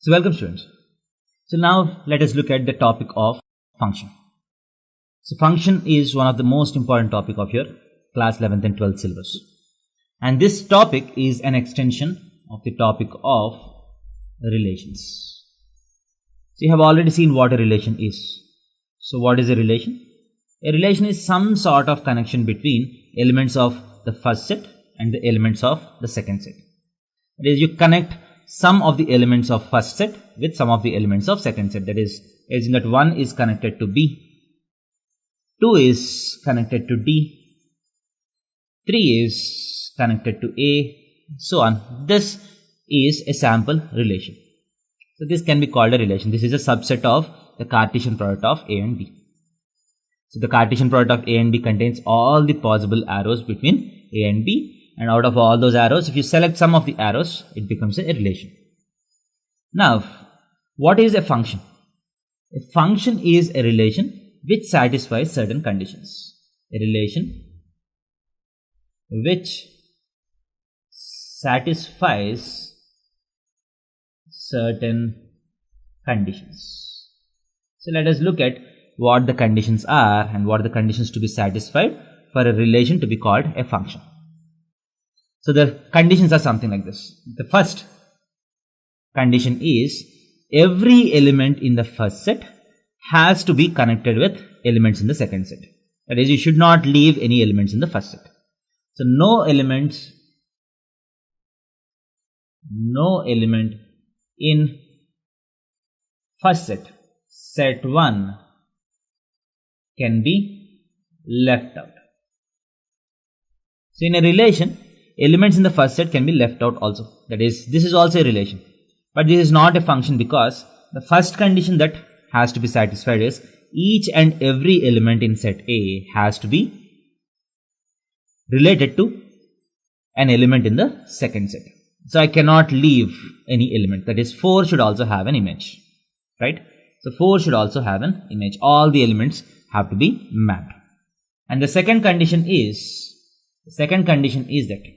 So welcome students. So now let us look at the topic of function. So function is one of the most important topic of your class 11th and 12th syllabus. And this topic is an extension of the topic of relations. So you have already seen what a relation is. So what is a relation? A relation is some sort of connection between elements of the first set and the elements of the second set. That is, you connect some of the elements of first set with some of the elements of second set. That is, assume that 1 is connected to B, 2 is connected to D, 3 is connected to A, so on. This is a sample relation. So this can be called a relation. This is a subset of the Cartesian product of A and B. So the Cartesian product of A and B contains all the possible arrows between A and B. And out of all those arrows, if you select some of the arrows, it becomes a relation. Now, what is a function? A function is a relation which satisfies certain conditions. A relation which satisfies certain conditions. So let us look at what the conditions are and what are the conditions to be satisfied for a relation to be called a function. So the conditions are something like this. The first condition is every element in the first set has to be connected with elements in the second set. That is, you should not leave any elements in the first set. So no element in first set, set 1, can be left out. So in a relation, elements in the first set can be left out also. That is, this is also a relation. But this is not a function because the first condition that has to be satisfied is each and every element in set A has to be related to an element in the second set. So I cannot leave any element. That is, 4 should also have an image. Right? So 4 should also have an image. All the elements have to be mapped. And the second condition is that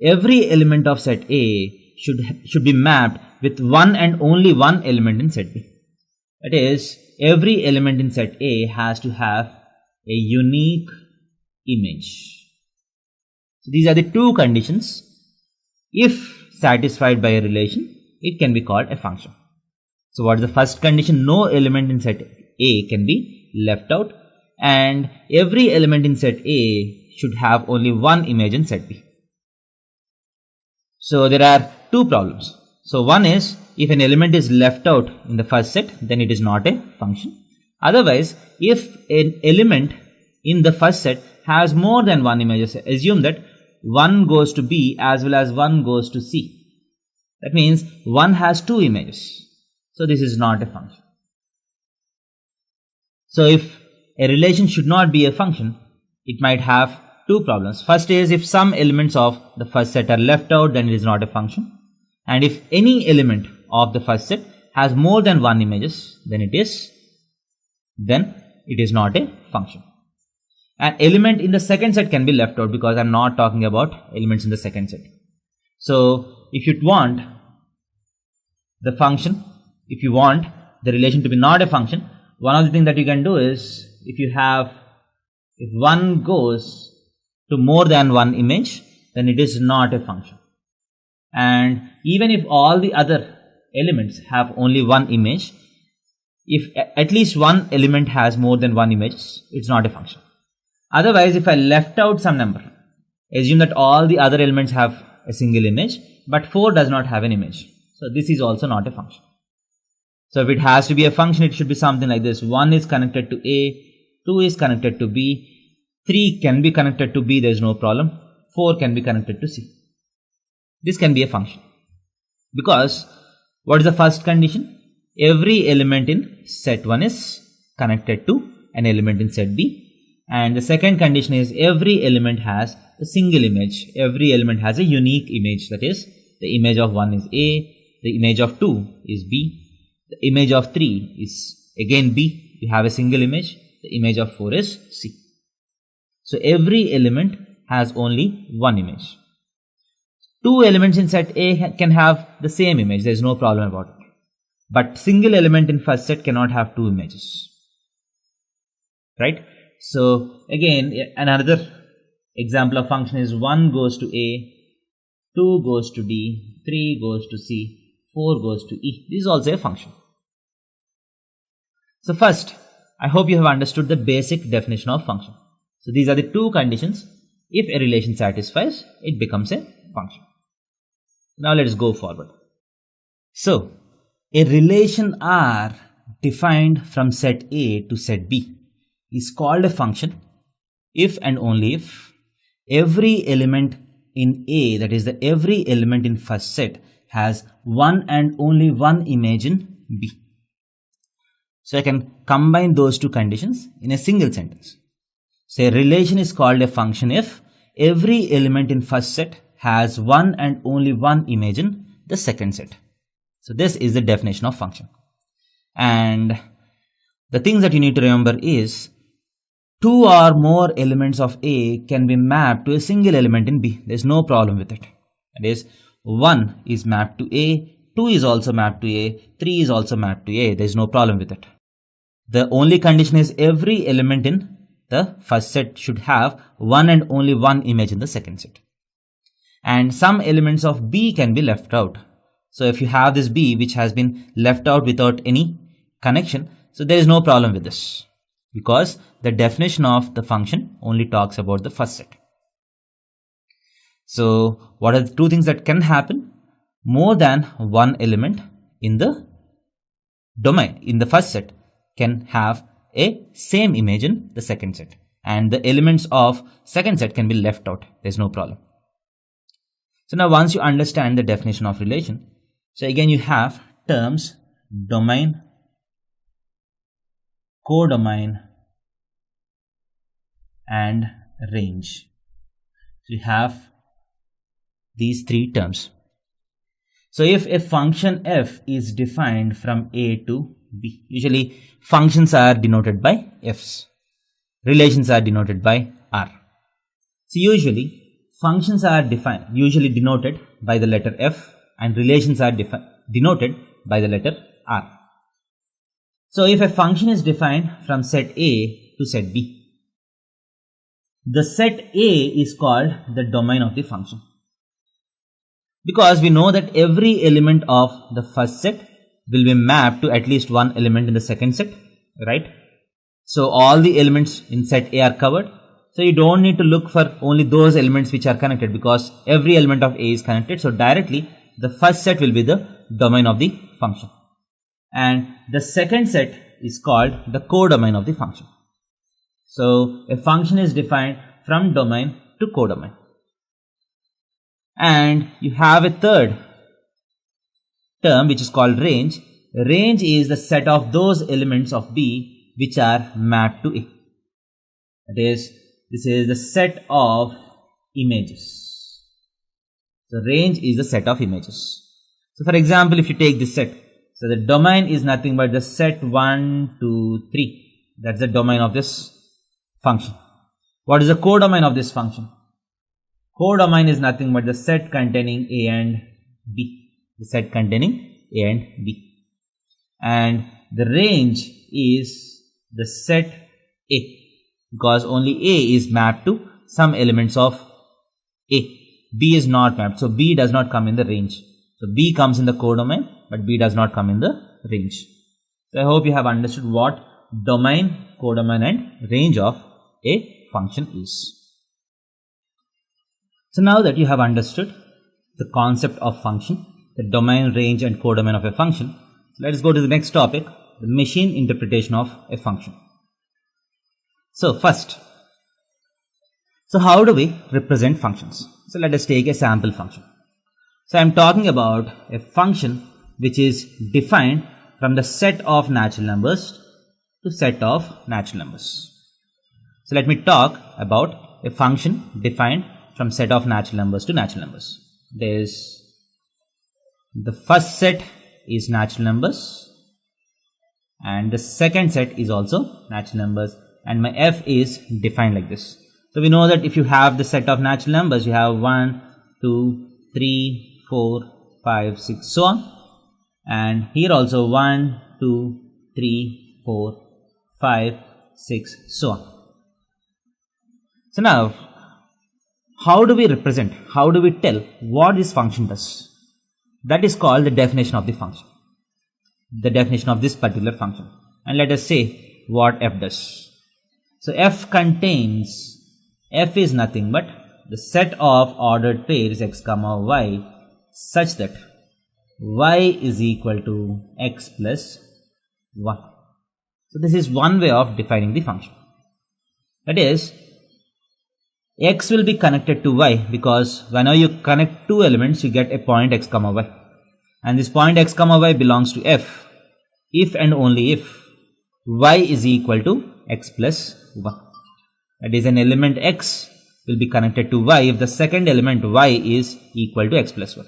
every element of set A should be mapped with one and only one element in set B. That is, every element in set A has to have a unique image. So these are the two conditions. If satisfied by a relation, it can be called a function. So what is the first condition? No element in set A can be left out, and every element in set A should have only one image in set B. So there are two problems. So one is, if an element is left out in the first set, then it is not a function. Otherwise, if an element in the first set has more than one image, assume that 1 goes to B as well as 1 goes to C. That means 1 has 2 images. So this is not a function. So if a relation should not be a function, it might have two problems. First is, if some elements of the first set are left out, then it is not a function. And if any element of the first set has more than one images, then it is not a function. An element in the second set can be left out because I am not talking about elements in the second set. So if you want the function, if you want the relation to be not a function, one of the things that you can do is, if 1 goes to more than one image, then it is not a function. And even if all the other elements have only one image, if at least one element has more than one image, it's not a function. Otherwise, if I left out some number, assume that all the other elements have a single image, but 4 does not have an image. So this is also not a function. So if it has to be a function, it should be something like this. 1 is connected to A, 2 is connected to B, 3 can be connected to B, there is no problem. 4 can be connected to C. This can be a function. Because what is the first condition? Every element in set 1 is connected to an element in set B. And the second condition is every element has a single image. Every element has a unique image. That is, the image of 1 is A, the image of 2 is B, the image of 3 is again B. You have a single image. The image of 4 is C. So every element has only one image. Two elements in set A can have the same image. There is no problem about it. But single element in first set cannot have two images. Right? So again, another example of function is 1 goes to A, 2 goes to D, 3 goes to C, 4 goes to E. This is also a function. So first, I hope you have understood the basic definition of function. So these are the two conditions. If a relation satisfies, it becomes a function. Now let us go forward. So a relation R defined from set A to set B is called a function if and only if every element in A, that is the every element in first set, has one and only one image in B. So I can combine those two conditions in a single sentence. So a relation is called a function if every element in first set has one and only one image in the second set. So this is the definition of function. And the things that you need to remember is two or more elements of A can be mapped to a single element in B. There is no problem with it. That is, 1 is mapped to A, 2 is also mapped to A, 3 is also mapped to A. There is no problem with it. The only condition is every element in the first set should have one and only one image in the second set. And some elements of B can be left out. So if you have this B which has been left out without any connection, so there is no problem with this, because the definition of the function only talks about the first set. So what are the two things that can happen? More than one element in the domain in the first set can have a same image in the second set, and the elements of second set can be left out. There's no problem. So now once you understand the definition of relation, so again you have terms domain, codomain and range. So you have these three terms. So if a function f is defined from A to B, usually functions are denoted by f's, relations are denoted by R. So usually functions are usually denoted by the letter f, and relations are denoted by the letter R. So if a function is defined from set A to set B, the set A is called the domain of the function, because we know that every element of the first set will be mapped to at least one element in the second set, right? So all the elements in set A are covered. So you don't need to look for only those elements which are connected, because every element of A is connected. So directly the first set will be the domain of the function, and the second set is called the codomain of the function. So a function is defined from domain to codomain. And you have a third term which is called range. Range is the set of those elements of B which are mapped to A. That is, this is the set of images. So range is the set of images. So for example, if you take this set, so the domain is nothing but the set 1, 2, 3. That's the domain of this function. What is the codomain of this function? Codomain is nothing but the set containing A and B. The set containing A and B. And the range is the set A, because only A is mapped to some elements of A. B is not mapped, so B does not come in the range. So B comes in the codomain, but B does not come in the range. So I hope you have understood what domain, codomain and range of a function is. So now that you have understood the concept of function, the domain, range and codomain of a function, let us go to the next topic, the machine interpretation of a function. So first, so how do we represent functions? So let us take a sample function. So I am talking about a function which is defined from the set of natural numbers to set of natural numbers. So let me talk about a function defined from set of natural numbers to natural numbers. There's the first set is natural numbers and the second set is also natural numbers, and my f is defined like this. So we know that if you have the set of natural numbers, you have 1, 2, 3, 4, 5, 6, so on. And here also 1, 2, 3, 4, 5, 6, so on. So now, how do we represent, how do we tell what this function does? That is called the definition of the function. The definition of this particular function. And let us say what f does. So f contains, f is nothing but the set of ordered pairs x comma y such that y is equal to x plus 1. So this is one way of defining the function. That is, x will be connected to y because whenever you connect two elements, you get a point x comma y. And this point x comma y belongs to f if and only if y is equal to x plus 1. That is, an element x will be connected to y if the second element y is equal to x plus 1.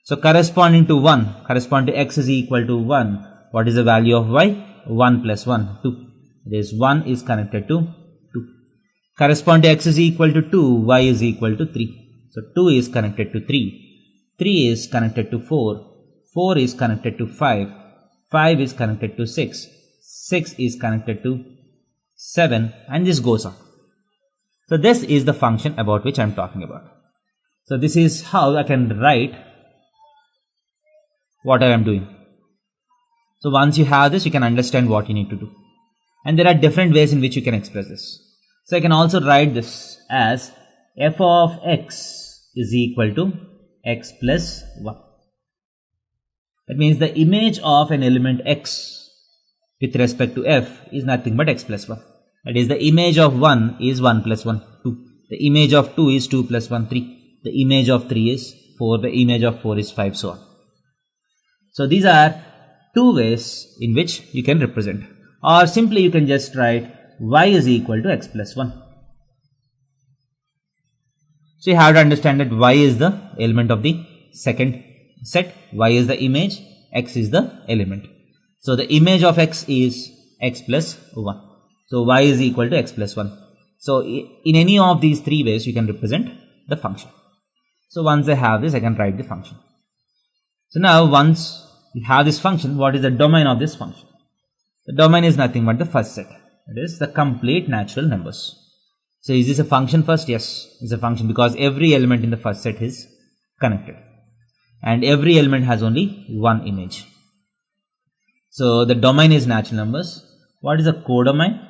So corresponding to 1, corresponding to x is equal to 1, what is the value of y? 1 plus 1, 2. That is, 1 is connected to 2. Corresponding to x is equal to 2, y is equal to 3. So 2 is connected to 3, 3 is connected to 4, 4 is connected to 5, 5 is connected to 6, 6 is connected to 7, and this goes on. So this is the function about which I am talking about. So this is how I can write what I am doing. So once you have this, you can understand what you need to do. And there are different ways in which you can express this. So I can also write this as f of x is equal to x plus 1. That means the image of an element x with respect to f is nothing but x plus 1. That is, the image of 1 is 1 plus 1, 2. The image of 2 is 2 plus 1, 3. The image of 3 is 4. The image of 4 is 5, so on. So these are two ways in which you can represent. Or simply you can just write y is equal to x plus 1. So you have to understand that y is the element of the second set, y is the image, x is the element. So the image of x is x plus 1. So y is equal to x plus 1. So in any of these three ways you can represent the function. So once I have this, I can write the function. So now once you have this function, what is the domain of this function? The domain is nothing but the first set. That is the complete natural numbers. So is this a function first? Yes, it's a function because every element in the first set is connected. And every element has only one image. So the domain is natural numbers. What is a codomain?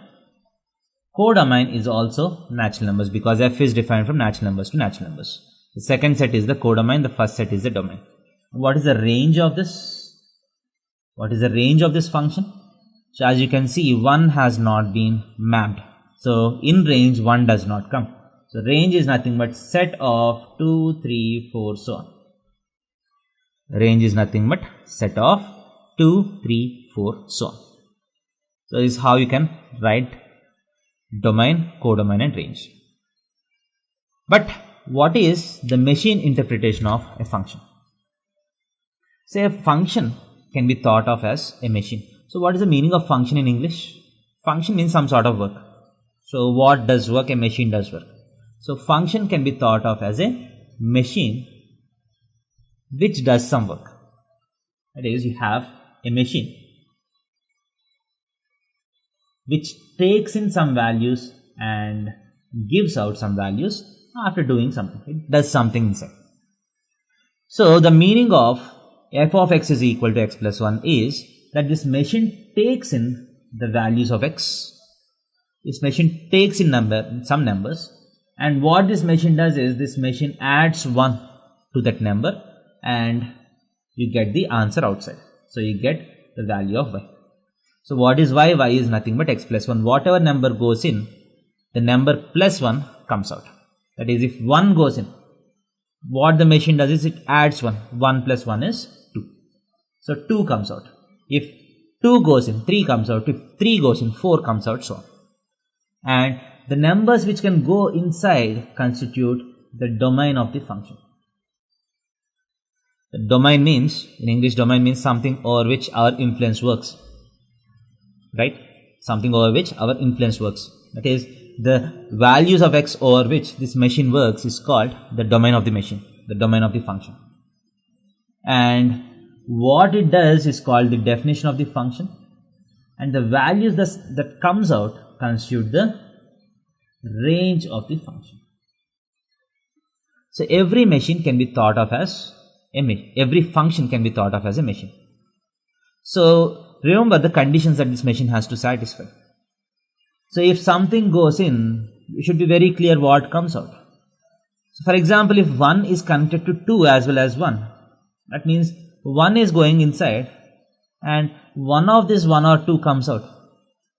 Codomain is also natural numbers because f is defined from natural numbers to natural numbers. The second set is the codomain, the first set is the domain. What is the range of this? What is the range of this function? So as you can see, 1 has not been mapped. So in range 1 does not come. So range is nothing but set of 2, 3, 4, so on. Range is nothing but set of 2, 3, 4, so on. So this is how you can write domain, codomain and range. But what is the machine interpretation of a function? Say a function can be thought of as a machine. So what is the meaning of function in English? Function means some sort of work. So what does work? A machine does work. So function can be thought of as a machine which does some work. That is, you have a machine which takes in some values and gives out some values after doing something. It does something inside. So the meaning of f of x is equal to x plus 1 is that this machine takes in the values of x. This machine takes in some numbers, and what this machine does is this machine adds 1 to that number and you get the answer outside. So you get the value of y. So what is y? Y is nothing but x plus 1. Whatever number goes in, the number plus 1 comes out. That is, if 1 goes in, what the machine does is it adds 1. 1 plus 1 is 2. So 2 comes out. If 2 goes in, 3 comes out. If 3 goes in, 4 comes out, so on. And the numbers which can go inside constitute the domain of the function. The domain means, in English, domain means something over which our influence works. Right? Something over which our influence works. That is, the values of x over which this machine works is called the domain of the machine. the domain of the function. And what it does is called the definition of the function, and the values that comes out constitute the range of the function. So every machine can be thought of as every function can be thought of as a machine. So remember the conditions that this machine has to satisfy. So if something goes in, you should be very clear what comes out. So for example, if 1 is connected to 2 as well as 1, that means 1 is going inside and one of this 1 or 2 comes out.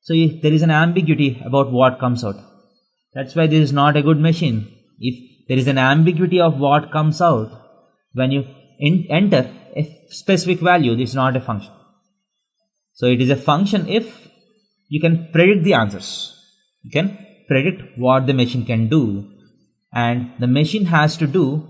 So if there is an ambiguity about what comes out. That's why this is not a good machine. If there is an ambiguity of what comes out when you enter a specific value, this is not a function. So it is a function if you can predict the answers. You can predict what the machine can do, and the machine has to do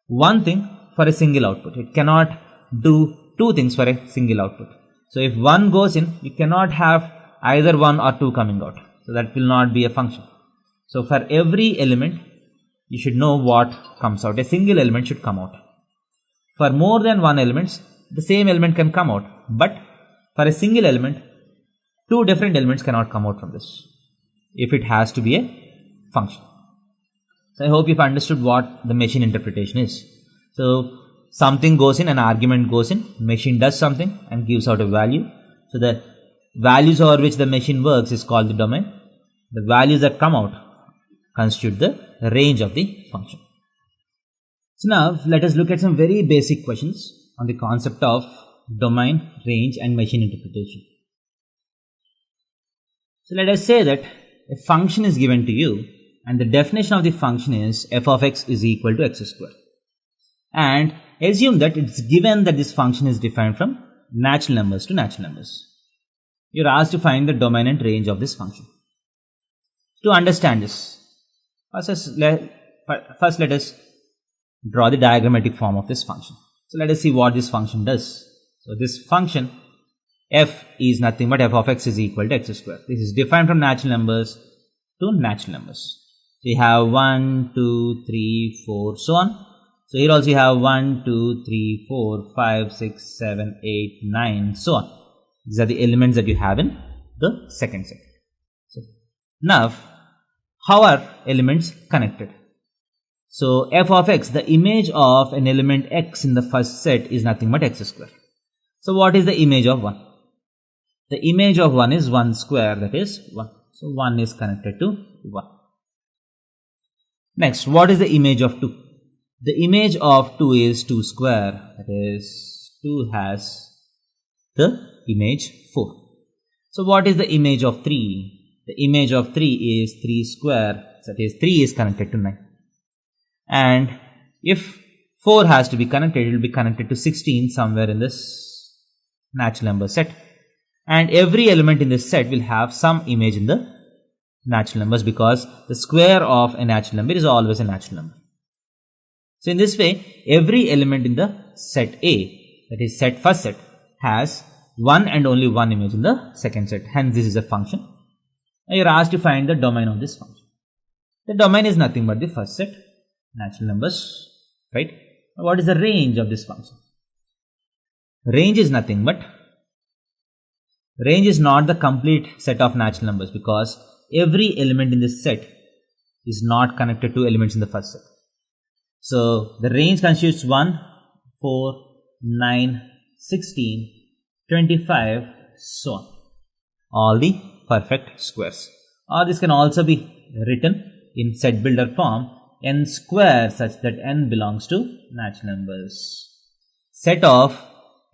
one thing for a single output. It cannot do two things for a single output. So if 1 goes in, you cannot have either 1 or 2 coming out. So that will not be a function. So for every element, you should know what comes out. A single element should come out. For more than one elements, the same element can come out. But for a single element, 2 different elements cannot come out from this, if it has to be a function. So I hope you've understood what the machine interpretation is. So something goes in, an argument goes in, machine does something and gives out a value. So the values over which the machine works is called the domain. The values that come out constitute the range of the function. So now let us look at some very basic questions on the concept of domain, range and machine interpretation. So let us say that a function is given to you and the definition of the function is f of x is equal to x square. And assume that it's given that this function is defined from natural numbers to natural numbers. You're asked to find the domain and range of this function. To understand this, first let us draw the diagrammatic form of this function. So let us see what this function does. So this function f is nothing but f of x is equal to x square. This is defined from natural numbers to natural numbers. So you have 1, 2, 3, 4, so on. So here also you have 1, 2, 3, 4, 5, 6, 7, 8, 9, so on. These are the elements that you have in the second set. So now, how are elements connected? So f of x, the image of an element x in the first set is nothing but x square. So what is the image of 1? The image of 1 is 1 square, that is 1. So 1 is connected to 1. Next, what is the image of 2? The image of 2 is 2 square, that is 2 has the image 4. So what is the image of 3? The image of 3 is 3 square, that is 3 is connected to 9. And if 4 has to be connected, it will be connected to 16 somewhere in this natural number set. And every element in this set will have some image in the natural numbers because the square of a natural number is always a natural number. So in this way, every element in the set A, that is set first set, has one and only one image in the second set. Hence this is a function. Now you are asked to find the domain of this function. The domain is nothing but the first set, natural numbers, right? Now what is the range of this function? Range is nothing but, range is not the complete set of natural numbers because every element in this set is not connected to elements in the first set. So the range constitutes 1, 4, 9, 16, 25, so on. All the perfect squares. Or this can also be written in set builder form, n square such that n belongs to natural numbers. Set of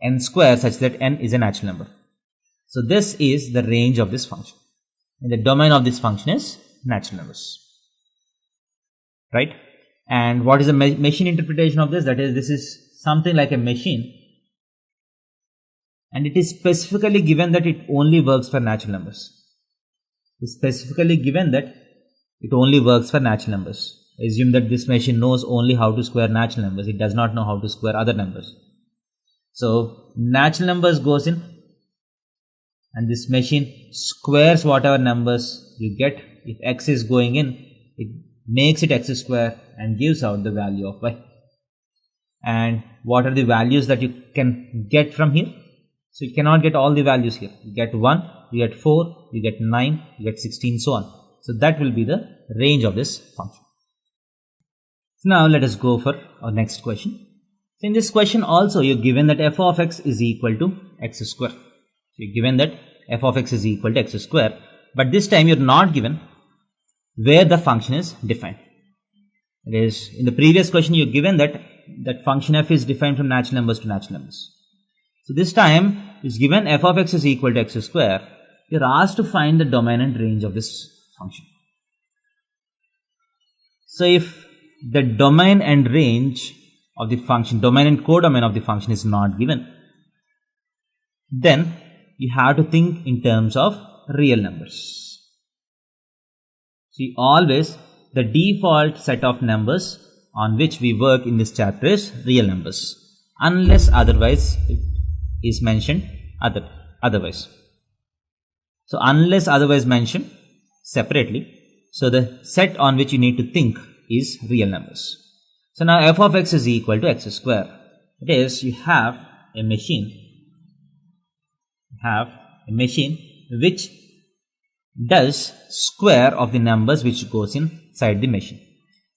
n square such that n is a natural number. So this is the range of this function. And the domain of this function is natural numbers. Right? And what is the machine interpretation of this? That is, this is something like a machine. And it is specifically given that it only works for natural numbers. It is specifically given that it only works for natural numbers. Assume that this machine knows only how to square natural numbers. It does not know how to square other numbers. So natural numbers goes in and this machine squares whatever numbers you get. If x is going in, makes it x square and gives out the value of y. And what are the values that you can get from here? So you cannot get all the values here. You get 1, you get 4, you get 9, you get 16, so on. So that will be the range of this function. So now let us go for our next question. So in this question also you're given that f of x is equal to x square. So you're given that f of x is equal to x square, but this time you're not given where the function is defined. It is in the previous question you're given that function f is defined from natural numbers to natural numbers. So this time it's given f of x is equal to x square. You're asked to find the domain and range of this function. So if the domain and range of the function, domain and codomain of the function is not given, then you have to think in terms of real numbers. See, always the default set of numbers on which we work in this chapter is real numbers, unless otherwise it is mentioned otherwise. So unless otherwise mentioned separately, so the set on which you need to think is real numbers. So now f of x is equal to x square. It is, you have a machine which does square of the numbers which goes inside the machine.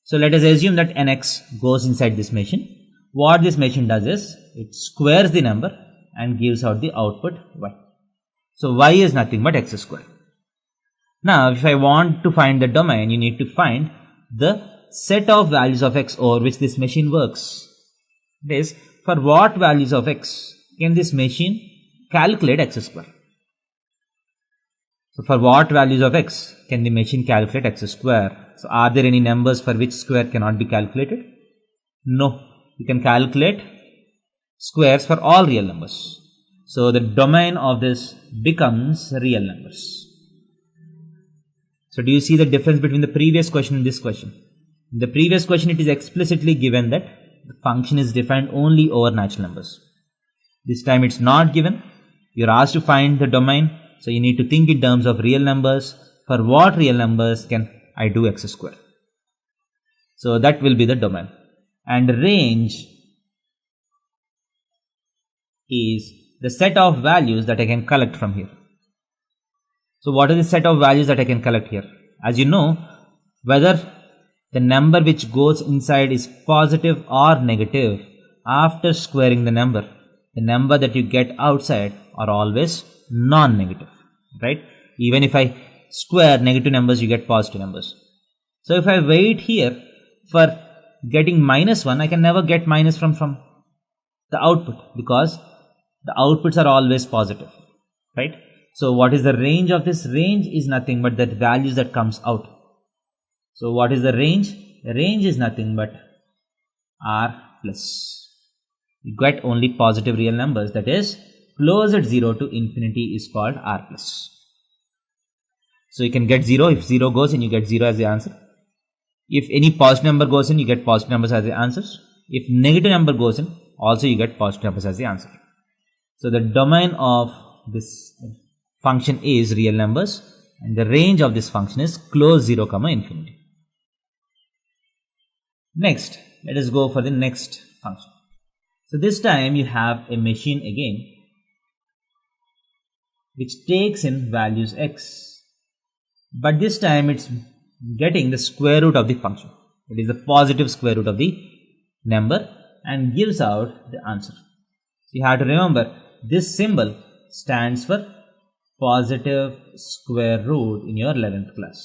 So let us assume that nx goes inside this machine. What this machine does is, it squares the number and gives out the output y. So y is nothing but x square. Now if I want to find the domain, you need to find the set of values of x over which this machine works. That is, for what values of x can this machine calculate x square? So for what values of x can the machine calculate x square? So are there any numbers for which square cannot be calculated? No. You can calculate squares for all real numbers. So the domain of this becomes real numbers. So do you see the difference between the previous question and this question? In the previous question it is explicitly given that the function is defined only over natural numbers. This time it's not given. You're asked to find the domain. So you need to think in terms of real numbers. For what real numbers can I do x square? So that will be the domain. And range is the set of values that I can collect from here. So what is the set of values that I can collect here? As you know, whether the number which goes inside is positive or negative, after squaring the number that you get outside are always non-negative, right? Even if I square negative numbers, you get positive numbers. So if I wait here for getting -1, I can never get minus from the output, because the outputs are always positive, right? So what is the range of this? Range is nothing but the values that comes out. So what is the range? The range is nothing but r plus. You get only positive real numbers, that is close at 0 to infinity is called r plus. So you can get 0. If 0 goes in, you get 0 as the answer. If any positive number goes in, you get positive numbers as the answers. If negative number goes in, also you get positive numbers as the answer. So the domain of this function is real numbers, and the range of this function is close 0, infinity. Next, let us go for the next function. So this time you have a machine again which takes in values x, but this time it's getting the square root of the function. It is the positive square root of the number and gives out the answer. So you have to remember, this symbol stands for positive square root in your 11th class.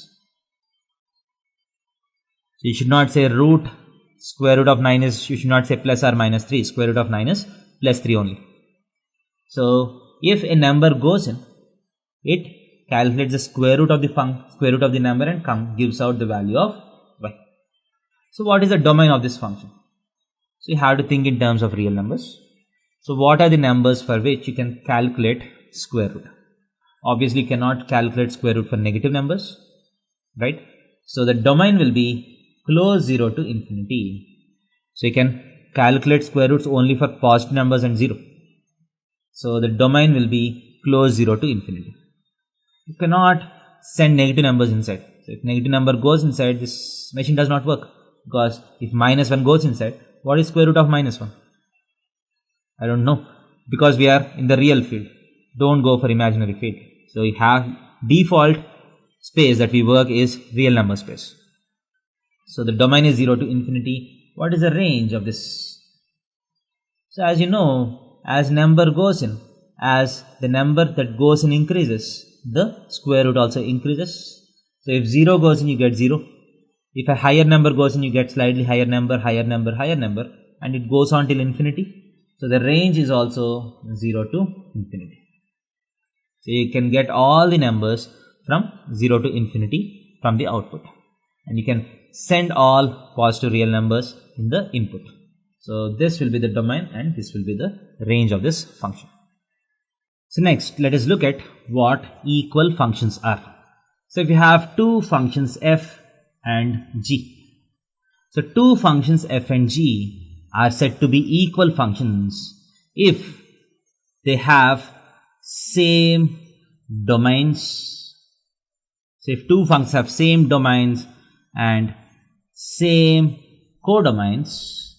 So you should not say root square root of 9 is, you should not say plus or minus 3. Square root of 9 is plus 3 only. So if a number goes in, it calculates the square root of the number and gives out the value of y. So what is the domain of this function? So you have to think in terms of real numbers. So what are the numbers for which you can calculate square root? Obviously you cannot calculate square root for negative numbers, right? So the domain will be close 0 to infinity. So you can calculate square roots only for positive numbers and 0. So the domain will be close 0 to infinity. You cannot send negative numbers inside. So if negative number goes inside, this machine does not work, because if minus 1 goes inside, what is square root of minus 1? I don't know, because we are in the real field. Don't go for imaginary field. So we have default space that we work is real number space. So the domain is 0 to infinity. What is the range of this? So as you know, as number goes in, as the number that goes in increases, the square root also increases. So if 0 goes in, you get 0. If a higher number goes in, you get slightly higher number, higher number, higher number, and it goes on till infinity. So the range is also 0 to infinity. So you can get all the numbers from 0 to infinity from the output. And you can send all positive real numbers in the input. So this will be the domain and this will be the range of this function. So next, let us look at what equal functions are. So if you have two functions f and g. So two functions f and g are said to be equal functions if they have same domains. So if two functions have same domains and same codomains,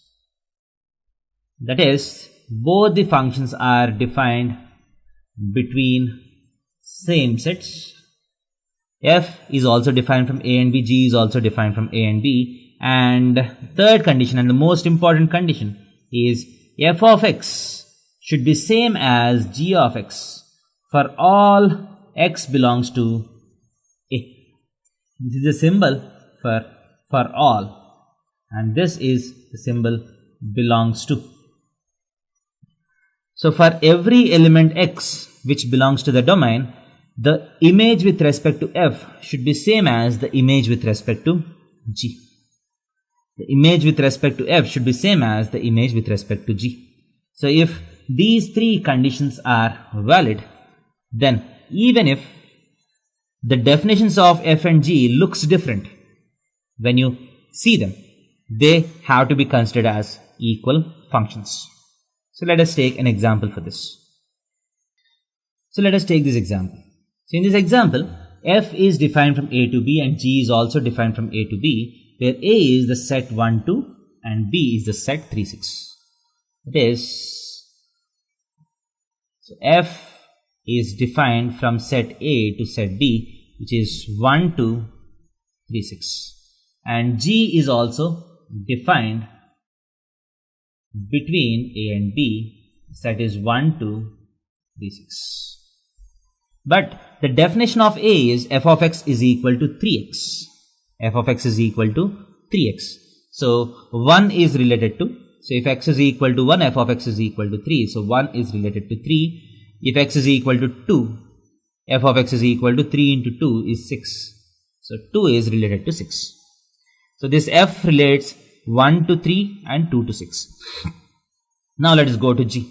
that is, both the functions are defined between same sets. F is also defined from A and B, G is also defined from A and B, and third condition and the most important condition is f of x should be same as g of x for all x belongs to A. This is a symbol for all, and this is the symbol belongs to. So for every element x which belongs to the domain, the image with respect to f should be same as the image with respect to g. The image with respect to f should be same as the image with respect to g. So if these three conditions are valid, then even if the definitions of f and g looks different, when you see them, they have to be considered as equal functions. So let us take an example for this. So let us take this example. So in this example, f is defined from A to B and g is also defined from A to B, where A is the set 1, 2 and B is the set 3, 6. It is, so f is defined from set A to set B, which is 1, 2, 3, 6. And g is also defined between A and B, set is 1, 2, 3, 6. But the definition of A is f of x is equal to 3x. F of x is equal to 3x. So 1 is related to, so if x is equal to 1, f of x is equal to 3. So 1 is related to 3. If x is equal to 2, f of x is equal to 3 into 2 is 6. So 2 is related to 6. So this f relates 1 to 3 and 2 to 6. Now let us go to g.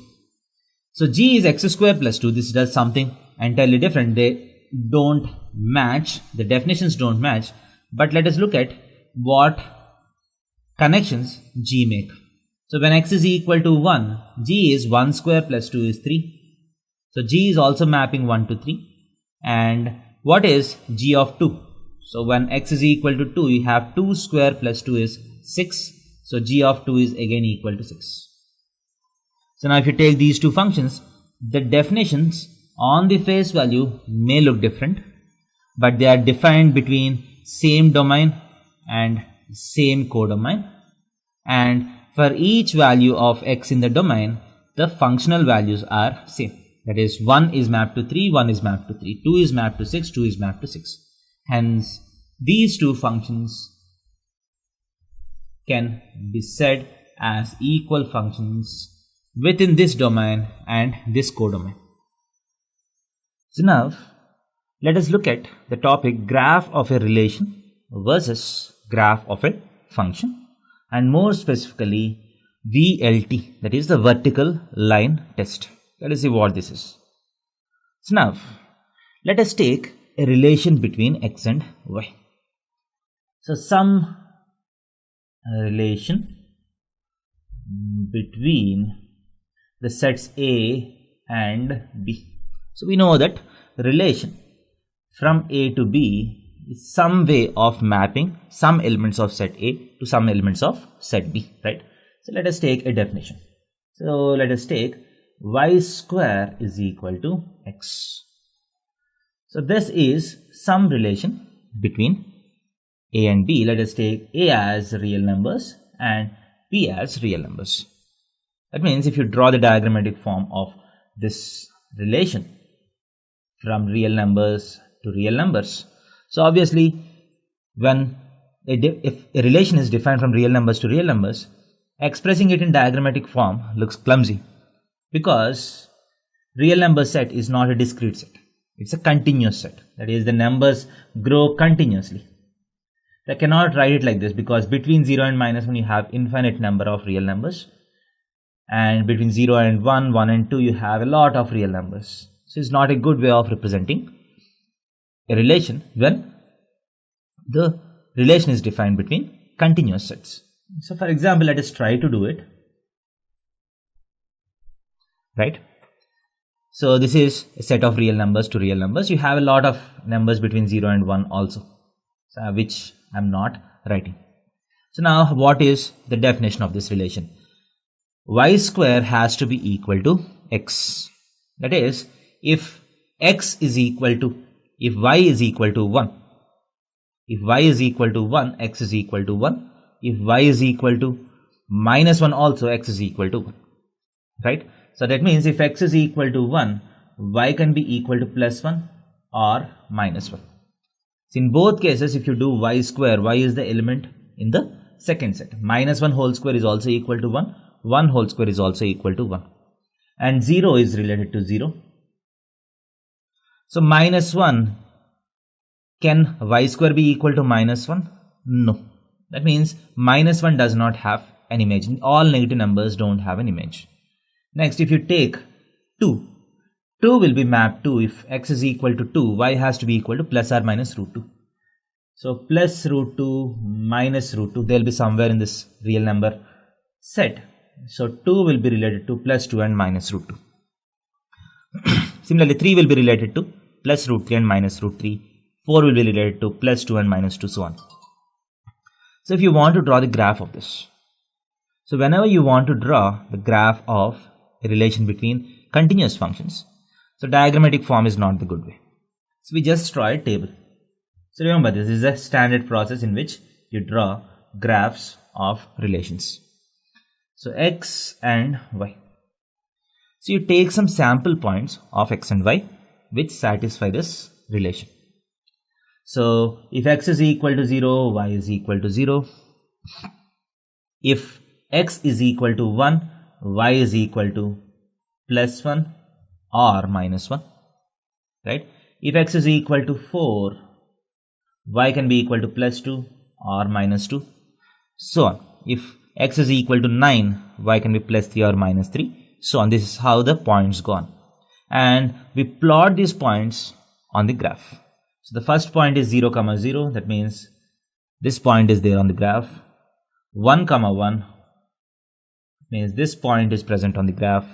So g is x square plus 2. This does something entirely different. They don't match, the definitions don't match, but let us look at what connections g make. So when x is equal to 1, g is 1 square plus 2 is 3. So g is also mapping 1 to 3. And what is g of 2? So when x is equal to 2, you have 2 square plus 2 is 6. So g of 2 is again equal to 6. So now if you take these two functions, the definitions on the face value may look different, but they are defined between same domain and same codomain. And for each value of x in the domain, the functional values are same. That is, 1 is mapped to 3, 1 is mapped to 3, 2 is mapped to 6, 2 is mapped to 6. Hence, these two functions can be said as equal functions within this domain and this codomain. So now, let us look at the topic graph of a relation versus graph of a function, and more specifically VLT, that is the vertical line test. Let us see what this is. So now, let us take a relation between x and y. So some relation between the sets A and B. So we know that relation from A to B is some way of mapping some elements of set A to some elements of set B, right? So let us take a definition. So let us take y square is equal to x. So this is some relation between A and B. Let us take A as real numbers and B as real numbers. That means if you draw the diagrammatic form of this relation from real numbers to real numbers. So obviously when if a relation is defined from real numbers to real numbers, expressing it in diagrammatic form looks clumsy because real number set is not a discrete set. It's a continuous set. That is, the numbers grow continuously. I cannot write it like this because between 0 and -1 you have infinite number of real numbers, and between 0 and 1, 1 and 2 you have a lot of real numbers. So it's not a good way of representing a relation when the relation is defined between continuous sets. So for example, let us try to do it, right? So this is a set of real numbers to real numbers. You have a lot of numbers between 0 and 1 also, which I'm not writing. So now what is the definition of this relation? Y square has to be equal to x. That is, if x is equal to, if y is equal to 1, if y is equal to 1, x is equal to 1. If y is equal to -1 also, x is equal to 1, right? So that means if x is equal to 1, y can be equal to +1 or -1. So in both cases, if you do y square, y is the element in the second set. -1 whole square is also equal to 1. 1 whole square is also equal to 1. And 0 is related to 0. So -1, can y square be equal to -1? No. That means -1 does not have an image. All negative numbers don't have an image. Next, if you take 2, 2 will be mapped to, if x is equal to 2, y has to be equal to plus or minus √2. So plus √2 minus √2, they'll be somewhere in this real number set. So 2 will be related to +2 and -√2. Similarly, 3 will be related to +√3 and -√3. 4 will be related to +2 and -2, so on. So if you want to draw the graph of this, so whenever you want to draw the graph of a relation between continuous functions, so diagrammatic form is not the good way. So we just draw a table. So remember, this is a standard process in which you draw graphs of relations. So x and y. So you take some sample points of x and y which satisfy this relation. So if x is equal to 0, y is equal to 0. If x is equal to 1, y is equal to +1 or -1, right? If x is equal to 4, y can be equal to +2 or -2, so on. If x is equal to 9, y can be +3 or -3, so on. This is how the points go on. And we plot these points on the graph. So the first point is 0, 0. That means this point is there on the graph. 1, 1 means this point is present on the graph.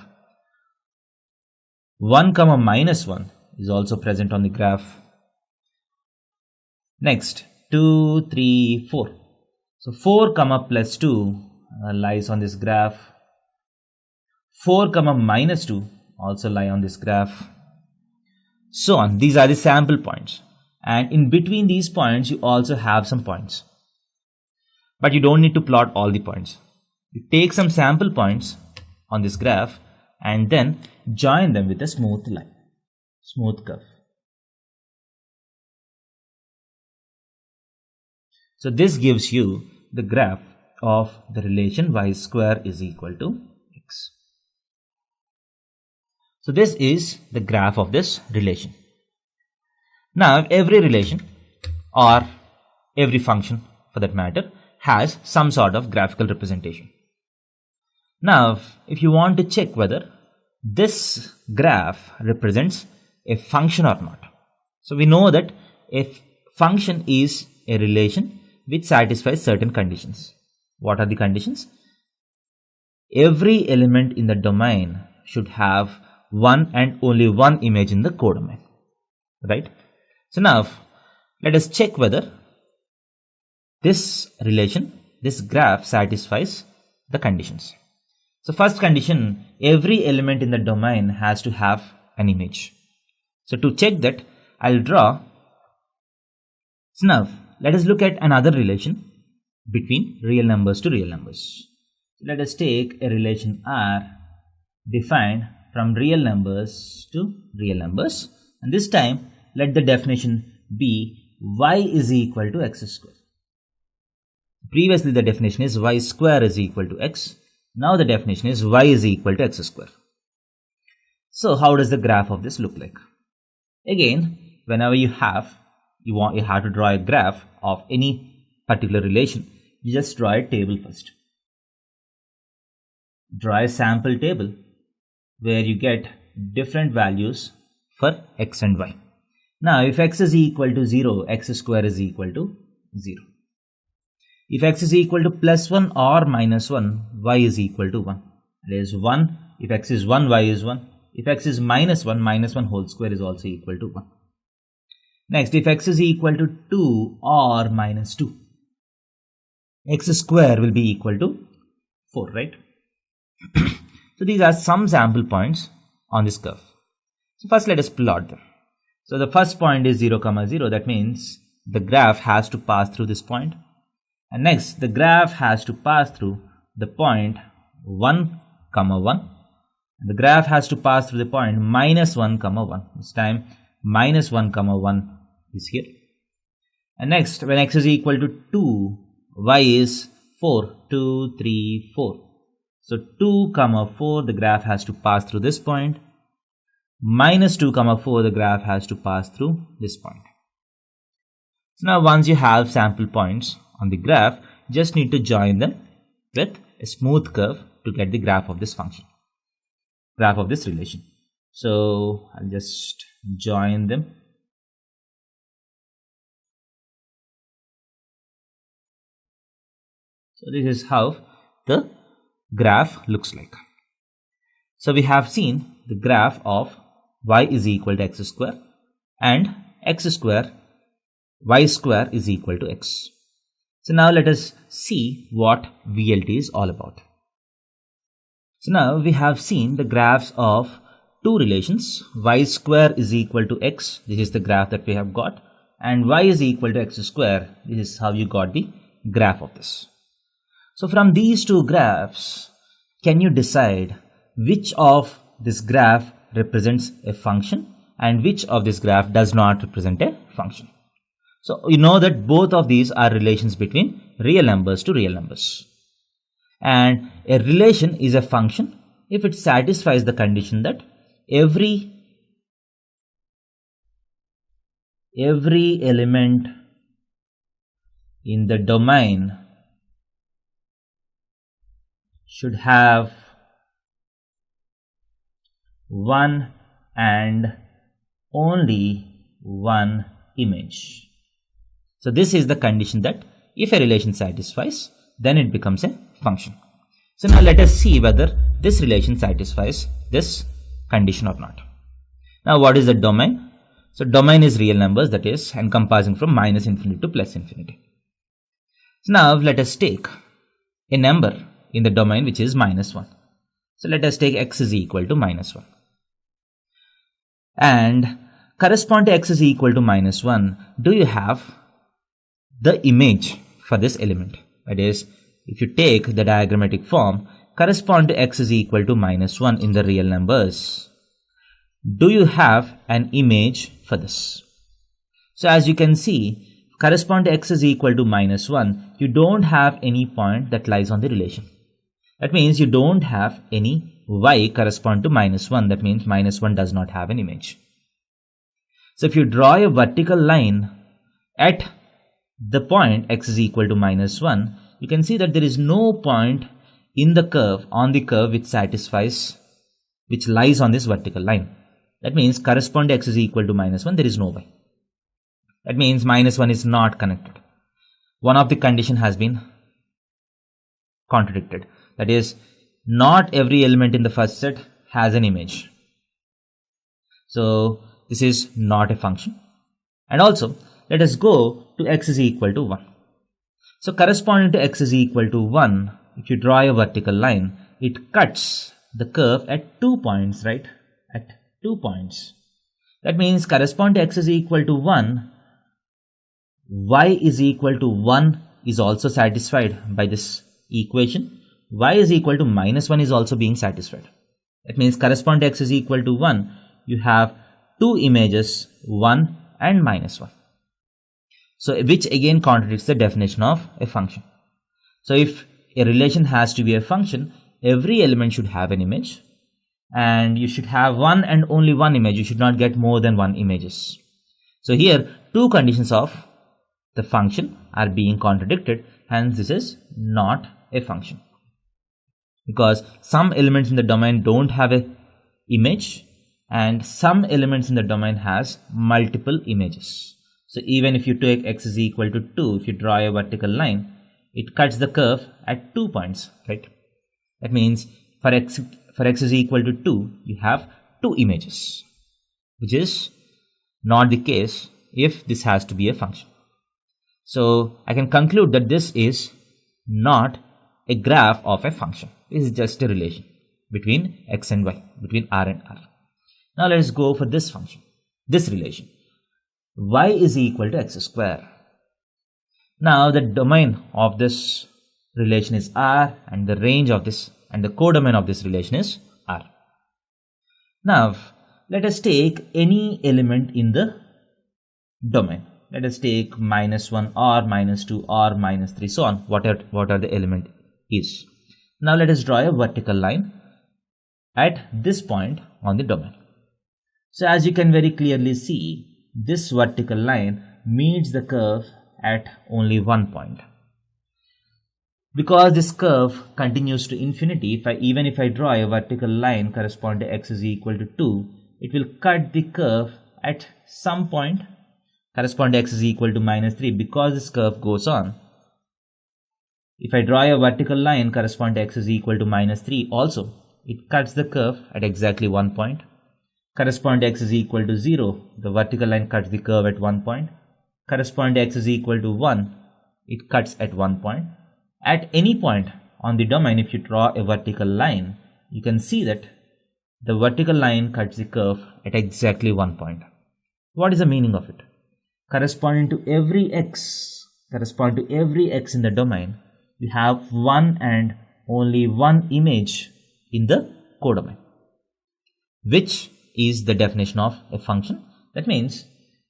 1, -1 is also present on the graph. Next, 2, 3, 4. So 4, +2 lies on this graph. 4, -2 also lie on this graph. So on. These are the sample points. And in between these points, you also have some points. But you don't need to plot all the points. You take some sample points on this graph and then join them with a smooth line, smooth curve. So this gives you the graph of the relation y square is equal to x. So this is the graph of this relation. Now every relation or every function for that matter has some sort of graphical representation. Now if you want to check whether this graph represents a function or not. So we know that a function is a relation which satisfies certain conditions. What are the conditions? Every element in the domain should have one and only one image in the codomain, right? So now Let us check whether this relation, this graph satisfies the conditions. So first condition, every element in the domain has to have an image. So to check that, I'll draw. So now let us look at another relation between real numbers to real numbers. So let us take a relation R defined from real numbers to real numbers, and this time let the definition be y is equal to x square. Previously the definition is y square is equal to x. Now the definition is y is equal to x square. So how does the graph of this look like? Again, whenever you have to draw a graph of any particular relation, you just draw a table first. Draw a sample table where you get different values for x and y. Now if x is equal to 0, x square is equal to 0. If x is equal to plus 1 or minus 1, y is equal to 1. That is 1. If x is 1, y is 1. If x is minus 1 whole square is also equal to 1. Next, if x is equal to 2 or minus 2, x square will be equal to 4, right? So these are some sample points on this curve. So first let us plot them. So the first point is 0, 0. That means the graph has to pass through this point. And next, the graph has to pass through the point 1, 1. And the graph has to pass through the point minus 1, 1. This time minus 1, 1 is here. And next, when x is equal to 2, y is 4, 2, 3, 4. So 2, 4, the graph has to pass through this point. Minus 2, 4, the graph has to pass through this point. So now once you have sample points on the graph, just need to join them with a smooth curve to get the graph of this function, graph of this relation. So I'll just join them. So this is how the graph looks like. So we have seen the graph of y is equal to x square and x square, y square is equal to x. So now let us see what VLT is all about. So now we have seen the graphs of two relations. Y square is equal to x. This is the graph that we have got. And y is equal to x square. This is how you got the graph of this. So from these two graphs, can you decide which of this graph represents a function and which of this graph does not represent a function? So you know that both of these are relations between real numbers to real numbers. And a relation is a function if it satisfies the condition that every element in the domain should have one and only one image. So this is the condition that if a relation satisfies, then it becomes a function. So now let us see whether this relation satisfies this condition or not. Now what is the domain? So domain is real numbers, that is encompassing from minus infinity to plus infinity. So now let us take a number in the domain which is minus 1. So let us take x is equal to minus 1. And correspond to x is equal to minus 1, do you have the image for this element? That is, if you take the diagrammatic form, correspond to x is equal to minus 1 in the real numbers, do you have an image for this? So as you can see, correspond to x is equal to minus 1, you don't have any point that lies on the relation. That means you don't have any y correspond to minus 1. That means minus 1 does not have an image. So if you draw a vertical line at the point x is equal to minus 1, you can see that there is no point in the curve, on the curve, which satisfies, which lies on this vertical line. That means correspond to x is equal to minus 1, there is no y. That means minus 1 is not connected. One of the condition has been contradicted. That is, not every element in the first set has an image. So this is not a function. And also, let us go to x is equal to 1. So corresponding to x is equal to 1, if you draw a vertical line, it cuts the curve at 2 points, right? At 2 points. That means corresponding to x is equal to 1, y is equal to 1 is also satisfied by this equation. Y is equal to minus 1 is also being satisfied. That means corresponding to x is equal to 1, you have two images, 1 and minus 1. So which again contradicts the definition of a function. So if a relation has to be a function, every element should have an image, and you should have one and only one image. You should not get more than one images. So here two conditions of the function are being contradicted, hence this is not a function. Because some elements in the domain don't have a image and some elements in the domain has multiple images. So even if you take x is equal to 2, if you draw a vertical line, it cuts the curve at 2 points, right? That means for x is equal to 2, you have two images, which is not the case if this has to be a function. So I can conclude that this is not a graph of a function. This is just a relation between x and y, between r and r. Now let us go for this function, this relation. Y is equal to x square. Now the domain of this relation is R, and the range of this and the codomain of this relation is R. Now let us take any element in the domain. Let us take minus 1 or minus 2 or minus 3, so on, whatever the element is. Now let us draw a vertical line at this point on the domain. So as you can very clearly see, this vertical line meets the curve at only one point. Because this curve continues to infinity, even if I draw a vertical line corresponding to x is equal to 2, it will cut the curve at some point corresponding to x is equal to minus 3, because this curve goes on. If I draw a vertical line corresponding to x is equal to minus 3 also, it cuts the curve at exactly 1 point. Corresponding to x is equal to 0, the vertical line cuts the curve at 1 point. Corresponding to x is equal to 1, it cuts at 1 point. At any point on the domain, if you draw a vertical line, you can see that the vertical line cuts the curve at exactly 1 point. What is the meaning of it? Corresponding to every x in the domain, you have one and only one image in the codomain, which is the definition of a function. That means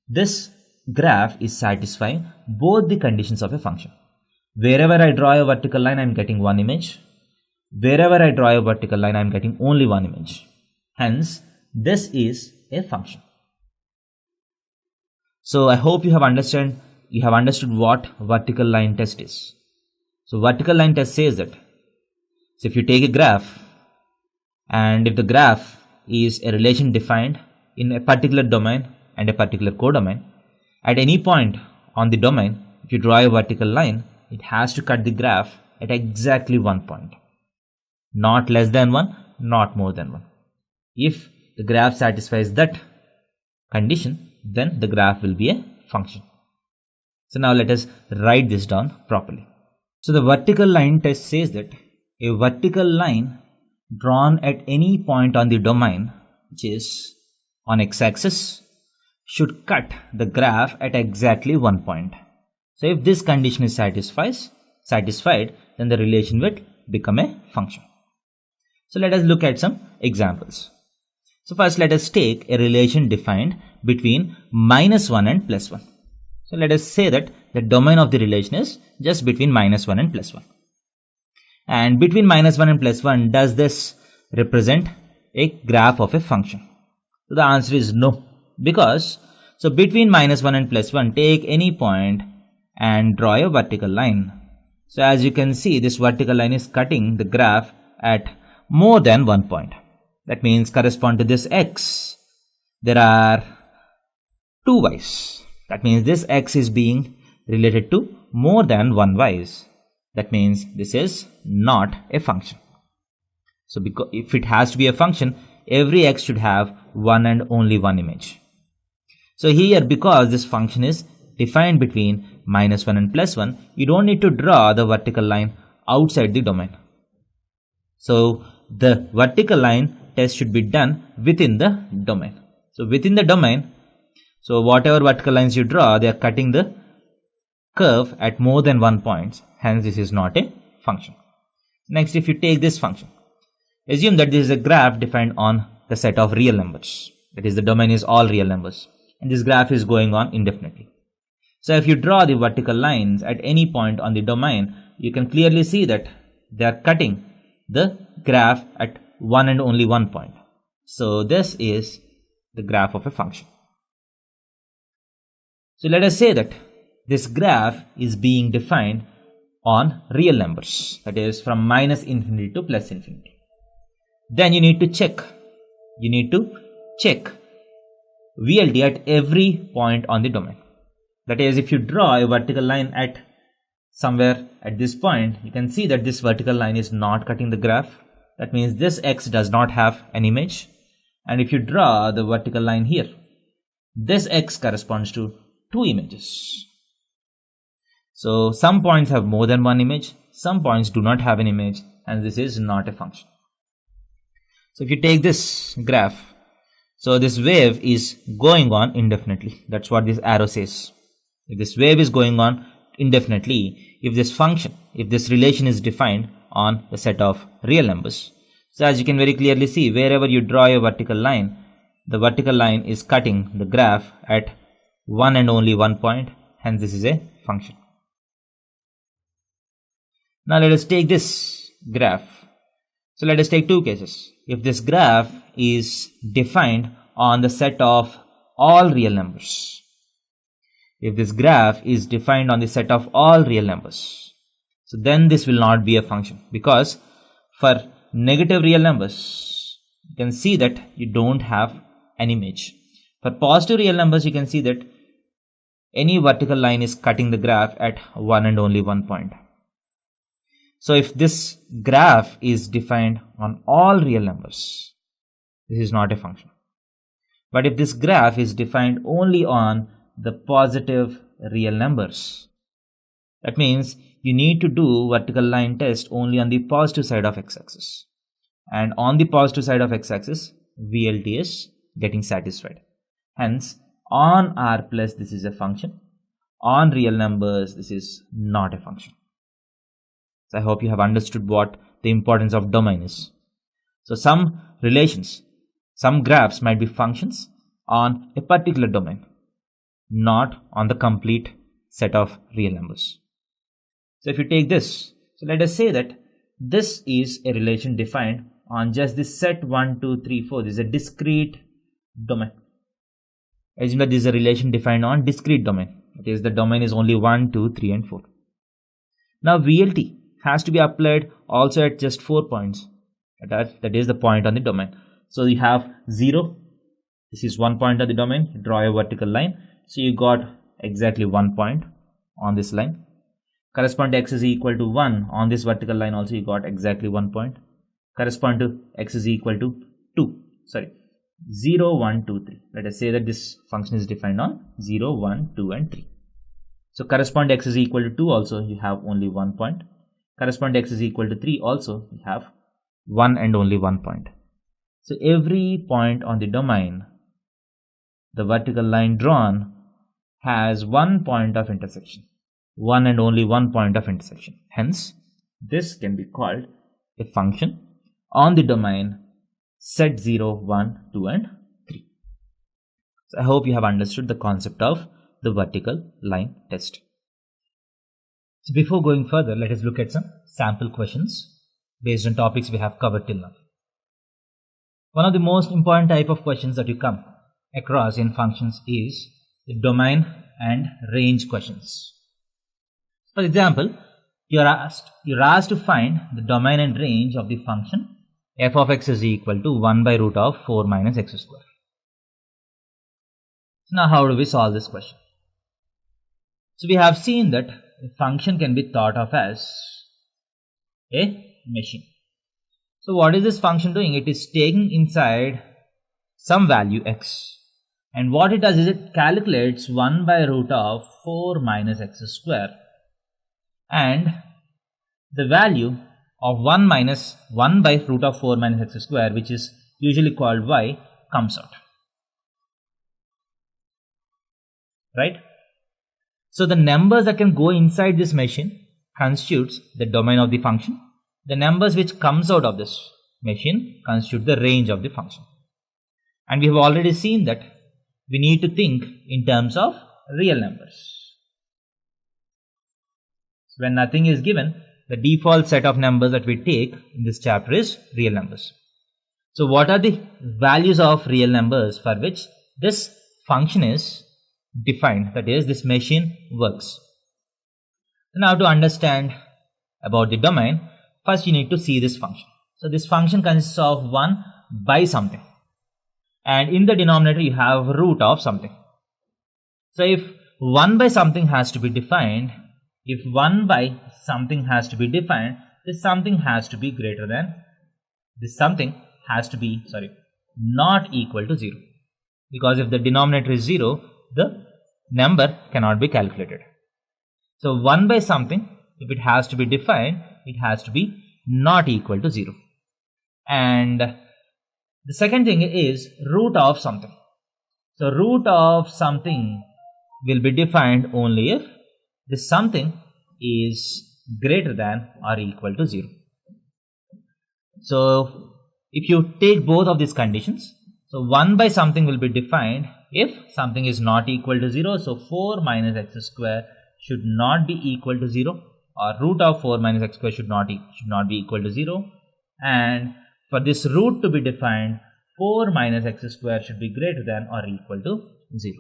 this graph is satisfying both the conditions of a function. Wherever I draw a vertical line, I am getting one image. Wherever I draw a vertical line, I am getting only one image. Hence, this is a function. So I hope you have understood what vertical line test is. So vertical line test says that, so if you take a graph, and if the graph is a relation defined in a particular domain and a particular codomain, at any point on the domain, if you draw a vertical line, it has to cut the graph at exactly 1 point. Not less than 1, not more than 1. If the graph satisfies that condition, then the graph will be a function. So now let us write this down properly. So the vertical line test says that a vertical line drawn at any point on the domain, which is on x-axis, should cut the graph at exactly 1 point. So if this condition is satisfied, then the relation will become a function. So let us look at some examples. So first let us take a relation defined between minus 1 and plus 1. So let us say that the domain of the relation is just between minus 1 and plus 1. And between minus 1 and plus 1, does this represent a graph of a function? So the answer is no. Because, so between minus 1 and plus 1, take any point and draw a vertical line. So as you can see, this vertical line is cutting the graph at more than 1 point. That means correspond to this x, there are two y's. That means this x is being related to more than one y's. That means this is not a function. So because if it has to be a function, every x should have one and only one image. So here, because this function is defined between -1 and +1, you don't need to draw the vertical line outside the domain. So the vertical line test should be done within the domain. So within the domain, so whatever vertical lines you draw, they are cutting the curve at more than 1 point. Hence, this is not a function. Next, if you take this function, assume that this is a graph defined on the set of real numbers. That is, the domain is all real numbers. And this graph is going on indefinitely. So if you draw the vertical lines at any point on the domain, you can clearly see that they are cutting the graph at one and only 1 point. So this is the graph of a function. So let us say that this graph is being defined on real numbers, that is from -infinity to +infinity. Then you need to check VLT at every point on the domain. That is, if you draw a vertical line at somewhere at this point, you can see that this vertical line is not cutting the graph. That means this X does not have an image. And if you draw the vertical line here, this X corresponds to 2 images. So some points have more than one image, some points do not have an image, and this is not a function. So if you take this graph, so this wave is going on indefinitely. That's what this arrow says. If this wave is going on indefinitely, if this function, if this relation is defined on the set of real numbers. So as you can very clearly see, wherever you draw a vertical line, the vertical line is cutting the graph at one and only 1 point. Hence, this is a function. Now let us take this graph. So let us take two cases. If this graph is defined on the set of all real numbers, if this graph is defined on the set of all real numbers, so then this will not be a function, because for negative real numbers, you can see that you don't have an image. For positive real numbers, you can see that any vertical line is cutting the graph at one and only 1 point. So if this graph is defined on all real numbers, this is not a function. But if this graph is defined only on the positive real numbers, that means you need to do vertical line test only on the positive side of x-axis. And on the positive side of x-axis, VLT is getting satisfied. Hence, on R plus, this is a function. On real numbers, this is not a function. So I hope you have understood what the importance of domain is. So some relations, some graphs might be functions on a particular domain, not on the complete set of real numbers. So if you take this, so let us say that this is a relation defined on just this set 1, 2, 3, 4. This is a discrete domain. Assume that this is a relation defined on discrete domain. That is, the domain is only 1, 2, 3 and 4. Now VLT has to be applied also at just 4 points. That is the point on the domain. So you have 0. This is 1 point on the domain. You draw a vertical line. So you got exactly 1 point on this line. Correspond to x is equal to 1 on this vertical line also, you got exactly 1 point. Correspond to x is equal to 0, 1, 2, 3. Let us say that this function is defined on 0, 1, 2 and 3. So correspond to x is equal to 2 also, you have only 1 point. Correspond to x is equal to 3 also, you have 1 and only 1 point. So every point on the domain, the vertical line drawn has 1 point of intersection. 1 and only 1 point of intersection. Hence, this can be called a function on the domain set 0, 1, 2 and 3. So I hope you have understood the concept of the vertical line test. So before going further, let us look at some sample questions based on topics we have covered till now. One of the most important type of questions that you come across in functions is the domain and range questions. For example, you're asked to find the domain and range of the function f of x is equal to 1 by root of 4 minus x square. So now how do we solve this question? So we have seen that a function can be thought of as a machine. So what is this function doing? It is taking inside some value x. And what it does is it calculates 1 by root of 4 minus x square, and the value of 1 by root of 4 minus x square, which is usually called y, comes out. Right? So the numbers that can go inside this machine constitutes the domain of the function. The numbers which comes out of this machine constitute the range of the function. And we have already seen that we need to think in terms of real numbers. So when nothing is given, the default set of numbers that we take in this chapter is real numbers. So what are the values of real numbers for which this function is defined, that is, this machine works? Now to understand about the domain, first you need to see this function. So this function consists of 1 by something, and in the denominator you have root of something. So if 1 by something has to be defined, this something has to be greater than, this something has to be, not equal to 0. Because if the denominator is 0, the number cannot be calculated. So 1 by something, if it has to be defined, it has to be not equal to 0. And the second thing is root of something. So root of something will be defined only if this something is greater than or equal to 0. So if you take both of these conditions, so 1 by something will be defined if something is not equal to 0. So 4 minus x square should not be equal to 0, or root of 4 minus x square should not be equal to 0. And for this root to be defined, 4 minus x square should be greater than or equal to 0.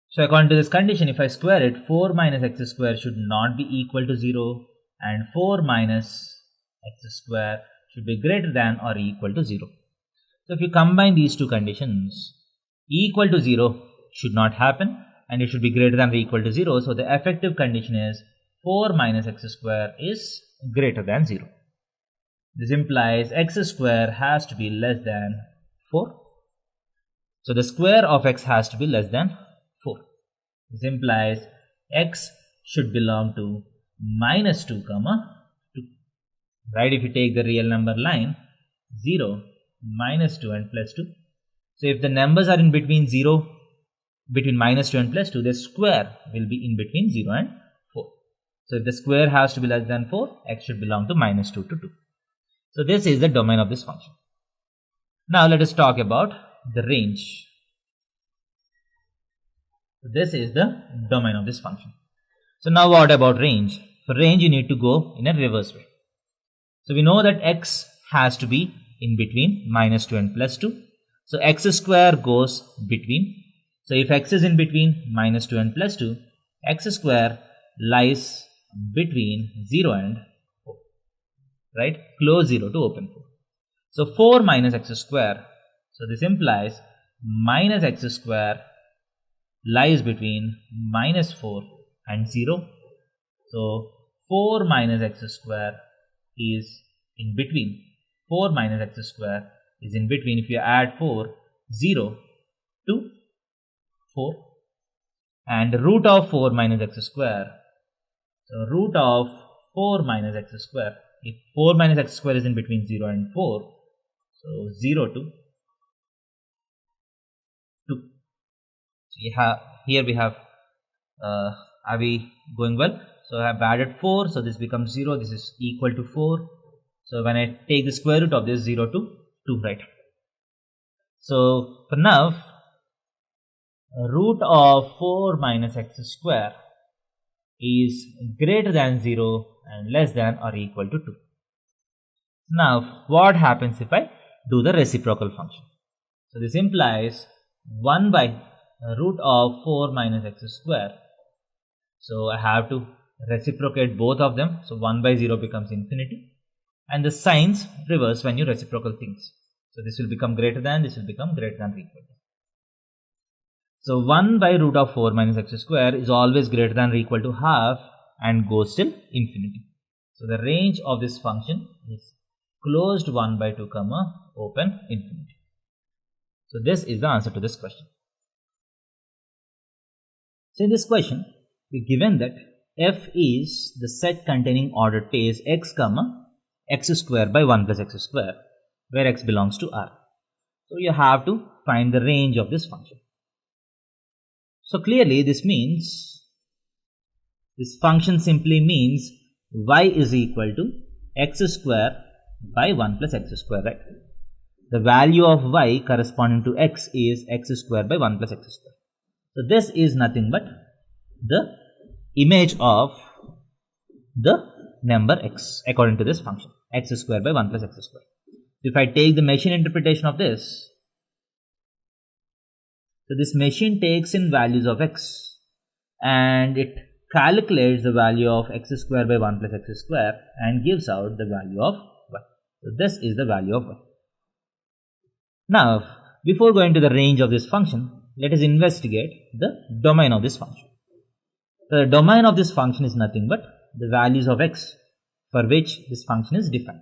So according to this condition, if I square it, 4 minus x square should not be equal to 0, and 4 minus x square should be greater than or equal to 0. So if you combine these two conditions, equal to 0 should not happen, and it should be greater than or equal to 0. So the effective condition is 4 minus x square is greater than 0. This implies x square has to be less than 4. So the square of x has to be less than 4. This implies x should belong to minus 2 comma 2. Right? If you take the real number line, 0, minus 2 and plus 2. So if the numbers are in between 0, between minus 2 and plus 2, the square will be in between 0 and 4. So if the square has to be less than 4, x should belong to minus 2 to 2. So this is the domain of this function. Now let us talk about the range. This is the domain of this function. So now what about range? For range you need to go in a reverse way. So we know that x has to be in between minus 2 and plus 2. So x square goes between. So if x is in between minus 2 and plus 2, x square lies between 0 and 4. Right? Close 0 to open 4. So 4 minus x square. So this implies minus x square lies between minus 4 and 0. So 4 minus x square is in between. 4 minus x square is in between. If you add 4, 0 to 4. And root of 4 minus x square. So root of 4 minus x square. If 4 minus x square is in between 0 and 4, so 0 to 2. So here we have, are we going well? So I have added 4, so this becomes 0, this is equal to 4. So when I take the square root of this, 0 to 2, right? So for now, root of 4 minus x square is greater than 0 and less than or equal to 2. Now what happens if I do the reciprocal function? So this implies 1 by root of 4 minus x square. So I have to reciprocate both of them. So 1 by 0 becomes infinity. And the signs reverse when you reciprocal things. So this will become greater than, this will become greater than or equal to. So 1 by root of 4 minus x square is always greater than or equal to half and goes till infinity. So the range of this function is closed 1 by 2 comma open infinity. So this is the answer to this question. So in this question, we're given that F is the set containing ordered pair x comma x square by 1 plus x square, where x belongs to R. So you have to find the range of this function. So clearly this means, this function simply means y is equal to x square by 1 plus x square, right? The value of y corresponding to x is x square by 1 plus x square. So this is nothing but the image of the number x according to this function, x square by 1 plus x square. If I take the machine interpretation of this, so this machine takes in values of x and it calculates the value of x square by 1 plus x square and gives out the value of y. So this is the value of y. Now, before going to the range of this function, let us investigate the domain of this function. So the domain of this function is nothing but the values of x for which this function is defined.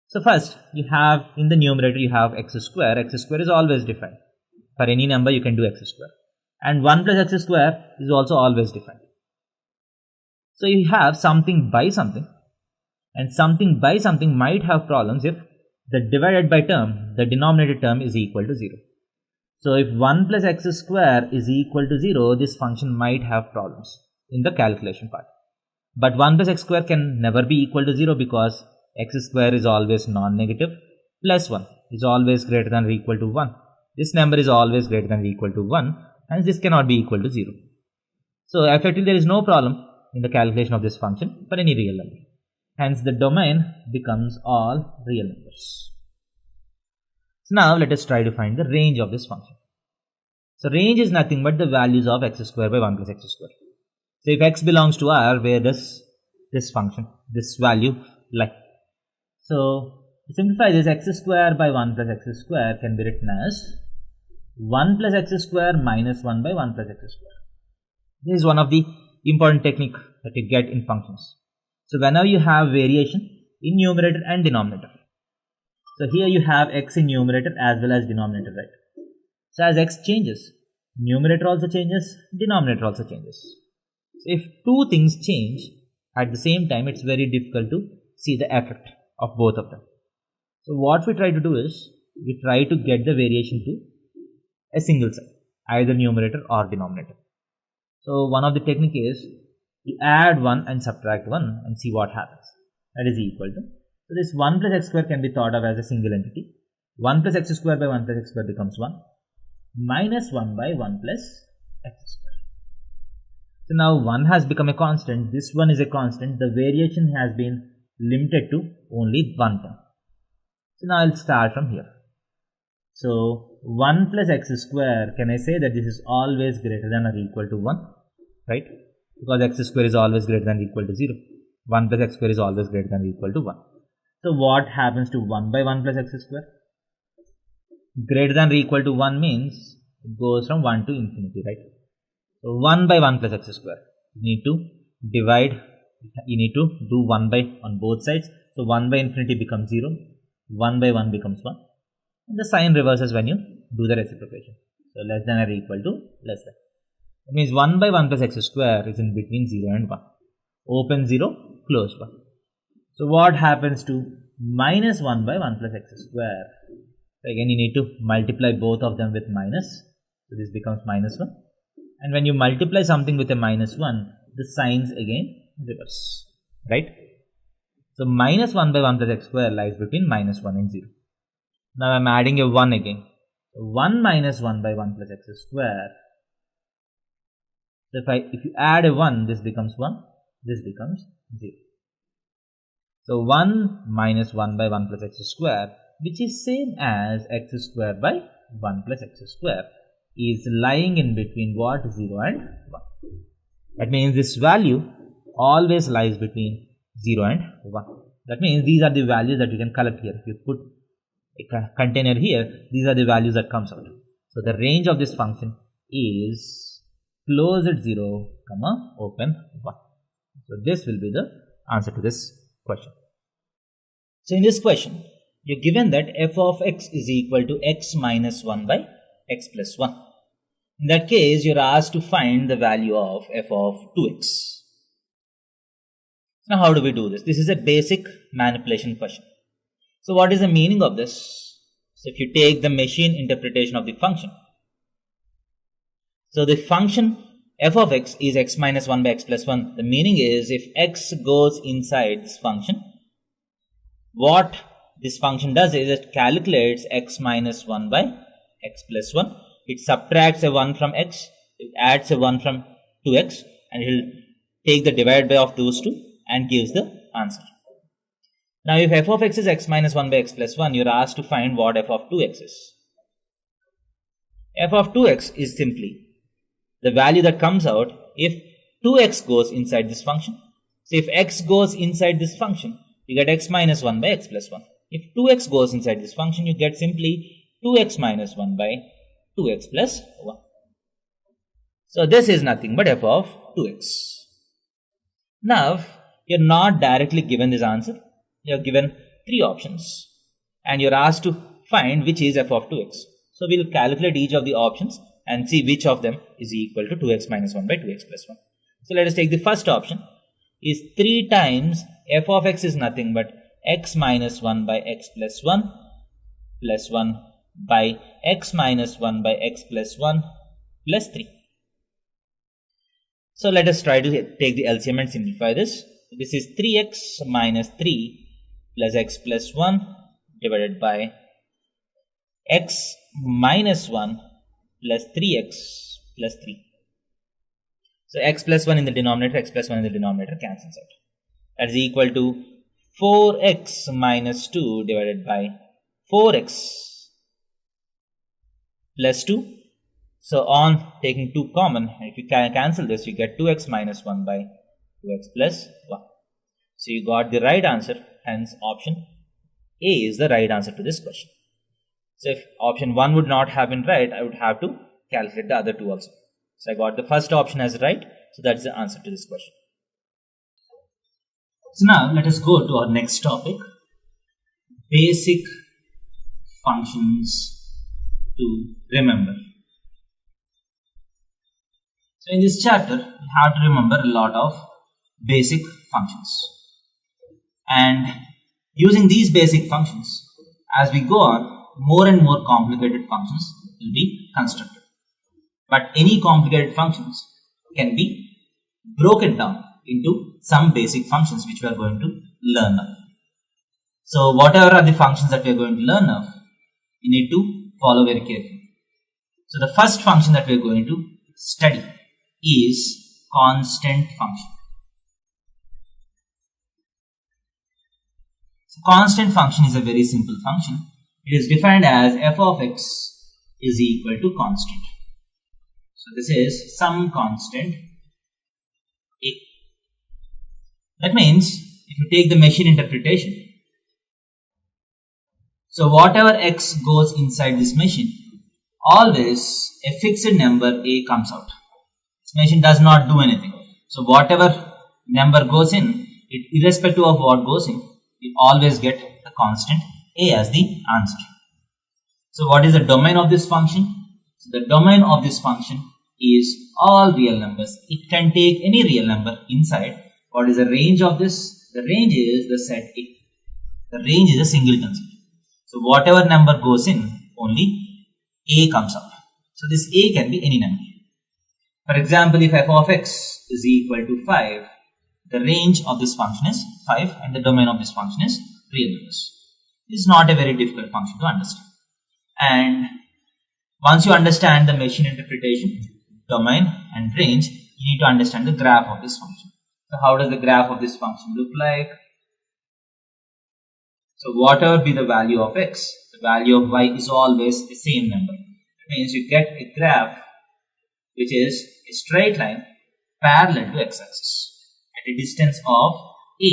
So first, you have in the numerator you have x square is always defined. For any number you can do x square, and 1 plus x square is also always defined. So you have something by something, and something by something might have problems if the divided by term, the denominator term is equal to 0. So if 1 plus x square is equal to 0, this function might have problems in the calculation part. But 1 plus x square can never be equal to 0 because x square is always non-negative, plus 1 is always greater than or equal to 1. This number is always greater than or equal to 1, and this cannot be equal to 0. So effectively there is no problem in the calculation of this function for any real number. Hence the domain becomes all real numbers. So now let us try to find the range of this function. So range is nothing but the values of x square by 1 plus x square. So if x belongs to R, where does this function, this value lie? So to simplify this, x square by 1 plus x square can be written as 1 plus x square minus 1 by 1 plus x square. This is one of the important technique that you get in functions. So whenever you have variation in numerator and denominator, so here you have x in numerator as well as denominator, right? So as x changes, numerator also changes, denominator also changes. So if two things change at the same time, it's very difficult to see the effect of both of them. So what we try to do is, we try to get the variation to a single side, either numerator or denominator. So one of the technique is, you add 1 and subtract 1 and see what happens. That is equal to, so this 1 plus x square can be thought of as a single entity. 1 plus x square by 1 plus x square becomes 1, minus 1 by 1 plus x square. So now 1 has become a constant, this one is a constant, the variation has been limited to only one term. So now I'll start from here. So 1 plus x square, can I say that this is always greater than or equal to 1, right? Because x square is always greater than or equal to 0. 1 plus x square is always greater than or equal to 1. So what happens to 1 by 1 plus x square? Greater than or equal to 1 means it goes from 1 to infinity, right? So 1 by 1 plus x square, you need to divide, you need to do 1 by on both sides. So 1 by infinity becomes 0, 1 by 1 becomes 1. And the sign reverses when you do the reciprocation. So less than or equal to less than. That means 1 by 1 plus x square is in between 0 and 1. Open 0, close 1. So what happens to minus 1 by 1 plus x square? So again you need to multiply both of them with minus. So this becomes minus 1. And when you multiply something with a minus 1, the signs again reverse. Right? So minus 1 by 1 plus x square lies between minus 1 and 0. Now I am adding a 1 again. So 1 minus 1 by 1 plus x square. So if you add a 1, this becomes 1, this becomes 0. So 1 minus 1 by 1 plus x square, which is same as x square by 1 plus x square, is lying in between what? 0 and 1. That means this value always lies between 0 and 1. That means these are the values that you can collect here. If you put a container here, these are the values that comes out. So the range of this function is close at 0, comma, open 1. So this will be the answer to this question. So in this question, you're given that f of x is equal to x minus 1 by x plus 1. In that case, you're asked to find the value of f of 2x. Now, how do we do this? This is a basic manipulation question. So, what is the meaning of this? So, if you take the machine interpretation of the function, so the function f of x is x minus 1 by x plus 1. The meaning is if x goes inside this function, what this function does is it calculates x minus 1 by x plus 1. It subtracts a 1 from x, it adds a 1 from 2x, and it will take the divide by of those two and gives the answer. Now, if f of x is x minus 1 by x plus 1, you are asked to find what f of 2x is. F of 2x is simply the value that comes out if 2x goes inside this function. So, if x goes inside this function, you get x minus 1 by x plus 1. If 2x goes inside this function, you get simply 2x minus 1 by 2x plus 1. So, this is nothing but f of 2x. Now, you're not directly given this answer. You're given 3 options and you're asked to find which is f of 2x. So, we'll calculate each of the options and see which of them is equal to 2x minus 1 by 2x plus 1. So, let us take the first option is 3 times f of x is nothing but x minus 1 by x plus 1 by x minus 1 by x plus 1 plus 3. So, let us try to take the LCM and simplify this. This is 3x minus 3 plus x plus 1 divided by x minus 1 plus 3x plus 3. So, x plus 1 in the denominator, x plus 1 in the denominator cancels out. That is equal to 4x minus 2 divided by 4x plus 2. So, on taking 2 common, if you can cancel this, you get 2x minus 1 by 2x plus 1. So, you got the right answer, hence option A is the right answer to this question. So, if option 1 would not have been right, I would have to calculate the other 2 also. So, I got the first option as right, so that's the answer to this question. So, now let us go to our next topic, basic functions to remember. So, in this chapter, you have to remember a lot of basic functions. And using these basic functions, as we go on, more and more complicated functions will be constructed. But any complicated functions can be broken down into some basic functions which we are going to learn now. So, whatever are the functions that we are going to learn now, you need to follow very carefully. So, the first function that we are going to study is constant function. So, constant function is a very simple function. It is defined as f of x is equal to constant. So, this is some constant a. That means, if you take the machine interpretation, so whatever x goes inside this machine, always a fixed number a comes out. This machine does not do anything. So, whatever number goes in, irrespective of what goes in, you always get the constant a as the answer. So, what is the domain of this function? So, the domain of this function is all real numbers. It can take any real number inside. What is the range of this? The range is the set A. The range is a singleton set. So, whatever number goes in, only A comes out. So, this A can be any number. For example, if f of x is equal to 5, the range of this function is 5 and the domain of this function is real numbers. This is not a very difficult function to understand. And once you understand the machine interpretation, domain and range, you need to understand the graph of this function. So, how does the graph of this function look like? So, whatever be the value of x, the value of y is always the same number. That means you get a graph which is a straight line parallel to x-axis at a distance of a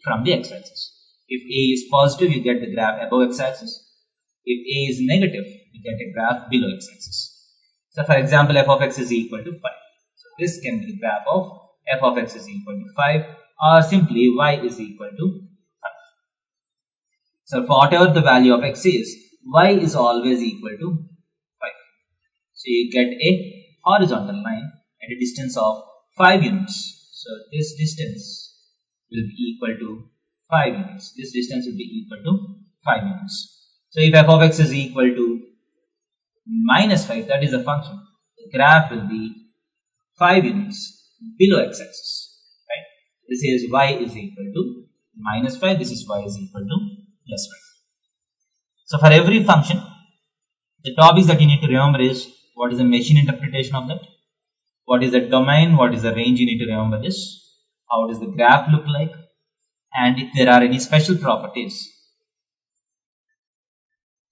from the x-axis. If a is positive, you get the graph above x-axis. If a is negative, you get a graph below x-axis. So, for example, f of x is equal to 5. So, this can be the graph of f of x is equal to 5 or simply y is equal to 5. So for whatever the value of x is, y is always equal to 5. So you get a horizontal line at a distance of 5 units. So this distance will be equal to 5 units. This distance will be equal to 5 units. So if f of x is equal to minus 5, that is a function. The graph will be 5 units below x-axis. Right? This is y is equal to minus 5. This is y is equal to plus 5. So for every function, the topics that you need to remember is what is the machine interpretation of that, what is the domain, what is the range. You need to remember this, how does the graph look like, and if there are any special properties.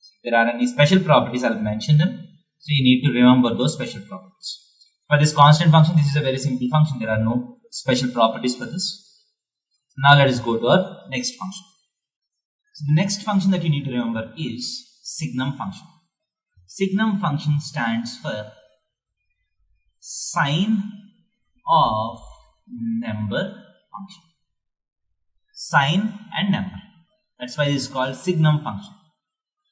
If there are any special properties, I'll mention them. So you need to remember those special properties. For this constant function, this is a very simple function. There are no special properties for this. Now let us go to our next function. So the next function that you need to remember is signum function. Signum function stands for sign of number function. Sign and number. That's why it is called signum function.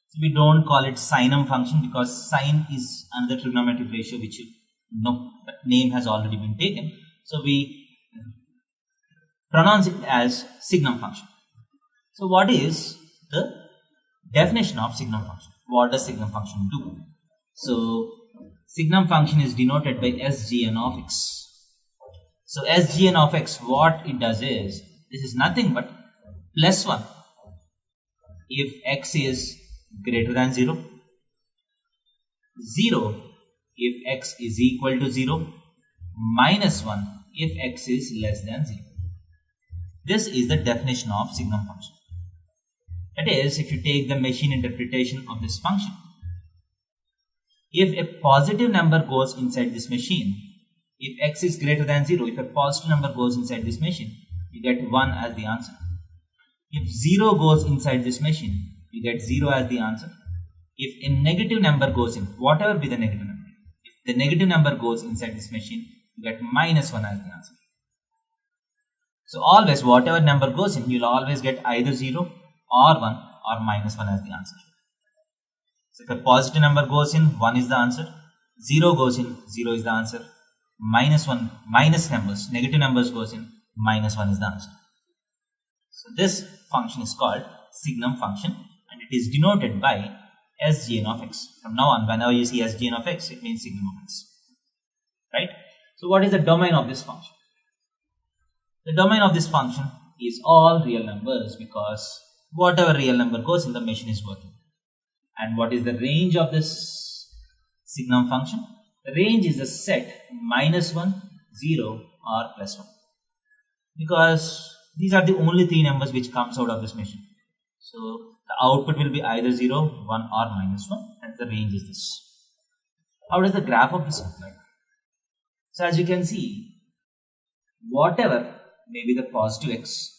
So we don't call it sinum function because sine is another trigonometric ratio which you know that name has already been taken. So we pronounce it as signum function. So what is the definition of signum function? What does signum function do? So signum function is denoted by SGN of x. So SGN of x, what it does is, this is nothing but plus 1 if x is greater than 0, 0 if x is equal to 0, minus 1 if x is less than 0. This is the definition of signum function. That is, if you take the machine interpretation of this function, if a positive number goes inside this machine, if x is greater than 0, if a positive number goes inside this machine, you get 1 as the answer. If 0 goes inside this machine, you get 0 as the answer. If a negative number goes in, whatever be the negative number, if the negative number goes inside this machine, you get minus 1 as the answer. So always, whatever number goes in, you'll always get either 0 or 1 or minus 1 as the answer. So if a positive number goes in, 1 is the answer. 0 goes in, 0 is the answer. Minus numbers, negative numbers goes in, minus 1 is the answer. So this function is called signum function and it is denoted by SGN of x. From now on, whenever you see SGN of x, it means signum of x. Right? So what is the domain of this function? The domain of this function is all real numbers because whatever real number goes in, the machine is working. And what is the range of this signum function? The range is the set minus 1, 0 or plus 1. Because these are the only 3 numbers which comes out of this machine. So the output will be either 0, 1 or minus 1 and the range is this. How does the graph of this look like? So as you can see, whatever may be the positive x,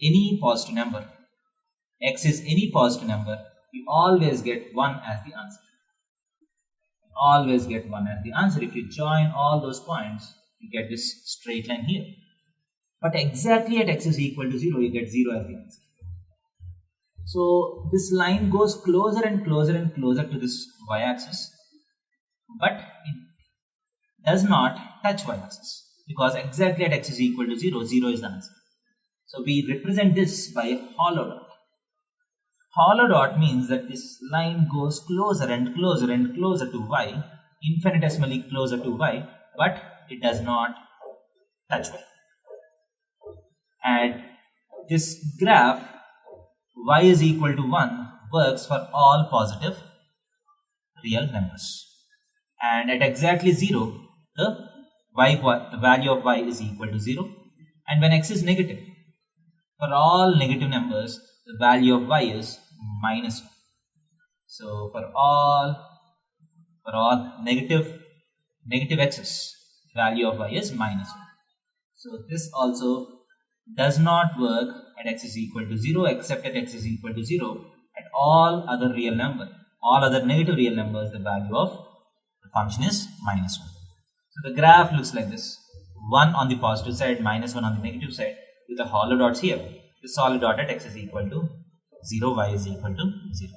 any positive number, x is any positive number, you always get 1 as the answer. Always get 1 as the answer. If you join all those points, you get this straight line here. But exactly at x is equal to 0, you get 0 as the answer. So this line goes closer and closer and closer to this y-axis, but it does not touch y-axis because exactly at x is equal to 0, 0 is the answer. So we represent this by a hollow dot. Hollow dot means that this line goes closer and closer and closer to y, infinitesimally closer to y, but it does not touch y. And this graph y is equal to 1 works for all positive real numbers. And at exactly 0, the value of y is equal to 0. And when x is negative, for all negative numbers, the value of y is minus 1. So for all negative x's, value of y is minus 1. So this also does not work at x is equal to 0 except at x is equal to 0. At all other real numbers, all other negative real numbers, the value of the function is minus 1. So the graph looks like this. 1 on the positive side, minus 1 on the negative side with the hollow dots here. The solid dot at x is equal to 0, y is equal to 0.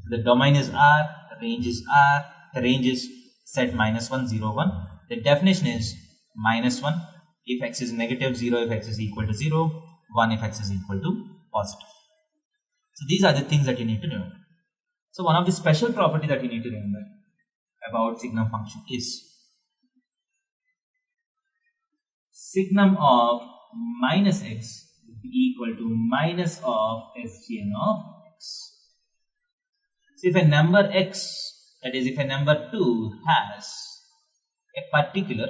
The domain is R, the range is R, the range is set -1, 0, 1. The definition is -1 if x is negative, 0 if x is equal to 0, 1 if x is equal to positive. So these are the things that you need to remember. So one of the special property that you need to remember about signum function is signum of minus x will be equal to minus of SGN of x. So if a number x, that is if a number 2 has a particular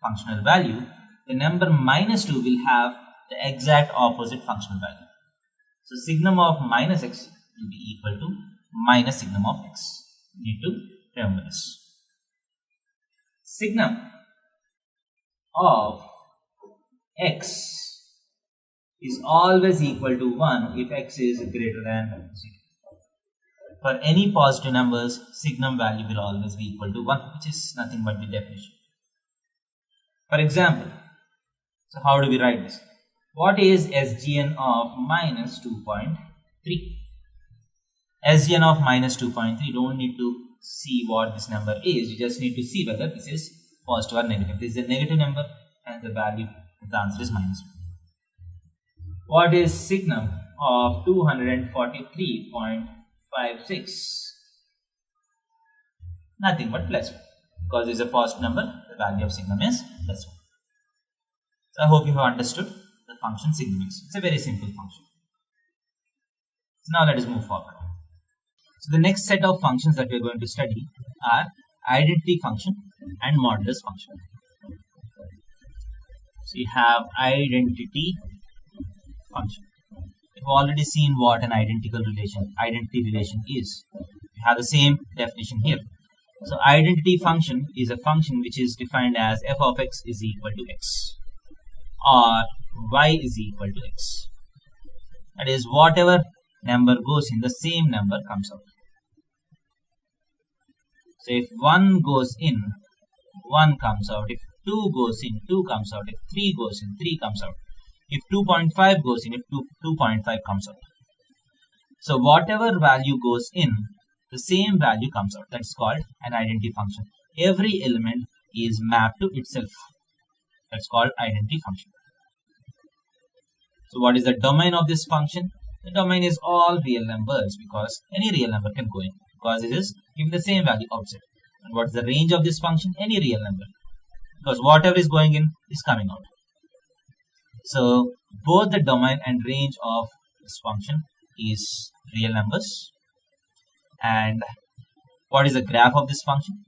functional value, the number -2 will have the exact opposite functional value. So signum of minus x will be equal to minus signum of x. You need to remember this. Signum of x is always equal to 1 if x is greater than 0. For any positive numbers, signum value will always be equal to 1, which is nothing but the definition. For example, so how do we write this? What is SGN of minus 2.3? SGN of minus 2.3, you don't need to see what this number is, you just need to see whether this is positive or negative. This is a negative number and the value, the answer is -1. What is signum of 243.56? Nothing but +1. Because it's a positive number, the value of signum is +1. So I hope you have understood the function signum x. It's a very simple function. So now let us move forward. So the next set of functions that we are going to study are identity function and modulus function. So you have identity function. We've already seen what an identity relation is. We have the same definition here. So identity function is a function which is defined as f of x is equal to x or y is equal to x. That is, whatever number goes in, the same number comes out. So if 1 goes in, 1 comes out. If 2 goes in, 2 comes out. If 3 goes in, 3 comes out. If 2.5 goes in, if 2.5 comes out. So whatever value goes in, the same value comes out. That's called an identity function. Every element is mapped to itself. That's called identity function. So what is the domain of this function? The domain is all real numbers, because any real number can go in, because it is giving the same value outside. And what is the range of this function? Any real number, because whatever is going in is coming out. So both the domain and range of this function is real numbers. And what is the graph of this function?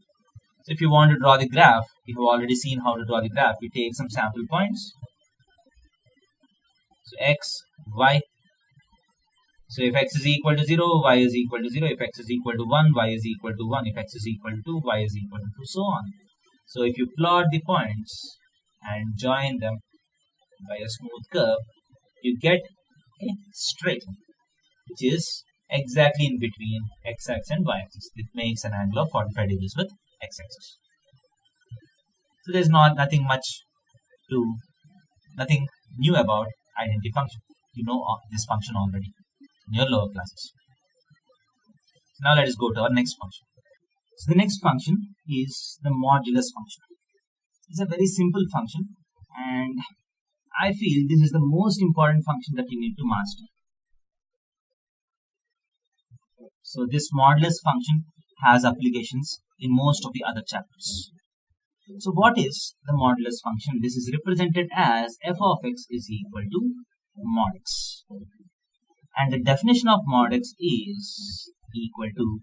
So if you want to draw the graph, you have already seen how to draw the graph. We take some sample points. So x, y. So if x is equal to 0, y is equal to 0. If x is equal to 1, y is equal to 1. If x is equal to 2, y is equal to 2, so on. So if you plot the points and join them by a smooth curve, you get a straight line, which is exactly in between x-axis and y-axis. It makes an angle of 45 degrees with x-axis. So there's nothing new about identity function. You know this function already in your lower classes. So now let us go to our next function. So the next function is the modulus function. It's a very simple function, and I feel this is the most important function that you need to master. So this modulus function has applications in most of the other chapters. So what is the modulus function? This is represented as f of x is equal to mod x. And the definition of mod x is equal to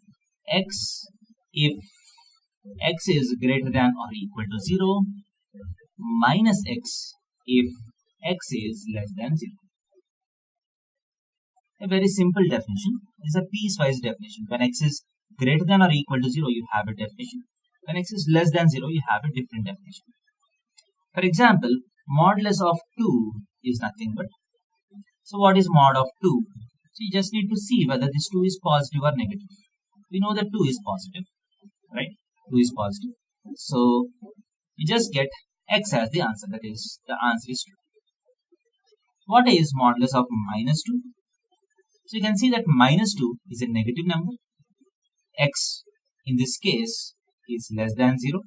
x if x is greater than or equal to 0 minus x if x is less than 0. A very simple definition. It's a piecewise definition. When x is greater than or equal to 0, you have a definition. When x is less than 0, you have a different definition. For example, modulus of 2 is nothing but. So what is mod of 2? So you just need to see whether this 2 is positive or negative. We know that 2 is positive, right? 2 is positive. So you just get x as the answer. That is, the answer is 2. What is modulus of minus 2? So you can see that minus 2 is a negative number. X in this case is less than 0.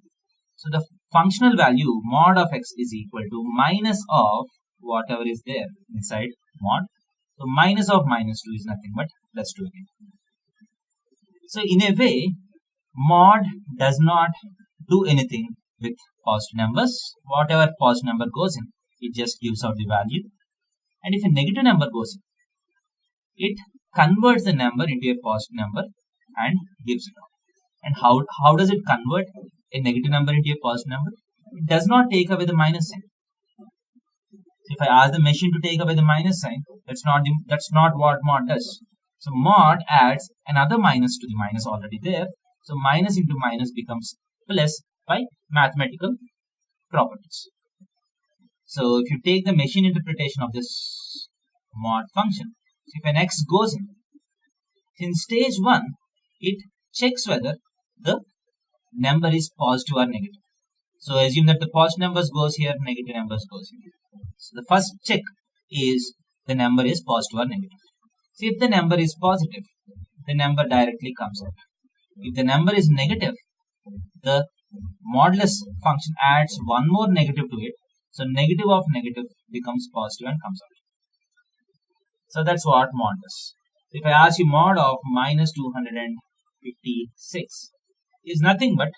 So the functional value mod of x is equal to minus of whatever is there inside mod. So minus of minus 2 is nothing but plus 2 again. So in a way, mod does not do anything with positive numbers. Whatever positive number goes in, it just gives out the value. And if a negative number goes in, it converts the number into a positive number and gives it out. And how does it convert a negative number into a positive number? It does not take away the minus sign. If I ask the machine to take away the minus sign, that's not what mod does. So mod adds another minus to the minus already there. So minus into minus becomes plus by mathematical properties. So if you take the machine interpretation of this mod function, if an x goes in stage 1, it checks whether the number is positive or negative. So assume that the positive numbers goes here, negative numbers goes here. So the first check is the number is positive or negative. So if the number is positive, the number directly comes out. If the number is negative, the modulus function adds one more negative to it. So negative of negative becomes positive and comes out. So that's what mod does. If I ask you mod of minus 256 is nothing but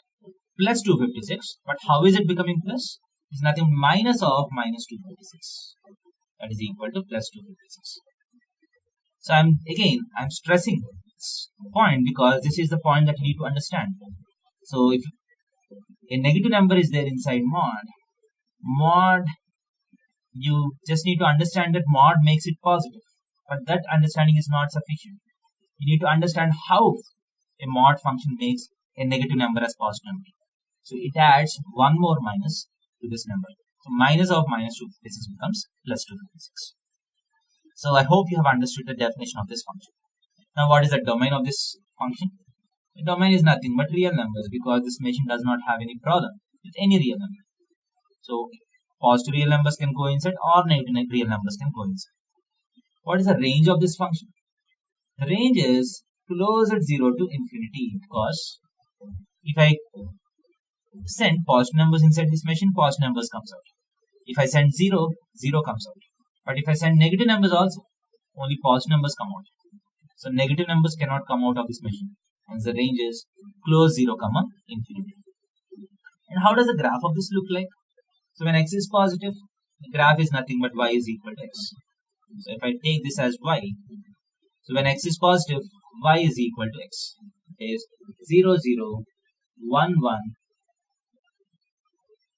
plus 256. But how is it becoming plus? It's nothing minus of minus 256. That is equal to plus 256. So I'm stressing this point because this is the point that you need to understand. So if a negative number is there inside mod, you just need to understand that mod makes it positive. But that understanding is not sufficient. You need to understand how a mod function makes a negative number as positive number. So it adds one more minus to this number. So minus of minus 256 becomes plus 256. So I hope you have understood the definition of this function. Now what is the domain of this function? The domain is nothing but real numbers because this machine does not have any problem with any real number. So positive real numbers can go inside or negative real numbers can go inside. What is the range of this function? The range is close at 0 to infinity because if I send positive numbers inside this machine, positive numbers comes out. If I send 0, 0 comes out. But if I send negative numbers also, only positive numbers come out. So negative numbers cannot come out of this machine. Hence the range is close 0, infinity. And how does the graph of this look like? So when x is positive, the graph is nothing but y is equal to x. So if I take this as y, so when x is positive, y is equal to x. It is 0, 0, 1, 1,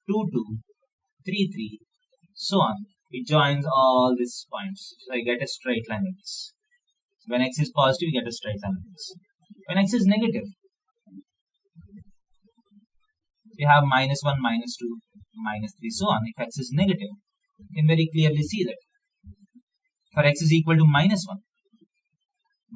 2, 2, 3, 3, so on. It joins all these points. So I get a straight line like this. So when x is positive, you get a straight line like this. When x is negative, you have minus 1, minus 2, minus 3, so on. If x is negative, you can very clearly see that. For x is equal to minus 1,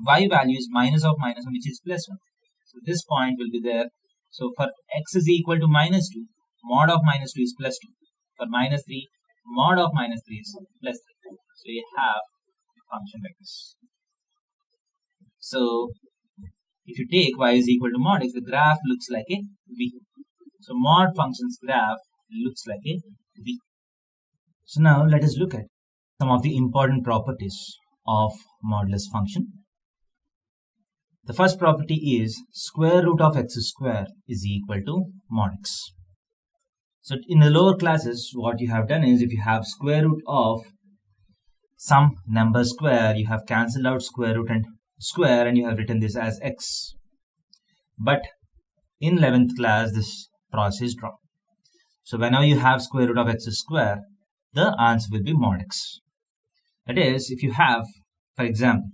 y value is minus of minus 1, which is plus 1. So this point will be there. So for x is equal to minus 2, mod of minus 2 is plus 2. For minus 3, mod of minus 3 is plus 3. So you have a function like this. So if you take y is equal to mod x, the graph looks like a V. So mod function's graph looks like a V. So now let us look at some of the important properties of modulus function. The first property is square root of x square is equal to mod x. So in the lower classes, what you have done is if you have square root of some number square, you have cancelled out square root and square and you have written this as x. But in 11th class, this process is dropped. So whenever you have square root of x square, the answer will be mod x. That is, if you have, for example,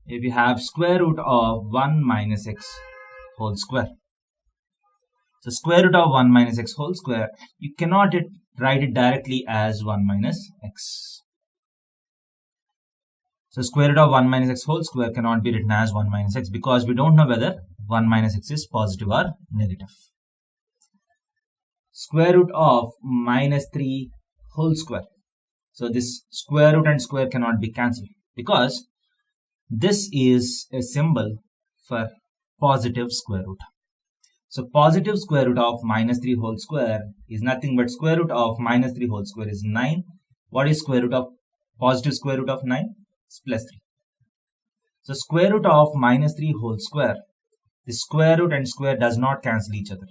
if you have square root of 1 minus x whole square. So square root of 1 minus x whole square, you cannot write it directly as 1 minus x. So square root of 1 minus x whole square cannot be written as 1 minus x because we don't know whether 1 minus x is positive or negative. Square root of minus 3 whole square. So this square root and square cannot be cancelled because This is a symbol for positive square root. So positive square root of minus 3 whole square is nothing but square root of minus 3 whole square is 9. What is square root of positive square root of 9? It's plus 3. So square root of minus 3 whole square, the square root and square does not cancel each other.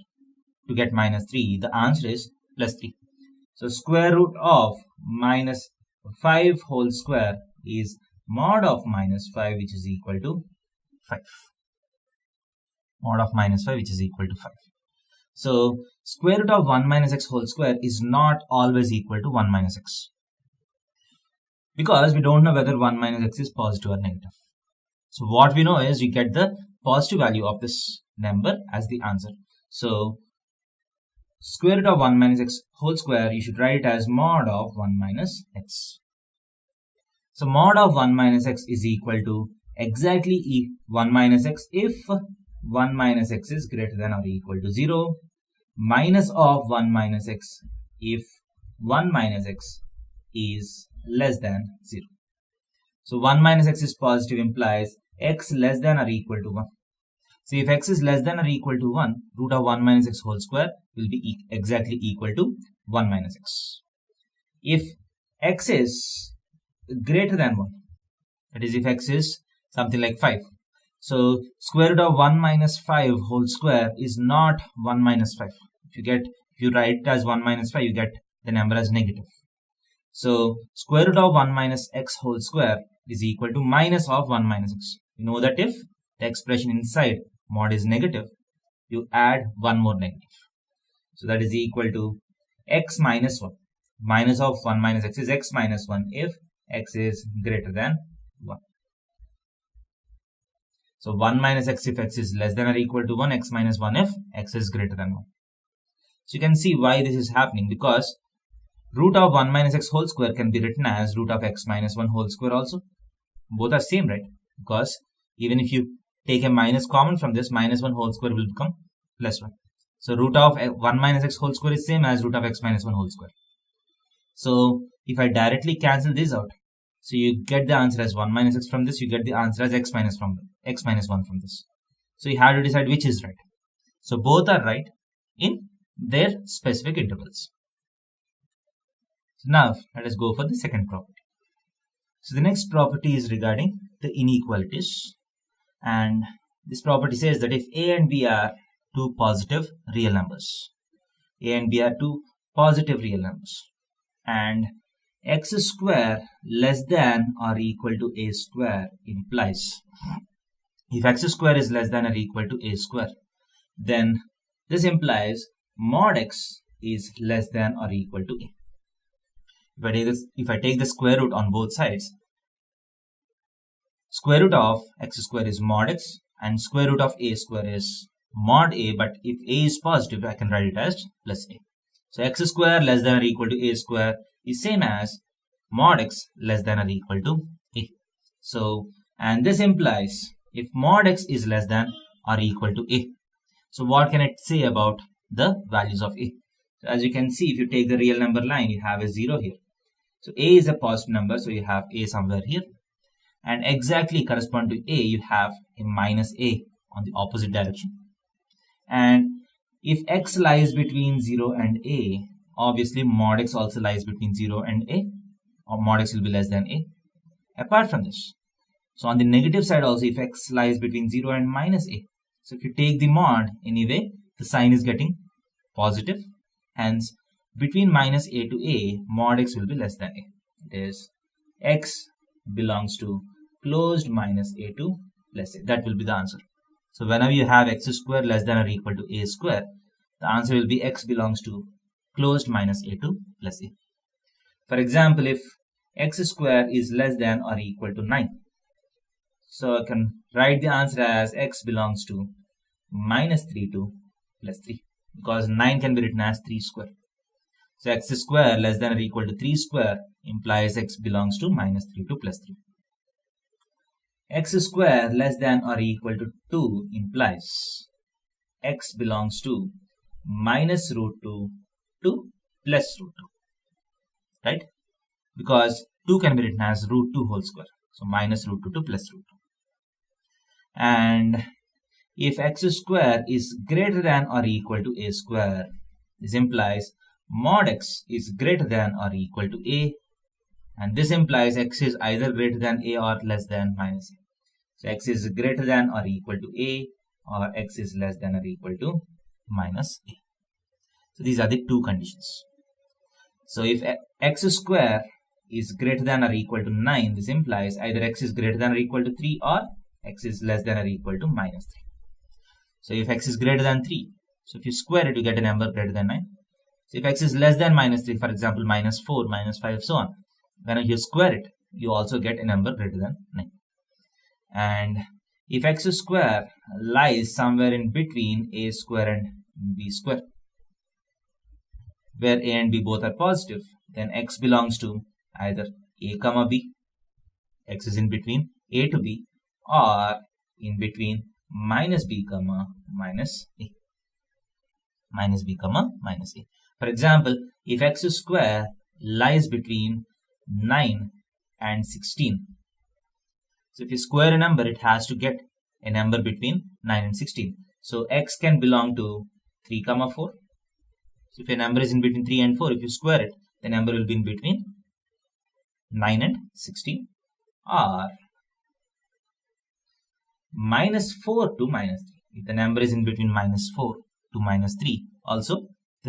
To get minus 3, the answer is plus 3. So square root of minus 5 whole square is mod of minus 5, which is equal to 5. Mod of minus 5, which is equal to 5. So square root of 1 minus x whole square is not always equal to 1 minus x, because we don't know whether 1 minus x is positive or negative. So what we know is we get the positive value of this number as the answer. So square root of 1 minus x whole square, you should write it as mod of 1 minus x. So mod of 1 minus x is equal to exactly 1 minus x if 1 minus x is greater than or equal to 0, minus of 1 minus x if 1 minus x is less than 0. So 1 minus x is positive implies x less than or equal to 1. So if x is less than or equal to 1, root of 1 minus x whole square will be exactly equal to 1 minus x. If x is greater than 1, that is if x is something like 5. So square root of 1 minus 5 whole square is not 1 minus 5. If you write it as 1 minus 5, you get the number as negative. So square root of 1 minus x whole square is equal to minus of 1 minus x. You know that if the expression inside mod is negative, you add one more negative. So that is equal to x minus 1. Minus of 1 minus x is x minus 1 if x is greater than 1. So 1 minus x if x is less than or equal to 1, x minus 1 if x is greater than 1. So you can see why this is happening, because root of 1 minus x whole square can be written as root of x minus 1 whole square also. Both are same, right? Because even if you take a minus common from this, minus 1 whole square will become plus 1. So root of 1 minus x whole square is same as root of x minus 1 whole square. So if I directly cancel this out, so you get the answer as 1 minus x from this, you get the answer as x minus 1 from this. So you have to decide which is right. So both are right in their specific intervals. So now let us go for the second property. So the next property is regarding the inequalities, and this property says that if a and b are two positive real numbers, a and b are two positive real numbers, and x square less than or equal to a square implies, if x square is less than or equal to a square, then this implies mod x is less than or equal to a. If I take the square root on both sides, square root of x square is mod x and square root of a square is mod a, but if a is positive, I can write it as plus a. So x square less than or equal to a square is same as mod x less than or equal to a. So, and this implies if mod x is less than or equal to a. So what can it say about the values of a? So as you can see, if you take the real number line, you have a 0 here. So a is a positive number, so you have a somewhere here. And exactly correspond to a, you have a minus a on the opposite direction. And if x lies between 0 and a, obviously mod x also lies between 0 and a, or mod x will be less than a. Apart from this, so on the negative side also, if x lies between 0 and minus a, so if you take the mod, anyway, the sign is getting positive. Hence, between minus a to a, mod x will be less than a. It is x belongs to closed minus a to plus a. That will be the answer. So whenever you have x square less than or equal to a square, the answer will be x belongs to closed minus a to plus a. For example, if x square is less than or equal to 9, so I can write the answer as x belongs to minus 3 to plus 3, because 9 can be written as 3 square. So x square less than or equal to 3 square implies x belongs to minus 3 to plus 3. X square less than or equal to 2 implies x belongs to minus root 2 to plus root 2, right? Because 2 can be written as root 2 whole square. So minus root 2 to plus root 2. And if x square is greater than or equal to a square, this implies mod x is greater than or equal to a, and this implies x is either greater than a or less than minus a. So x is greater than or equal to a, or x is less than or equal to minus a. So these are the two conditions. So if x square is greater than or equal to 9, this implies either x is greater than or equal to 3 or x is less than or equal to minus 3. So if x is greater than 3, so if you square it, you get a number greater than 9. So if x is less than minus 3, for example, minus 4, minus 5, so on, when you square it, you also get a number greater than 9. And if x square lies somewhere in between a square and b square, where a and b both are positive, then x belongs to either a comma b, x is in between a to b, or in between minus b comma minus a, minus b comma minus a. For example, if x square lies between 9 and 16, so if you square a number, it has to get a number between 9 and 16. So x can belong to 3 comma 4. So if a number is in between 3 and 4, if you square it, the number will be in between 9 and 16, or minus 4 to minus 3. If the number is in between minus 4 to minus 3, also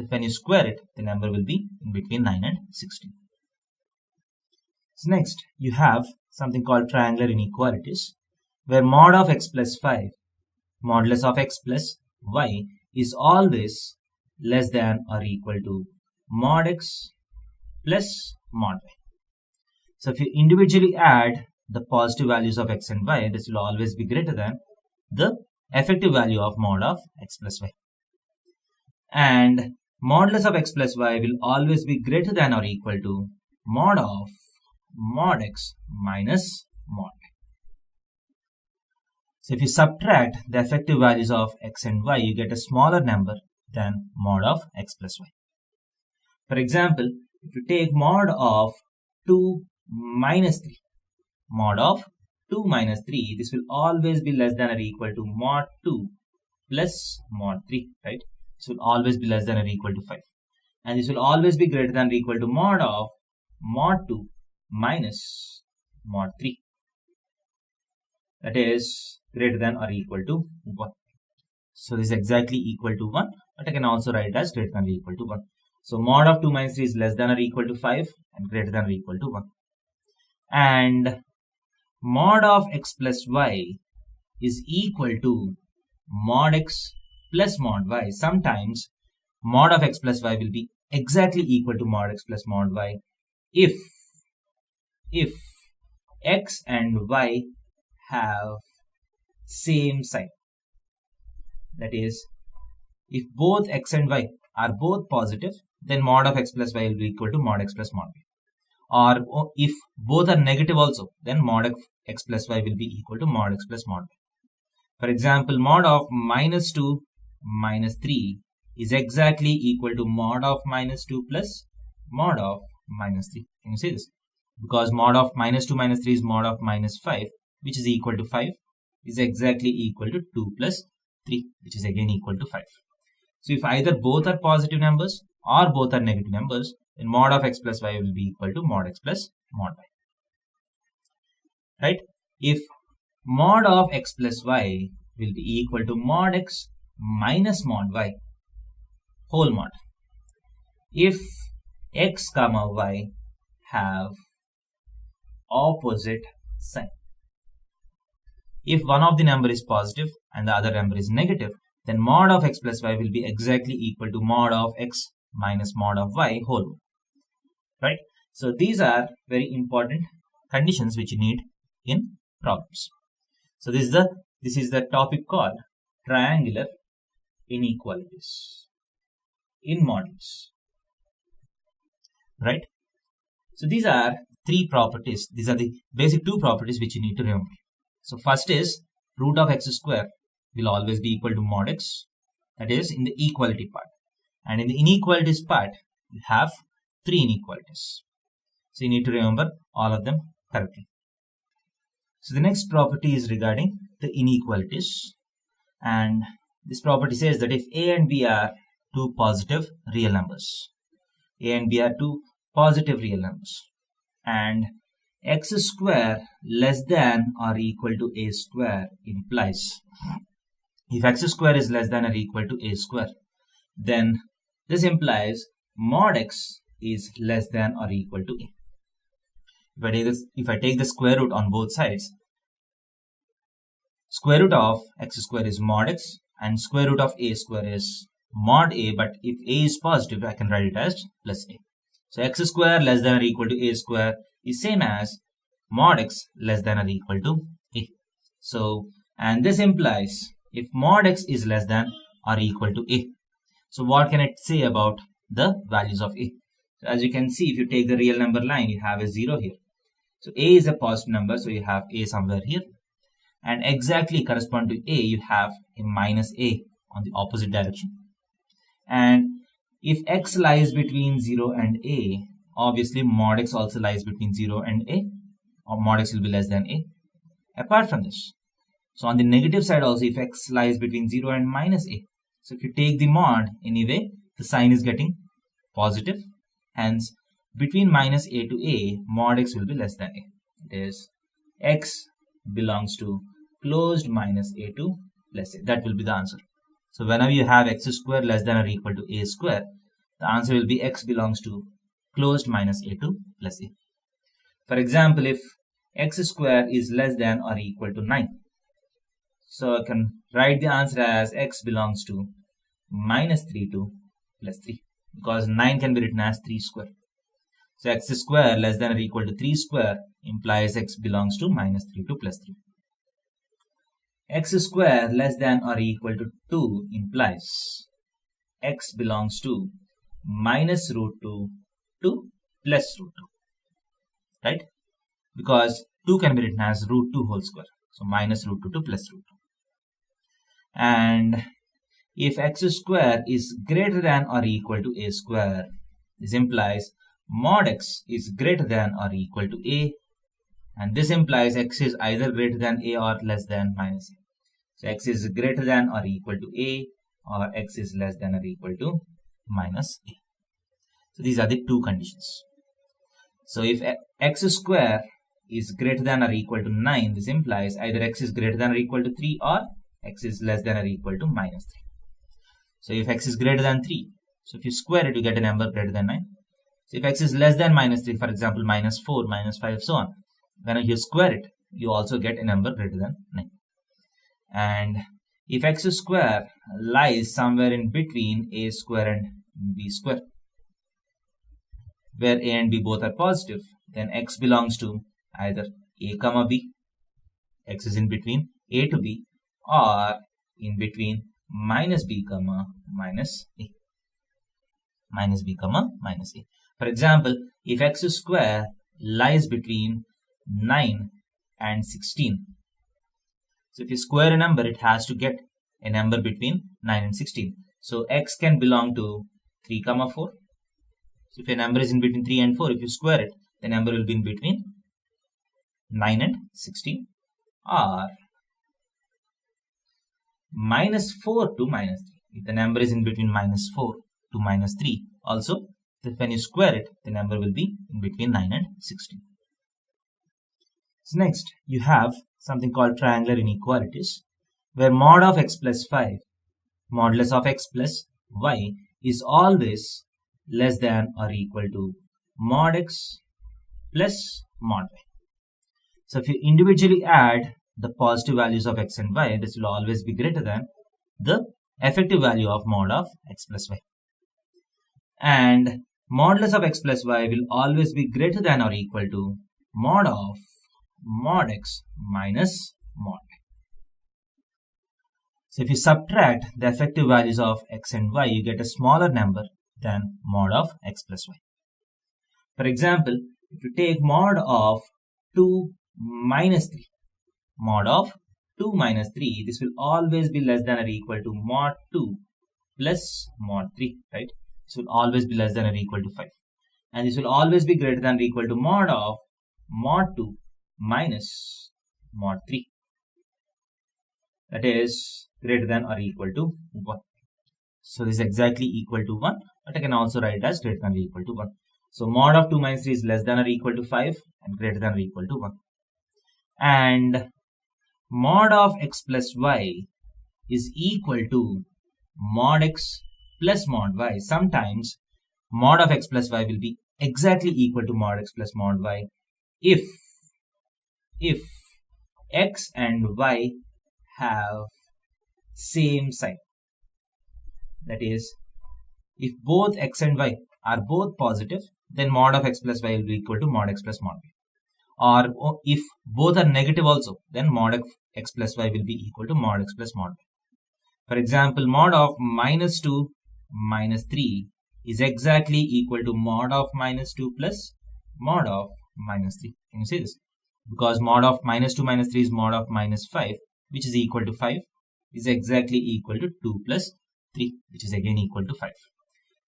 when you square it, the number will be in between 9 and 16. So next, you have something called triangular inequalities, where mod of x plus 5, modulus of x plus y is always less than or equal to mod x plus mod y. So if you individually add the positive values of x and y, this will always be greater than the effective value of mod of x plus y. And modulus of x plus y will always be greater than or equal to mod of mod x minus mod y. So if you subtract the effective values of x and y, you get a smaller number than mod of x plus y. For example, if you take mod of 2 minus 3, mod of 2 minus 3, this will always be less than or equal to mod 2 plus mod 3, right? This will always be less than or equal to 5. And this will always be greater than or equal to mod of mod 2 minus mod 3. That is greater than or equal to 1. So this is exactly equal to 1, but I can also write it as greater than or equal to 1. So mod of 2 minus 3 is less than or equal to 5 and greater than or equal to 1. And mod of x plus y is equal to mod x plus mod y. Sometimes mod of x plus y will be exactly equal to mod x plus mod y if x and y have same sign. That is, if both x and y are both positive, then mod of x plus y will be equal to mod x plus mod y. Or if both are negative also, then mod of x plus y will be equal to mod x plus mod y. For example, mod of minus 2 minus 3 is exactly equal to mod of minus 2 plus mod of minus 3. Can you see this? Because mod of minus 2 minus 3 is mod of minus 5, which is equal to 5, is exactly equal to 2 plus 3, which is again equal to 5. So if either both are positive numbers or both are negative numbers, then mod of x plus y will be equal to mod x plus mod y. Right? If mod of x plus y will be equal to mod x minus mod y whole mod, if x comma y have opposite sign. If one of the number is positive and the other number is negative, then mod of x plus y will be exactly equal to mod of x minus mod of y whole mod. Right? So these are very important conditions which you need in problems. So this is the topic called triangular inequalities in models. Right? So these are three properties. These are the basic two properties which you need to remember. So first is root of x square will always be equal to mod x. That is in the equality part. And in the inequalities part, you have three inequalities. So you need to remember all of them correctly. So the next property is regarding the inequalities, and this property says that if A and B are two positive real numbers, A and B are two positive real numbers, and x square less than or equal to a square implies, if x square is less than or equal to a square, then this implies mod x is less than or equal to a. If I take the square root on both sides, square root of x square is mod x and square root of a square is mod a, but if a is positive, I can write it as plus a. So x square less than or equal to a square is same as mod x less than or equal to a. So, and this implies if mod x is less than or equal to a. So what can it say about the values of a? So as you can see, if you take the real number line, you have a 0 here. So a is a positive number, so you have a somewhere here. And exactly correspond to a, you have a minus a on the opposite direction. And if x lies between 0 and a, obviously mod x also lies between 0 and a, or mod x will be less than a. Apart from this, so on the negative side also, if x lies between 0 and minus a, so if you take the mod, anyway, the sign is getting positive. Hence, between minus a to a, mod x will be less than a. It is x belongs to closed minus a to plus a. That will be the answer. So whenever you have x square less than or equal to a square, the answer will be x belongs to closed minus a to plus a. For example, if x square is less than or equal to 9, so I can write the answer as x belongs to minus 3 to plus 3, because 9 can be written as 3 square. So x square less than or equal to 3 square implies x belongs to minus 3 to plus 3. X square less than or equal to 2 implies x belongs to minus root 2 to plus root 2, right? Because 2 can be written as root 2 whole square. So minus root 2 to plus root 2. And if x square is greater than or equal to a square, this implies mod x is greater than or equal to a, and this implies x is either greater than a or less than minus a. So x is greater than or equal to a, or x is less than or equal to minus a. So these are the two conditions. So if x square is greater than or equal to 9, this implies either x is greater than or equal to 3 or x is less than or equal to minus 3. So if x is greater than 3, so if you square it, you get a number greater than 9. So if x is less than minus 3, for example, minus 4, minus 5, so on, when you square it, you also get a number greater than 9. And if x square lies somewhere in between a square and b square, where a and b both are positive, then x belongs to either a comma b, x is in between a to b, or in between minus b comma minus a, minus b comma minus a. For example, if x square lies between 9 and 16, so if you square a number, it has to get a number between 9 and 16. So x can belong to 3 comma 4. So if a number is in between 3 and 4, if you square it, the number will be in between 9 and 16, or minus 4 to minus 3. If the number is in between minus 4 to minus 3, also when you square it, the number will be in between 9 and 16. So next, you have something called triangular inequalities, where mod of x plus 5, modulus of x plus y is always less than or equal to mod x plus mod y. So if you individually add the positive values of x and y, this will always be greater than the effective value of mod of x plus y. And modulus of x plus y will always be greater than or equal to mod of mod x minus mod y. So if you subtract the effective values of x and y, you get a smaller number than mod of x plus y. For example, if you take mod of 2 minus 3, mod of 2 minus 3, this will always be less than or equal to mod 2 plus mod 3, right? This will always be less than or equal to 5. And this will always be greater than or equal to mod of mod 2 minus mod 3. That is greater than or equal to 1. So this is exactly equal to 1, but I can also write it as greater than or equal to 1. So mod of 2 minus 3 is less than or equal to 5 and greater than or equal to 1. And mod of x plus y is equal to mod x plus mod y. Sometimes mod of x plus y will be exactly equal to mod x plus mod y if x and y have same sign. That is, if both x and y are both positive, then mod of x plus y will be equal to mod x plus mod y. Or if both are negative also, then mod of x plus y will be equal to mod x plus mod y. For example, mod of minus 2 minus 3 is exactly equal to mod of minus 2 plus mod of minus 3. Can you see this? Because mod of minus 2 minus 3 is mod of minus 5, which is equal to 5, is exactly equal to 2 plus 3, which is again equal to 5.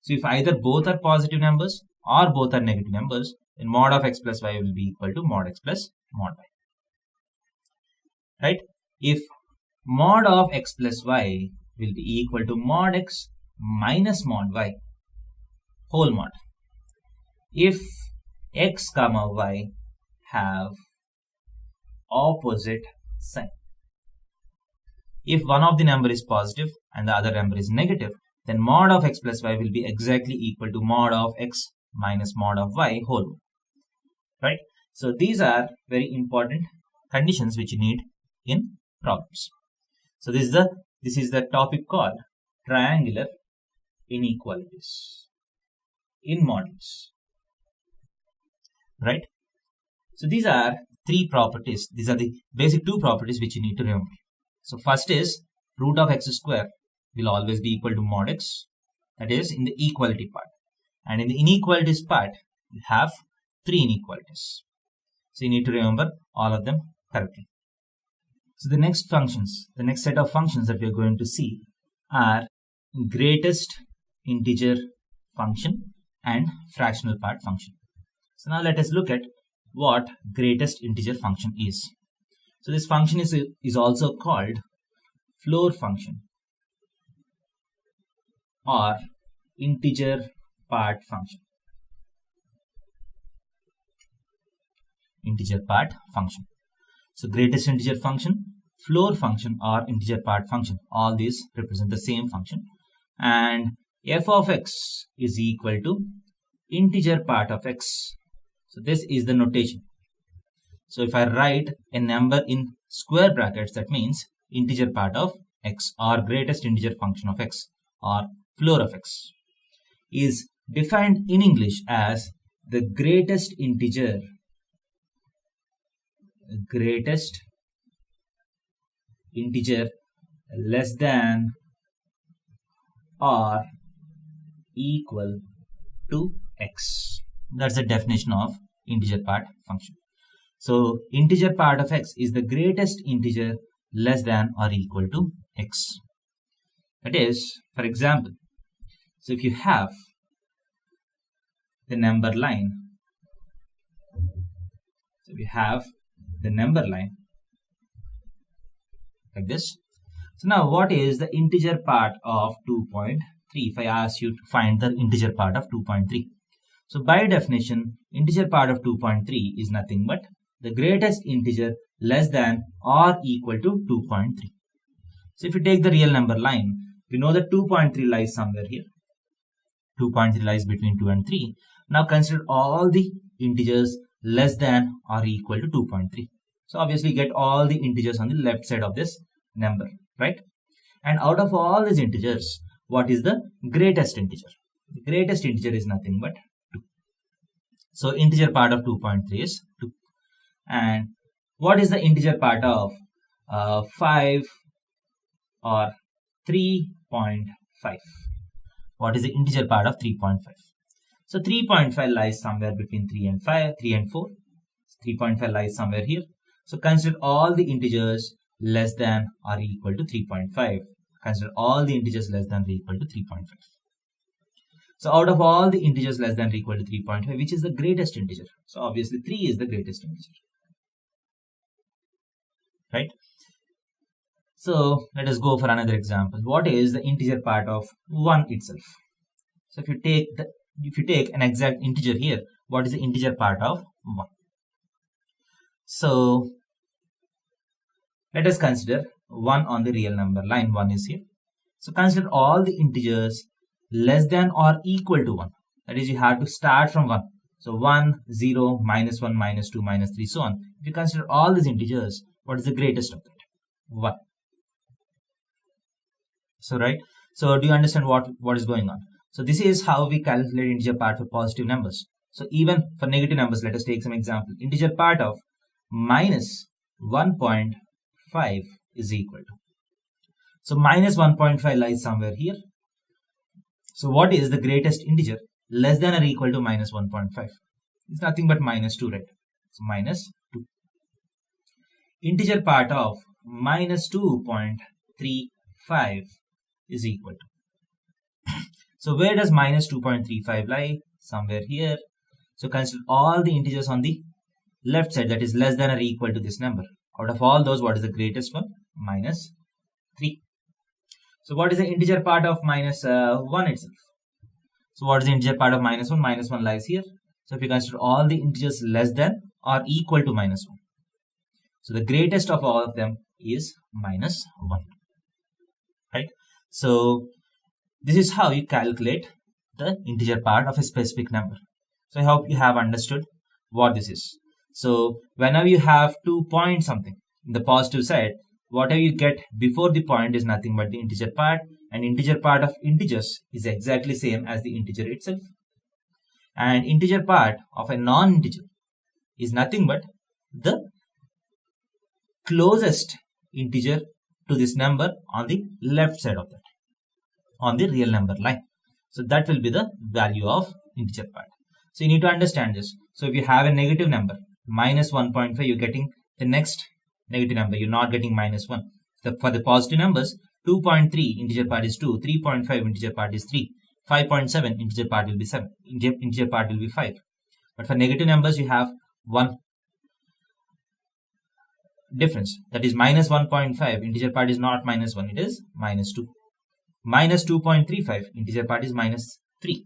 So if either both are positive numbers or both are negative numbers, then mod of x plus y will be equal to mod x plus mod y. Right? If mod of x plus y will be equal to mod x minus mod y whole mod. If x comma y have opposite sign. If one of the number is positive and the other number is negative, then mod of x plus y will be exactly equal to mod of x minus mod of y whole mod. Right? So these are very important conditions which you need in problems. So this is the topic called triangular inequalities in models. Right? So these are three properties. These are the basic two properties which you need to remember. So first is root of x square will always be equal to mod x. That is in the equality part. And in the inequalities part, we have three inequalities. So you need to remember all of them correctly. So the next set of functions that we are going to see are greatest integer function and fractional part function. So now let us look at what greatest integer function is. So this function is also called floor function or integer part function. Integer part function. So greatest integer function, floor function or integer part function. All these represent the same function. And f of x is equal to integer part of x. So this is the notation. So if I write a number in square brackets, that means integer part of x or greatest integer function of x or floor of x is defined in English as the greatest integer less than or equal to x. That's the definition of integer part function. So integer part of x is the greatest integer less than or equal to x. That is, for example, so if you have the number line, like this. So now what is the integer part of 2.3? If I ask you to find the integer part of 2.3. So by definition, integer part of 2.3 is nothing but the greatest integer less than or equal to 2.3. So if you take the real number line, we know that 2.3 lies somewhere here. 2.3 lies between 2 and 3. Now consider all the integers less than or equal to 2.3. So obviously get all the integers on the left side of this number, right? And out of all these integers, what is the greatest integer? The greatest integer is nothing but 2. So integer part of 2.3 is 2. And what is the integer part of 5 or 3.5? What is the integer part of 3.5? So 3.5 lies somewhere between 3 and 4. 3.5 lies somewhere here. So consider all the integers less than or equal to 3.5. Consider all the integers less than or equal to 3.5. So out of all the integers less than or equal to 3.5, which is the greatest integer? So obviously 3 is the greatest integer. right? So let us go for another example. What is the integer part of 1 itself? So if you take an exact integer here, what is the integer part of 1? So let us consider 1 on the real number line. 1 is here. So consider all the integers less than or equal to 1. That is, you have to start from 1. So 1, 0, minus 1, minus 2, minus 3, so on. If you consider all these integers, what is the greatest of that? 1. So right. So do you understand what is going on? So this is how we calculate integer part for positive numbers. So even for negative numbers, let us take some example. Integer part of minus 1.5 is equal to. So minus 1.5 lies somewhere here. So what is the greatest integer less than or equal to minus 1.5? It's nothing but minus 2, right? So minus 2. Integer part of minus 2.35 is equal to. So where does minus 2.35 lie? Somewhere here. So consider all the integers on the left side, that is less than or equal to this number. Out of all those, what is the greatest one? Minus 3. So what is the integer part of minus 1 itself? So what is the integer part of minus 1? Minus 1 lies here. So if you consider all the integers less than or equal to minus 1. So the greatest of all of them is minus 1. Right? So this is how you calculate the integer part of a specific number. So I hope you have understood what this is. So whenever you have to point something in the positive side, whatever you get before the point is nothing but the integer part, and integer part of integers is exactly same as the integer itself. And integer part of a non-integer is nothing but the closest integer to this number on the left side of that, on the real number line. So that will be the value of integer part. So you need to understand this. So if you have a negative number, minus 1.5, you're getting the next negative number. You're not getting minus 1. For the positive numbers, 2.3 integer part is 2, 3.5 integer part is 3, 5.7 integer part will be 7, integer part will be 5. But for negative numbers, you have one difference. That is minus 1.5, integer part is not minus 1, it is minus 2. Minus 2.35, integer part is minus 3.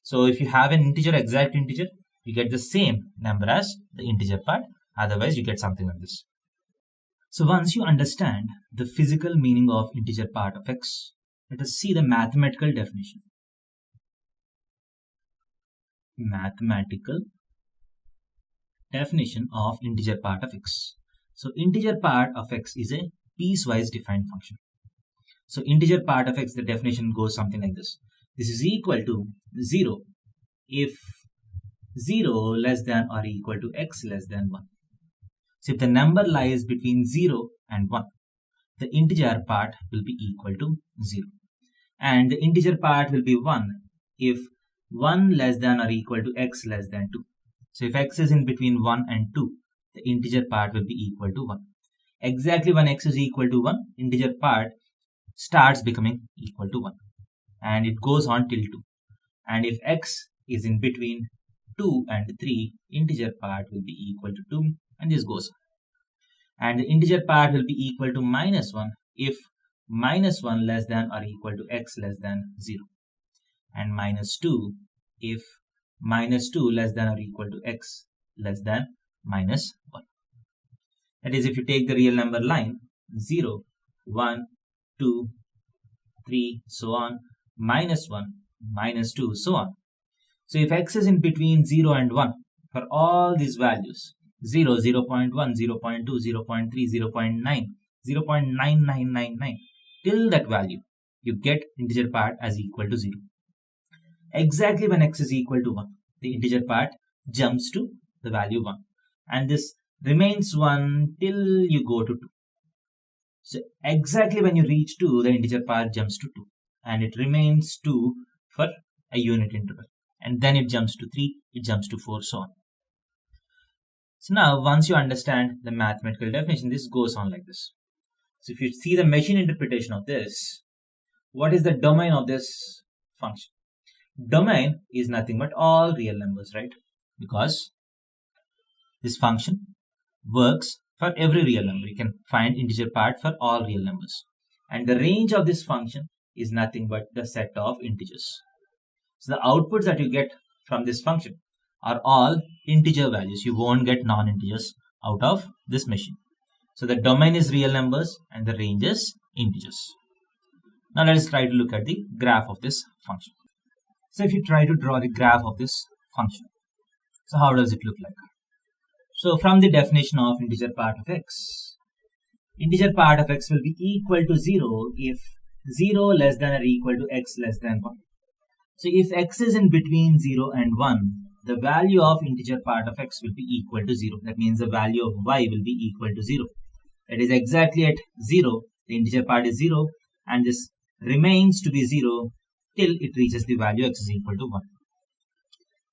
So if you have an integer, exact integer, you get the same number as the integer part. Otherwise, you get something like this. So once you understand the physical meaning of integer part of x, let us see the mathematical definition. Mathematical definition of integer part of x. So integer part of x is a piecewise defined function. So integer part of x, the definition goes something like this. This is equal to 0 if 0 less than or equal to x less than 1. So if the number lies between 0 and 1, the integer part will be equal to 0. And the integer part will be 1 if 1 less than or equal to x less than 2. So if x is in between 1 and 2, the integer part will be equal to 1. Exactly when x is equal to 1, integer part starts becoming equal to 1. And it goes on till 2. And if x is in between 2 and 3, integer part will be equal to 2, and this goes on. And the integer part will be equal to minus 1 if minus 1 less than or equal to x less than 0. And minus 2 if minus 2 less than or equal to x less than minus 1. That is, if you take the real number line, 0, 1, 2, 3, so on, minus 1, minus 2, so on. So if x is in between 0 and 1, for all these values, 0, 0.1, 0.2, 0.3, 0.9, 0.9999, till that value, you get integer part as equal to 0. Exactly when x is equal to 1, the integer part jumps to the value 1. And this remains 1 till you go to 2. So exactly when you reach 2, the integer part jumps to 2. And it remains 2 for a unit interval. And then it jumps to 3, it jumps to 4, so on. So now, once you understand the mathematical definition, this goes on like this. So if you see the machine interpretation of this, what is the domain of this function? Domain is nothing but all real numbers, right? Because this function works for every real number. You can find integer part for all real numbers. And the range of this function is nothing but the set of integers. So the outputs that you get from this function are all integer values. You won't get non-integers out of this machine. So the domain is real numbers and the range is integers. Now let us try to look at the graph of this function. So if you try to draw the graph of this function, so how does it look like? So from the definition of integer part of x, integer part of x will be equal to 0 if 0 less than or equal to x less than 1. So if x is in between 0 and 1, the value of integer part of x will be equal to 0. That means the value of y will be equal to 0. That is exactly at 0, the integer part is 0, and this remains to be 0 till it reaches the value x is equal to 1.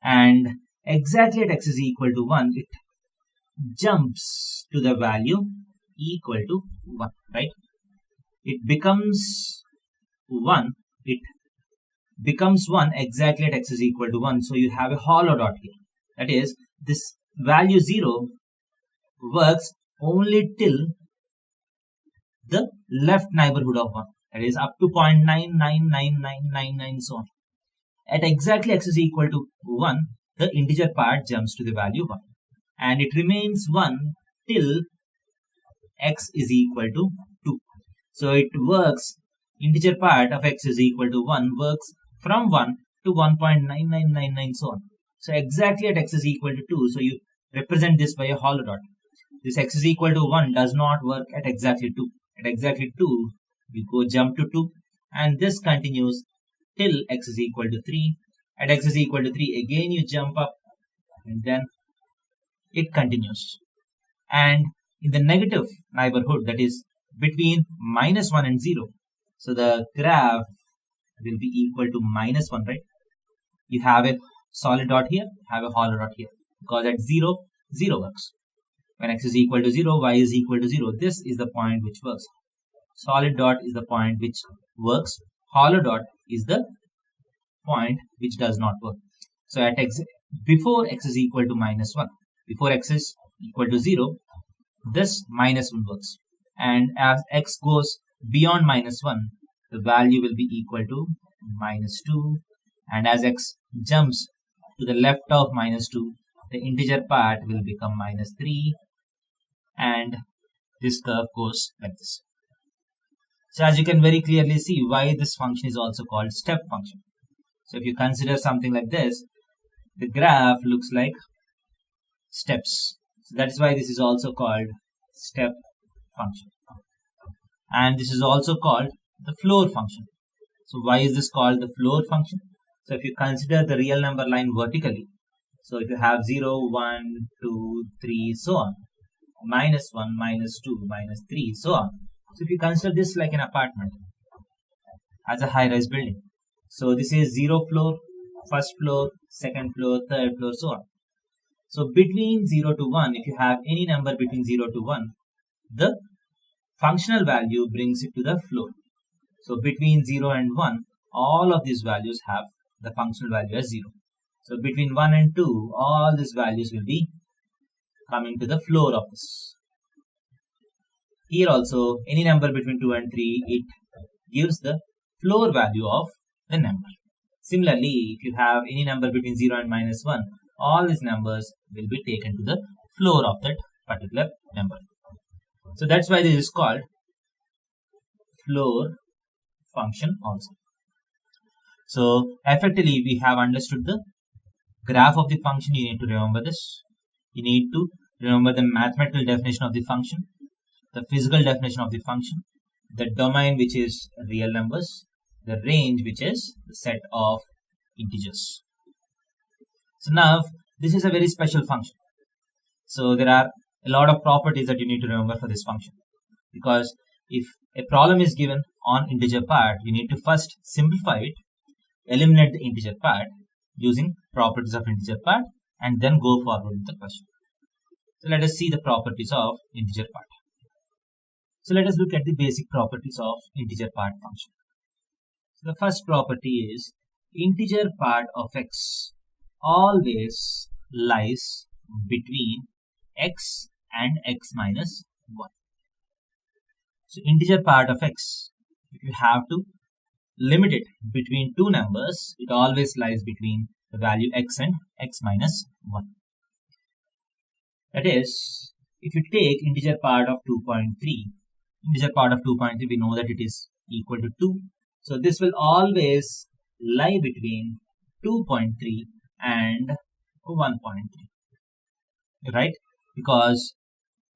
And exactly at x is equal to 1, it jumps to the value equal to 1, right? It becomes 1, it becomes 1 exactly at x is equal to 1. So you have a hollow dot here. That is, this value 0 works only till the left neighborhood of 1. That is up to 0.999999 so on. At exactly x is equal to 1, the integer part jumps to the value 1. And it remains 1 till x is equal to 2. So it works, integer part of x is equal to 1 works from 1 to 1.9999 so on. So exactly at x is equal to 2, so you represent this by a hollow dot. This x is equal to 1 does not work at exactly 2. At exactly 2, you go jump to 2, and this continues till x is equal to 3. At x is equal to 3, again you jump up, and then it continues. And in the negative neighborhood, that is between -1 and 0, so the graph will be equal to -1, right? You have a solid dot here, have a hollow dot here, because at 0, 0 works. When x is equal to 0, y is equal to 0. This is the point which works. Solid dot is the point which works. Hollow dot is the point which does not work. So at x, before x is equal to -1, before x is equal to 0, this -1 works. And as x goes beyond -1, the value will be equal to -2. And as x jumps to the left of -2, the integer part will become -3. And this curve goes like this. So as you can very clearly see why this function is also called step function. So if you consider something like this, the graph looks like steps. So that is why this is also called step function. And this is also called the floor function. So why is this called the floor function? So if you consider the real number line vertically, so if you have 0, 1, 2, 3, so on, -1, -2, -3, so on. So if you consider this like an apartment as a high-rise building, so this is 0 floor, first floor, second floor, third floor, so on. So between 0 to 1, if you have any number between 0 to 1, the functional value brings it to the floor. So between 0 and 1, all of these values have the functional value as 0. So between 1 and 2, all these values will be coming to the floor of this. Here also, any number between 2 and 3, it gives the floor value of the number. Similarly, if you have any number between 0 and -1, all these numbers will be taken to the floor of that particular number. So that's why this is called floor function also. So effectively, we have understood the graph of the function. You need to remember this. You need to remember the mathematical definition of the function, the physical definition of the function, the domain which is real numbers, the range which is the set of integers. So now this is a very special function. So there are a lot of properties that you need to remember for this function, because if a problem is given on integer part, you need to first simplify it, eliminate the integer part using properties of integer part, and then go forward with the question. So let us see the properties of integer part. So let us look at the basic properties of integer part function. So the first property is integer part of x always lies between x and x minus 1. So integer part of x, if you have to limit it between two numbers, it always lies between the value x and x minus 1. That is, if you take integer part of 2.3, we know that it is equal to 2. So this will always lie between 2.3 and 1.3, right? Because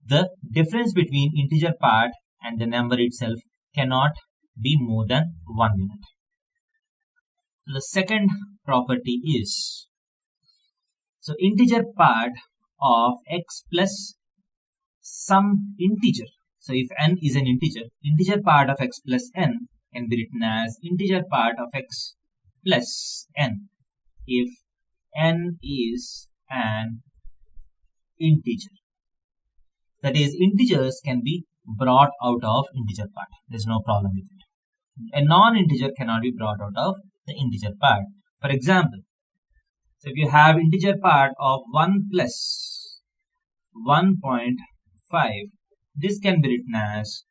the difference between integer part and the number itself cannot be more than 1 unit. The second property is, so integer part of x plus some integer. So if n is an integer part of x plus n can be written as integer part of x plus n if n is an integer. That is, integers can be brought out of integer part. There's no problem with it. A non-integer cannot be brought out of the integer part. For example, so if you have integer part of 1 plus 1.5, this can be written as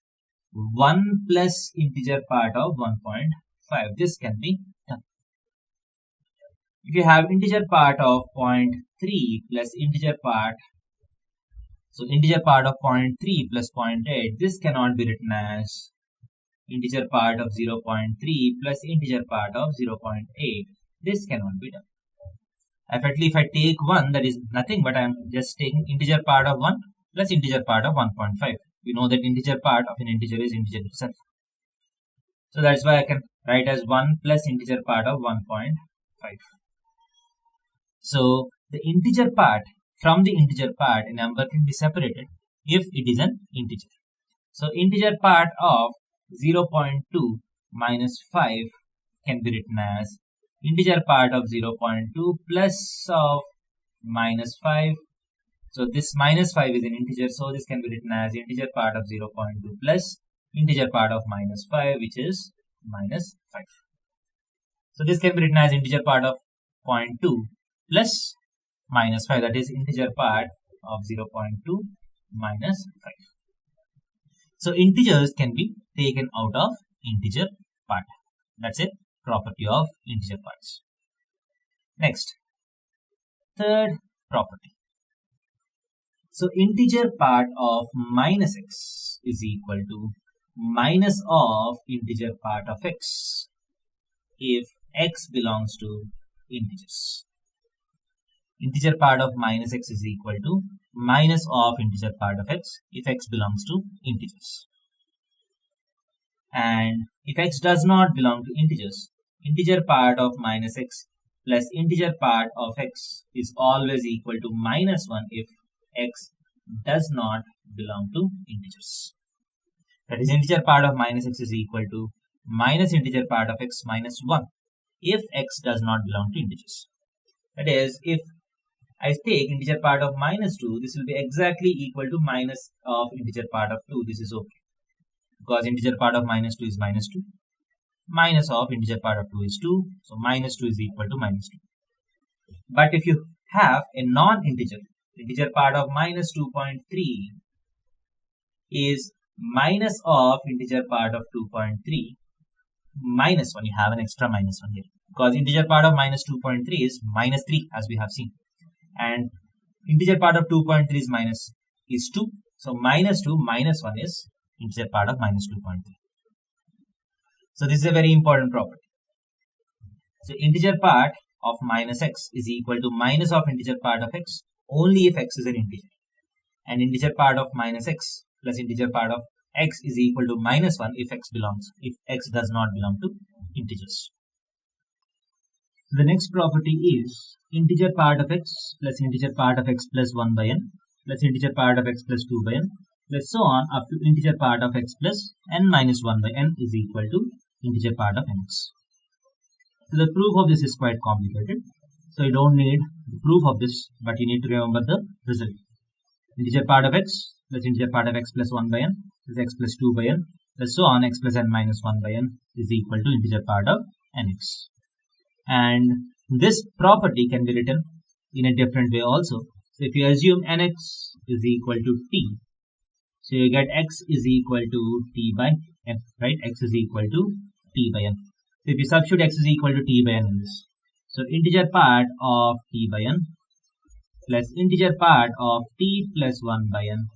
1 plus integer part of 1.5. This can be done. If you have integer part of 0.3 plus integer part, so integer part of 0.3 plus 0.8, this cannot be written as integer part of 0.3 plus integer part of 0.8. This cannot be done. If I take 1, that is nothing but I am just taking integer part of 1 plus integer part of 1.5. We know that integer part of an integer is integer itself. So that's why I can write as 1 plus integer part of 1.5. So the integer part, from the integer part, a number can be separated if it is an integer. So integer part of 0.2 minus 5 can be written as integer part of 0.2 plus of minus 5. So this minus 5 is an integer, so this can be written as integer part of 0.2 plus integer part of minus 5, which is minus 5. So this can be written as integer part of 0.2 plus minus 5, that is integer part of 0.2 minus 5. So integers can be taken out of integer part. That's a property of integer parts. Next, third property. So integer part of minus x is equal to minus of integer part of x if x belongs to integers. Integer part of minus x is equal to minus of integer part of x if x belongs to integers. And if x does not belong to integers, integer part of minus x plus integer part of x is always equal to minus 1 if x does not belong to integers. That is, integer part of minus x is equal to minus integer part of x minus 1 if x does not belong to integers. That is, if I take integer part of minus 2, this will be exactly equal to minus of integer part of 2. This is okay, because integer part of minus 2 is minus 2. Minus of integer part of 2 is 2. So minus 2 is equal to minus 2. But if you have a non-integer, integer part of minus 2.3 is minus of integer part of 2.3 minus 1. You have an extra minus 1 here, because integer part of minus 2.3 is minus 3, as we have seen. And integer part of 2.3 is 2. So minus 2 minus 1 is integer part of minus 2.3. So this is a very important property. So integer part of minus x is equal to minus of integer part of x only if x is an integer. And integer part of minus x plus integer part of x is equal to minus 1 if x does not belong to integers. The next property is integer part of x plus integer part of x plus 1 by n plus integer part of x plus 2 by n plus so on up to integer part of x plus n minus 1 by n is equal to integer part of nx. So the proof of this is quite complicated. So you don't need the proof of this, but you need to remember the result. Integer part of x plus integer part of x plus 1 by n plus x plus 2 by n plus so on x plus n minus 1 by n is equal to integer part of nx. And this property can be written in a different way also. So if you assume nx is equal to t, so you get x is equal to t by n, right? X is equal to t by n. So if you substitute x is equal to t by n in this, so integer part of t by n plus integer part of t plus 1 by n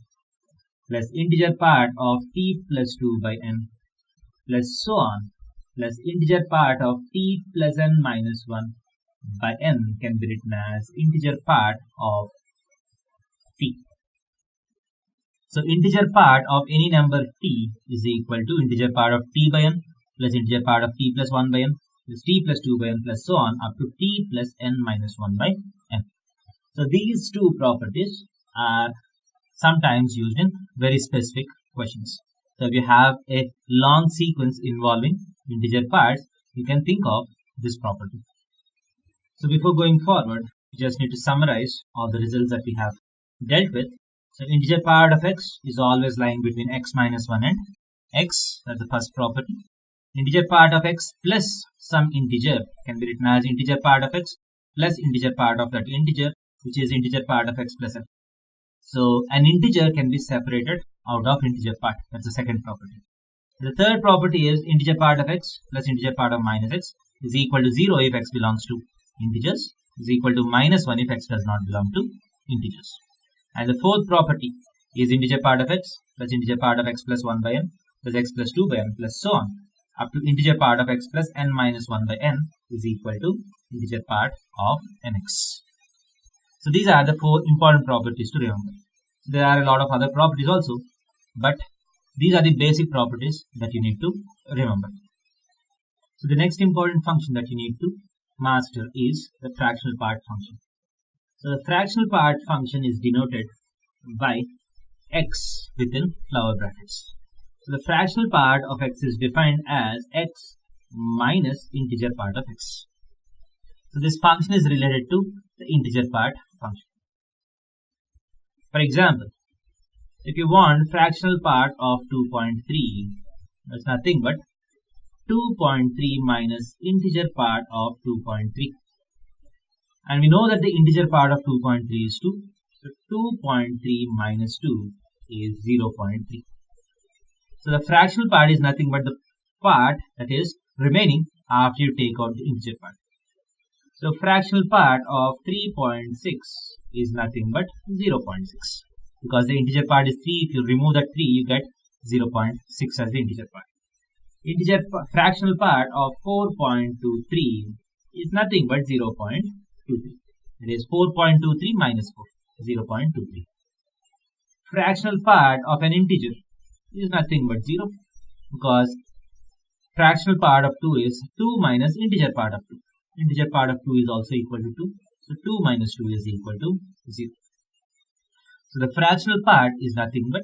plus integer part of t plus 2 by n plus so on plus integer part of t plus n minus 1 by n can be written as integer part of t. So integer part of any number t is equal to integer part of t by n plus integer part of t plus 1 by n plus t plus 2 by n plus so on up to t plus n minus 1 by n. So these two properties are sometimes used in very specific questions. So if you have a long sequence involving integer parts, you can think of this property. So before going forward, we just need to summarize all the results that we have dealt with. So integer part of x is always lying between x minus 1 and x. That's the first property. Integer part of x plus some integer can be written as integer part of x plus integer part of that integer, which is integer part of x plus n. So an integer can be separated out of integer part. That's the second property. The third property is integer part of x plus integer part of minus x is equal to 0 if x belongs to integers, is equal to minus 1 if x does not belong to integers. And the fourth property is integer part of x plus integer part of x plus 1 by n plus x plus 2 by n plus so on up to integer part of x plus n minus 1 by n is equal to integer part of nx. So these are the four important properties to remember. So there are a lot of other properties also, but these are the basic properties that you need to remember. So the next important function that you need to master is the fractional part function. So the fractional part function is denoted by x within flower brackets. So the fractional part of x is defined as x minus integer part of x. So this function is related to the integer part function. For example, if you want fractional part of 2.3, that's nothing but 2.3 minus integer part of 2.3. And we know that the integer part of 2.3 is 2. So 2.3 minus 2 is 0.3. So the fractional part is nothing but the part that is remaining after you take out the integer part. So fractional part of 3.6 is nothing but 0.6. Because the integer part is 3, if you remove that 3, you get 0.6 as the integer part. Fractional part of 4.23 is nothing but 0.23. It is 4.23 minus 4, 0.23. Fractional part of an integer is nothing but 0, because fractional part of 2 is 2 minus integer part of 2. Integer part of 2 is also equal to 2. So 2 minus 2 is equal to 0. So the fractional part is nothing but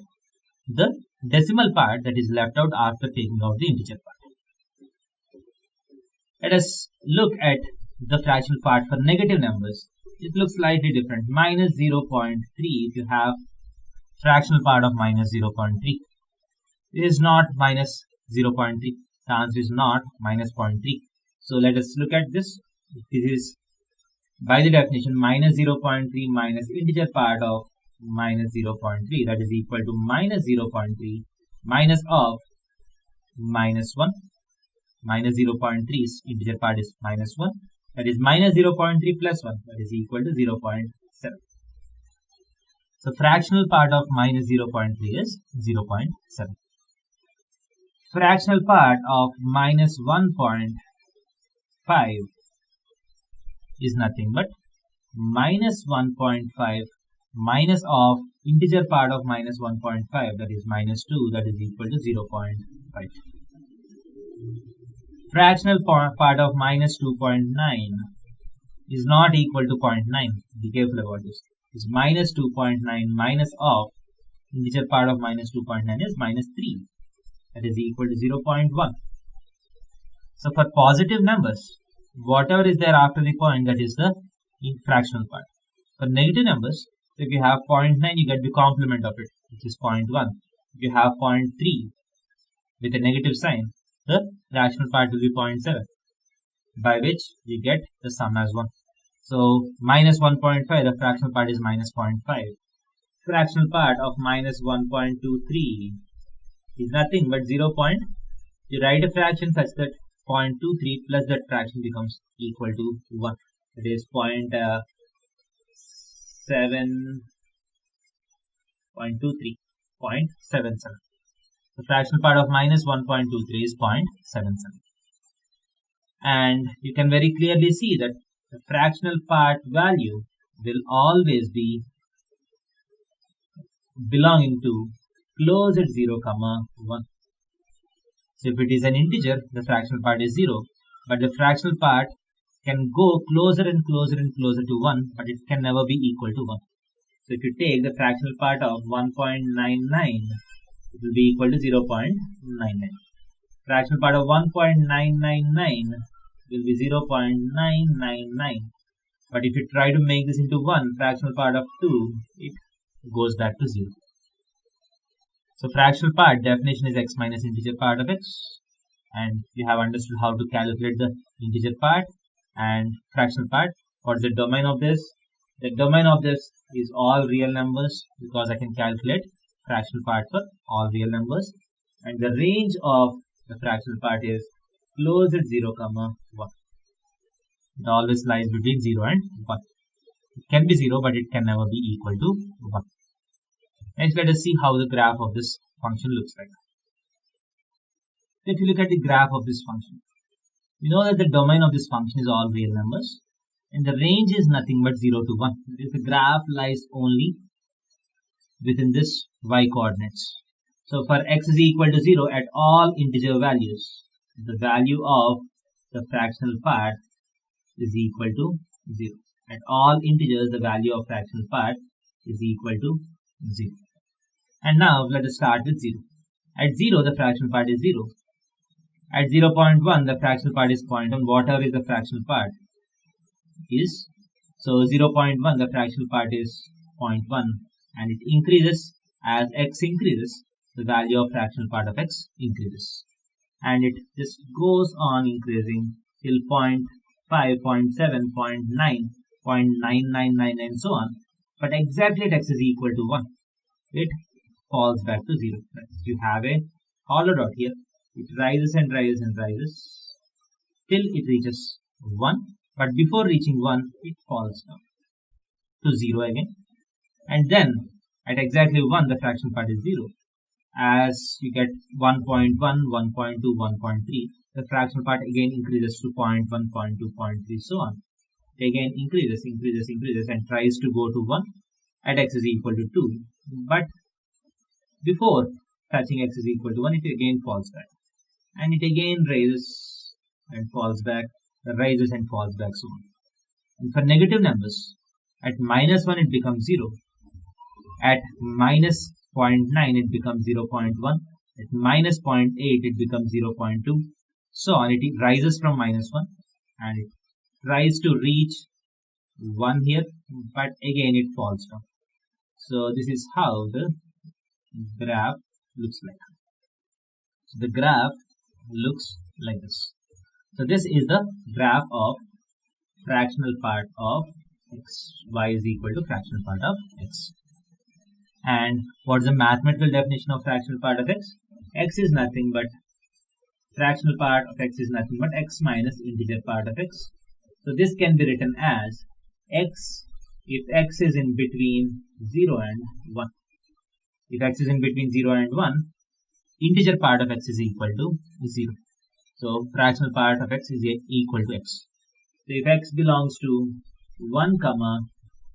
the decimal part that is left out after taking out the integer part. Let us look at the fractional part for negative numbers. It looks slightly different. Minus 0.3 if you have fractional part of minus 0.3. It is not minus 0.3. The answer is not minus 0.3. So let us look at this. This is by the definition minus 0.3 minus integer part of minus 0.3, that is equal to minus 0.3 minus of minus 1. Minus 0.3 is integer part is minus 1, that is minus 0.3 plus 1, that is equal to 0.7. So fractional part of minus 0.3 is 0.7. Fractional part of minus 1.5 is nothing but minus 1.5 minus of integer part of minus 1.5, that is minus 2, that is equal to 0.5. Fractional part of minus 2.9 is not equal to 0.9. Be careful about this. It's minus 2.9 minus of integer part of minus 2.9 is minus 3, that is equal to 0.1. So for positive numbers, whatever is there after the point, that is the fractional part. For negative numbers, if you have 0.9, you get the complement of it, which is 0.1. If you have 0.3 with a negative sign, the fractional part will be 0.7, by which you get the sum as 1. So minus 1.5, the fractional part is minus 0.5. Fractional part of minus 1.23 is nothing but 0. You write a fraction such that 0.23 plus that fraction becomes equal to 1. It is 0.7. 0.77. The fractional part of minus 1.23 is 0.77. And you can very clearly see that the fractional part value will always be belonging to close at 0, 1. So if it is an integer, the fractional part is 0, but the fractional part can go closer and closer and closer to 1, but it can never be equal to 1. So if you take the fractional part of 1.99, it will be equal to 0.99. Fractional part of 1.999 will be 0.999. But if you try to make this into 1, fractional part of 2, it goes back to 0. So fractional part definition is x minus integer part of x. And you have understood how to calculate the integer part and fractional part. What is the domain of this? The domain of this is all real numbers, because I can calculate fractional part for all real numbers. And the range of the fractional part is close at 0, 1. It always lies between 0 and 1. It can be 0, but it can never be equal to 1. Next, let us see how the graph of this function looks like. If you look at the graph of this function, we know that the domain of this function is all real numbers, and the range is nothing but 0 to 1. That is, the graph lies only within this y coordinates. So for x is equal to 0 at all integer values, the value of the fractional part is equal to 0. At all integers, the value of fractional part is equal to 0. And now let us start with 0. At 0, the fractional part is 0. At 0.1, the fractional part is 0.1. Whatever is the fractional part is. So 0.1, the fractional part is 0.1. And it increases as x increases. The value of fractional part of x increases. And it just goes on increasing till 0.5, 0.7, 0.9, 0.9999 and so on. But exactly at x is equal to 1, it falls back to 0. You have a hollow dot here. It rises and rises and rises till it reaches 1. But before reaching 1, it falls down to 0 again. And then at exactly 1, the fraction part is 0. As you get 1.1, 1.2, 1.3, the fractional part again increases to 0.1, 0.2, 0.3, so on. It again increases and tries to go to 1 at x is equal to 2. But before touching x is equal to 1, it again falls back. And it again rises and falls back, rises and falls back, so on. And for negative numbers, at minus 1 it becomes 0. At minus 0.9 it becomes 0.1. At minus 0.8 it becomes 0.2. So on, it rises from minus 1 and it tries to reach 1 here, but again it falls down. So this is how the graph looks like. So the graph looks like this. So this is the graph of fractional part of x. Y is equal to fractional part of x. And what is the mathematical definition of fractional part of x? X is nothing but fractional part of x is nothing but x minus integer part of x. So this can be written as x if x is in between 0 and 1. If x is in between 0 and 1, integer part of x is equal to 0. So fractional part of x is equal to x. So if x belongs to 1,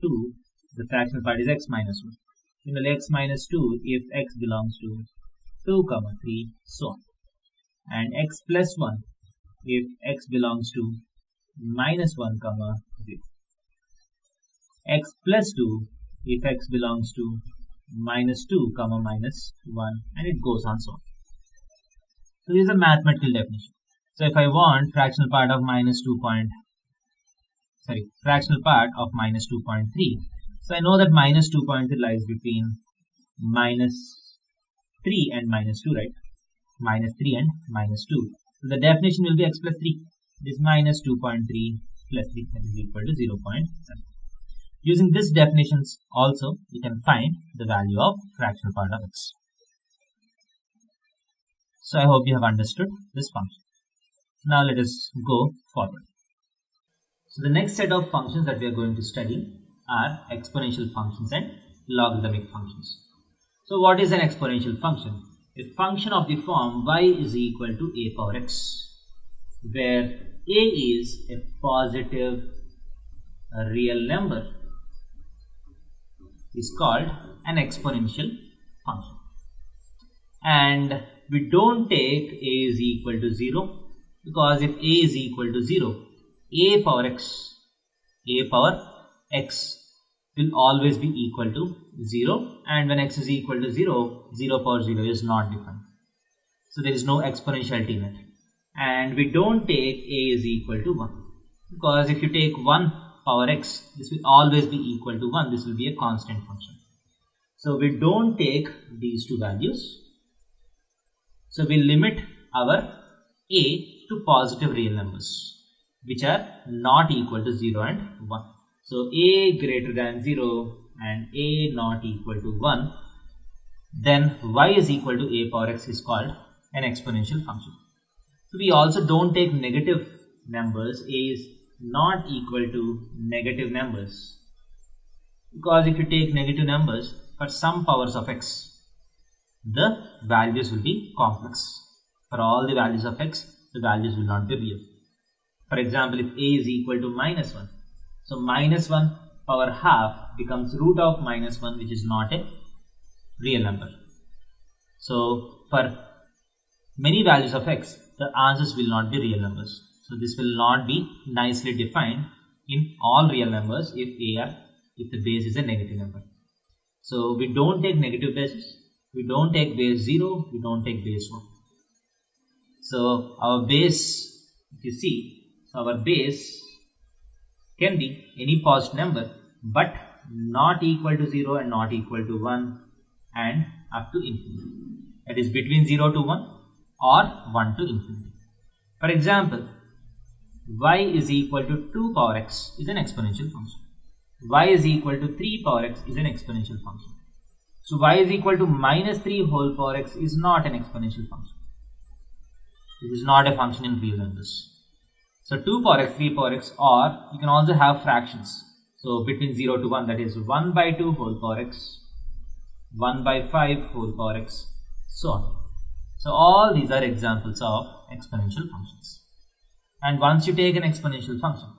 2, the fractional part is x minus 1. Similarly, x minus 2 if x belongs to 2, 3, so on. And x plus 1 if x belongs to minus 1, 0. X plus 2 if x belongs to minus 2, minus 1, and it goes on so on. So this is a mathematical definition. So if I want fractional part of minus 2.3, so I know that minus 2.3 lies between minus 3 and minus 2, right? Minus 3 and minus 2. So the definition will be x plus 3. This minus 2.3 plus 3, that is equal to 0.7. Using this definitions also, you can find the value of fractional part of x. So I hope you have understood this function. Now let us go forward. So the next set of functions that we are going to study are exponential functions and logarithmic functions. So what is an exponential function? A function of the form y is equal to a power x, where a is a positive real number, is called an exponential function. And we don't take a is equal to 0, because if a is equal to 0, a power x will always be equal to 0, and when x is equal to 0, 0 power 0 is not defined. So there is no exponentiality in it. And we don't take a is equal to 1, because if you take 1 power x, this will always be equal to 1. This will be a constant function. So we don't take these two values. So we limit our a to positive real numbers, which are not equal to 0 and 1. So a greater than 0 and a not equal to 1, then y is equal to a power x is called an exponential function. So we also don't take negative numbers. A is not equal to negative numbers, because if you take negative numbers for some powers of x, the values will be complex. For all the values of x, the values will not be real. For example, if a is equal to minus 1, so minus 1 power half becomes root of minus 1, which is not a real number. So for many values of x, the answers will not be real numbers. So this will not be nicely defined in all real numbers if the base is a negative number. So we don't take negative bases, we don't take base 0, we don't take base 1. So our base, if you see, our base can be any positive number, but not equal to 0 and not equal to 1 and up to infinity. That is between 0 to 1 or 1 to infinity. For example, y is equal to 2 power x is an exponential function. Y is equal to 3 power x is an exponential function. So y is equal to minus 3 whole power x is not an exponential function. It is not a function in real numbers. So 2 power x, 3 power x, or you can also have fractions. So between 0 to 1, that is 1 by 2 whole power x, 1 by 5 whole power x, so on. So all these are examples of exponential functions. And once you take an exponential function,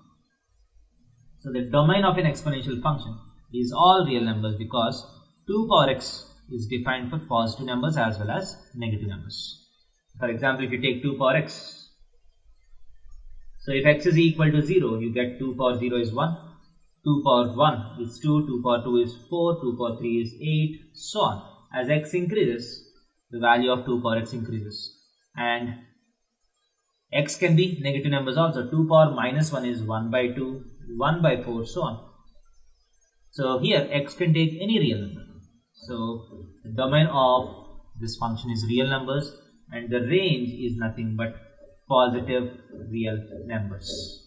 so the domain of an exponential function is all real numbers, because 2 power x is defined for positive numbers as well as negative numbers. For example, if you take 2 power x, so if x is equal to 0, you get 2 power 0 is 1, 2 power 1 is 2, 2 power 2 is 4, 2 power 3 is 8, so on. As x increases, the value of 2 power x increases. And x can be negative numbers also. 2 power minus 1 is 1 by 2, 1 by 4, so on. So here x can take any real number. So the domain of this function is real numbers, and the range is nothing but positive real numbers.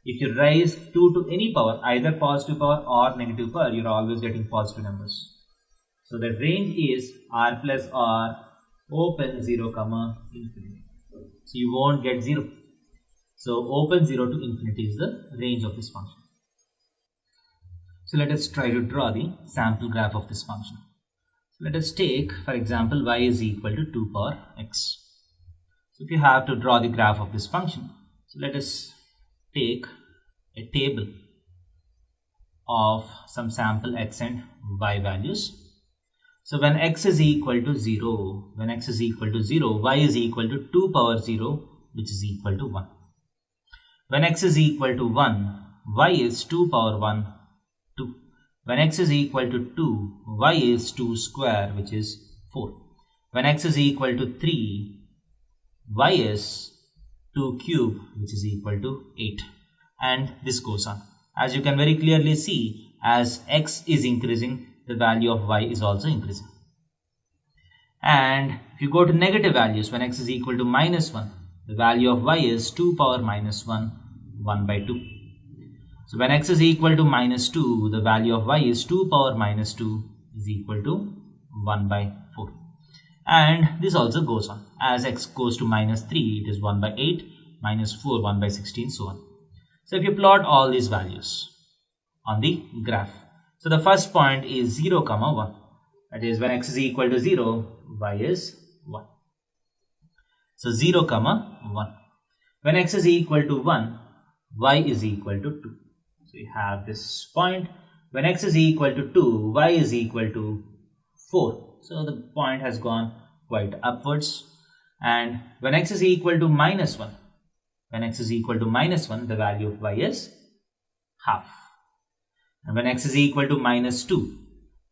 If you raise 2 to any power, either positive power or negative power, you are always getting positive numbers. So the range is r plus r open 0 comma infinity. So you won't get 0. So open 0 to infinity is the range of this function. So let us try to draw the sample graph of this function. So let us take, for example, y is equal to 2 power x. So if you have to draw the graph of this function, so let us take a table of some sample x and y values. So when x is equal to 0, y is equal to 2 power 0, which is equal to 1. When x is equal to 1, y is 2 power 1, 2. When x is equal to 2, y is 2 square, which is 4. When x is equal to 3, y is 2 cube, which is equal to 8. And this goes on. As you can very clearly see, as x is increasing, the value of y is also increasing. And if you go to negative values, when x is equal to minus 1, the value of y is 2 power minus 1, 1 by 2. So when x is equal to minus 2, the value of y is 2 power minus 2 is equal to 1 by 4. And this also goes on. As x goes to minus 3, it is 1 by 8, minus 4, 1 by 16, so on. So if you plot all these values on the graph, so the first point is 0, 1. That is, when x is equal to 0, y is 1. So 0, 1. When x is equal to 1, y is equal to 2. So you have this point. When x is equal to 2, y is equal to 4. So the point has gone quite upwards. And when x is equal to minus 1, the value of y is half. And when x is equal to minus 2,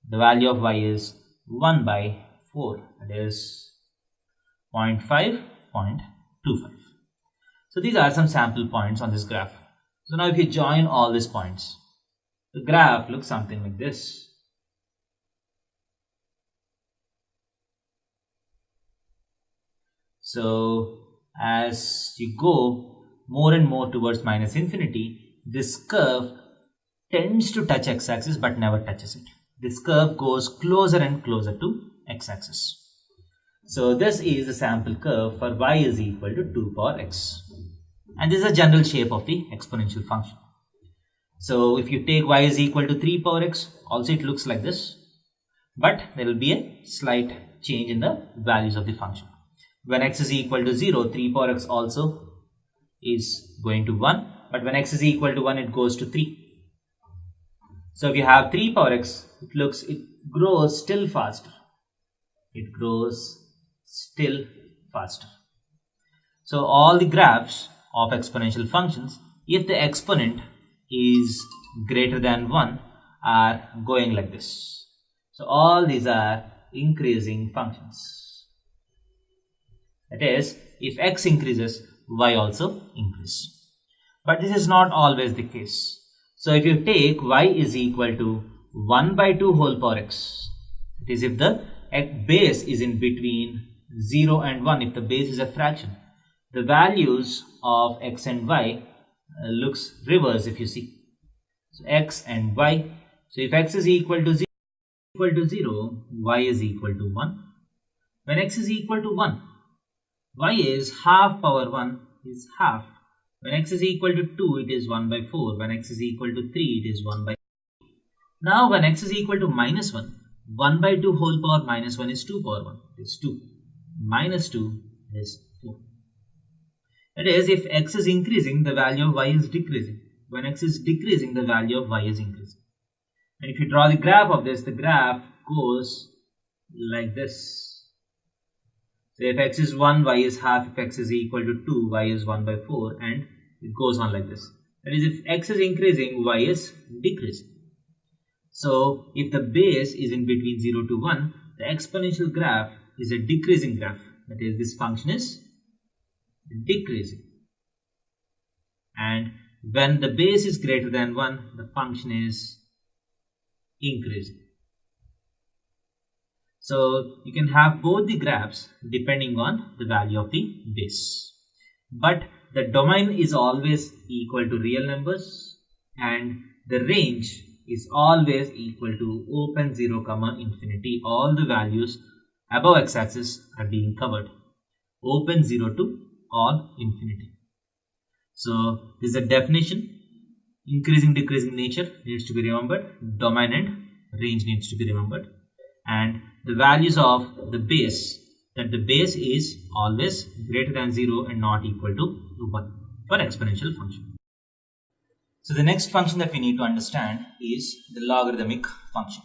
the value of y is 1 by 4. That is 0.5, 0.25. So these are some sample points on this graph. So now if you join all these points, the graph looks something like this. So as you go more and more towards minus infinity, this curve tends to touch x-axis but never touches it. This curve goes closer and closer to x-axis. So this is the sample curve for y is equal to 2 power x. And this is a general shape of the exponential function. So if you take y is equal to 3 power x, also it looks like this. But there will be a slight change in the values of the function. When x is equal to 0, 3 power x also is going to 1. But when x is equal to 1, it goes to 3. So if you have 3 power x, it grows still faster. It grows still faster. So all the graphs of exponential functions, if the exponent is greater than 1, are going like this. So all these are increasing functions. That is, if x increases, y also increases. But this is not always the case. So if you take y is equal to 1 by 2 whole power x, that is, if the base is in between 0 and 1, if the base is a fraction, the values of x and y looks reverse if you see. So x and y. So if x is equal to 0, y is equal to 1. When x is equal to 1, y is half power 1 is half. When x is equal to 2, it is 1 by 4. When x is equal to 3, it is 1 by 8. Now when x is equal to minus 1, 1 by 2 whole power minus 1 is 2 power 1. It is 2. Minus 2 is 4. That is, if x is increasing, the value of y is decreasing. When x is decreasing, the value of y is increasing. And if you draw the graph of this, the graph goes like this. So if x is 1, y is half. If x is equal to 2, y is 1 by 4, and it goes on like this. That is, if x is increasing, y is decreasing. So if the base is in between 0 to 1, the exponential graph is a decreasing graph. That is, this function is decreasing. And when the base is greater than 1, the function is increasing. So you can have both the graphs depending on the value of the base. But the domain is always equal to real numbers, and the range is always equal to open 0, infinity. All the values above x-axis are being covered. Open 0 to all infinity. So this is a definition. Increasing, decreasing nature needs to be remembered. Domain and range needs to be remembered. And the values of the base, that the base is always greater than 0 and not equal to 1 for exponential function. So the next function that we need to understand is the logarithmic function.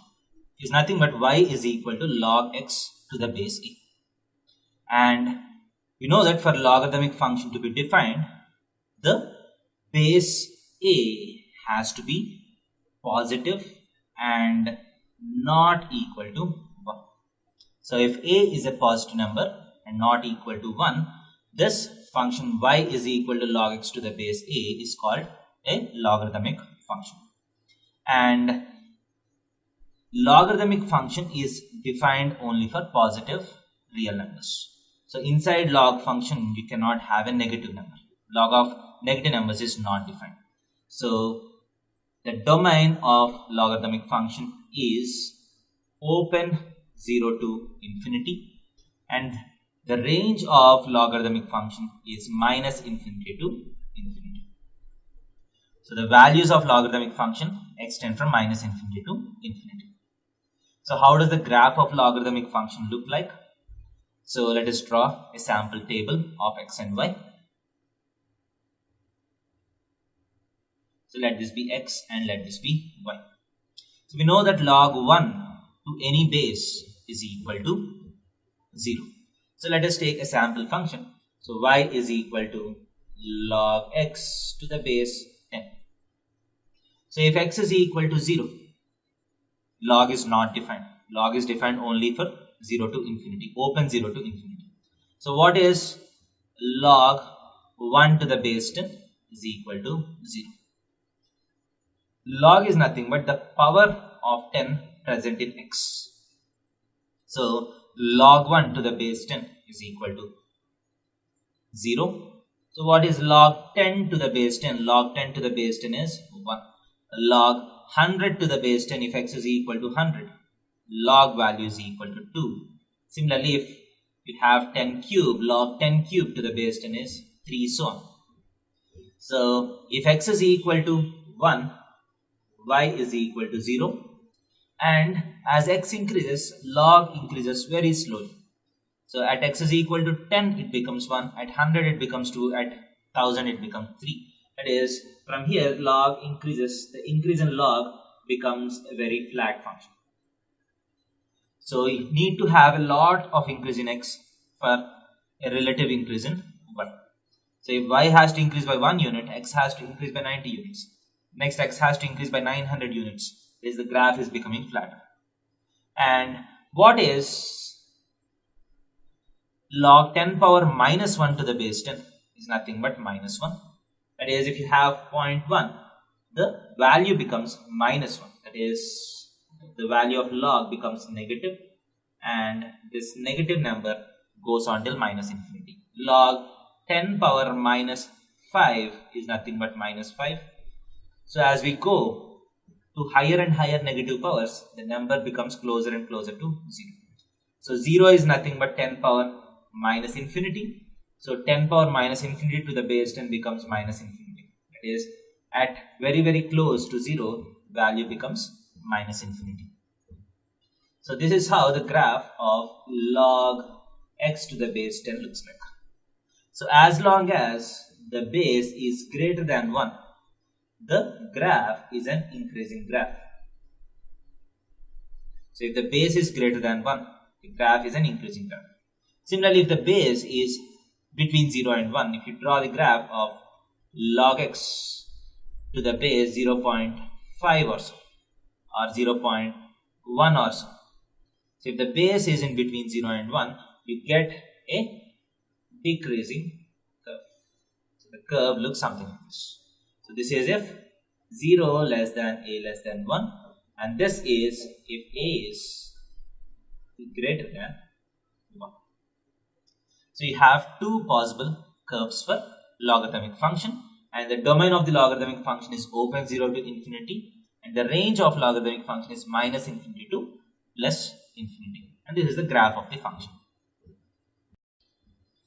It is nothing but y is equal to log x to the base a. And you know that for logarithmic function to be defined, the base a has to be positive and not equal to 1. So if a is a positive number and not equal to 1, this function y is equal to log x to the base a is called a logarithmic function. And logarithmic function is defined only for positive real numbers. So inside log function, you cannot have a negative number. Log of negative numbers is not defined. So the domain of logarithmic function is open 0 to infinity, and the range of logarithmic function is minus infinity to infinity. So the values of logarithmic function extend from minus infinity to infinity. So how does the graph of logarithmic function look like? So let us draw a sample table of x and y. So let this be x and let this be y. So we know that log 1 to any base is equal to 0. So let us take a sample function. So y is equal to log x to the base 10. So if x is equal to 0, log is not defined. Log is defined only for 0 to infinity, open 0 to infinity. So what is log 1 to the base 10 is equal to 0. Log is nothing but the power of 10 present in x. So log 1 to the base 10 is equal to 0. So what is log 10 to the base 10? Log 10 to the base 10 is 1. Log 100 to the base 10, if x is equal to 100, log value is equal to 2. Similarly, if you have 10 cube, log 10 cube to the base 10 is 3, so on. So if x is equal to 1, y is equal to 0, and as x increases, log increases very slowly. So at x is equal to 10, it becomes 1, at 100 it becomes 2, at 1000 it becomes 3. That is, from here log increases, the increase in log becomes a very flat function. So you need to have a lot of increase in x for a relative increase in y. So if y has to increase by 1 unit, x has to increase by 90 units. Next, x has to increase by 900 units. Is the graph is becoming flatter. And what is log 10 power minus 1 to the base 10 is nothing but minus 1. That is, if you have 0.1, the value becomes minus 1. That is, the value of log becomes negative, and this negative number goes on till minus infinity. Log 10 power minus 5 is nothing but minus 5. So as we go to higher and higher negative powers, the number becomes closer and closer to 0. So 0 is nothing but 10 power minus infinity. So 10 power minus infinity to the base 10 becomes minus infinity. That is, at very very close to 0, value becomes minus infinity. So this is how the graph of log x to the base 10 looks like. So as long as the base is greater than 1, the graph is an increasing graph. So if the base is greater than 1, the graph is an increasing graph. Similarly, if the base is between 0 and 1, if you draw the graph of log x to the base 0.5 or so, or 0.1 or so. So if the base is in between 0 and 1, you get a decreasing curve. So the curve looks something like this. So this is if 0 less than a less than 1, and this is if a is greater than 1. So you have two possible curves for logarithmic function, and the domain of the logarithmic function is open 0 to infinity, and the range of logarithmic function is minus infinity to plus infinity, and this is the graph of the function.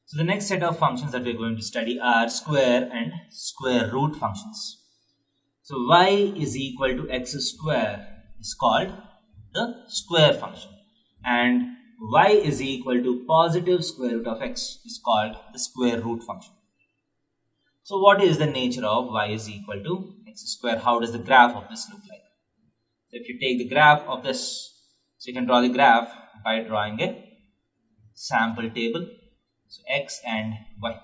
So the next set of functions that we are going to study are square and square root functions. So y is equal to x square is called the square function, and y is equal to positive square root of x is called the square root function. So what is the nature of y is equal to x square? How does the graph of this look like? So if you take the graph of this, so you can draw the graph by drawing a sample table. So x and y.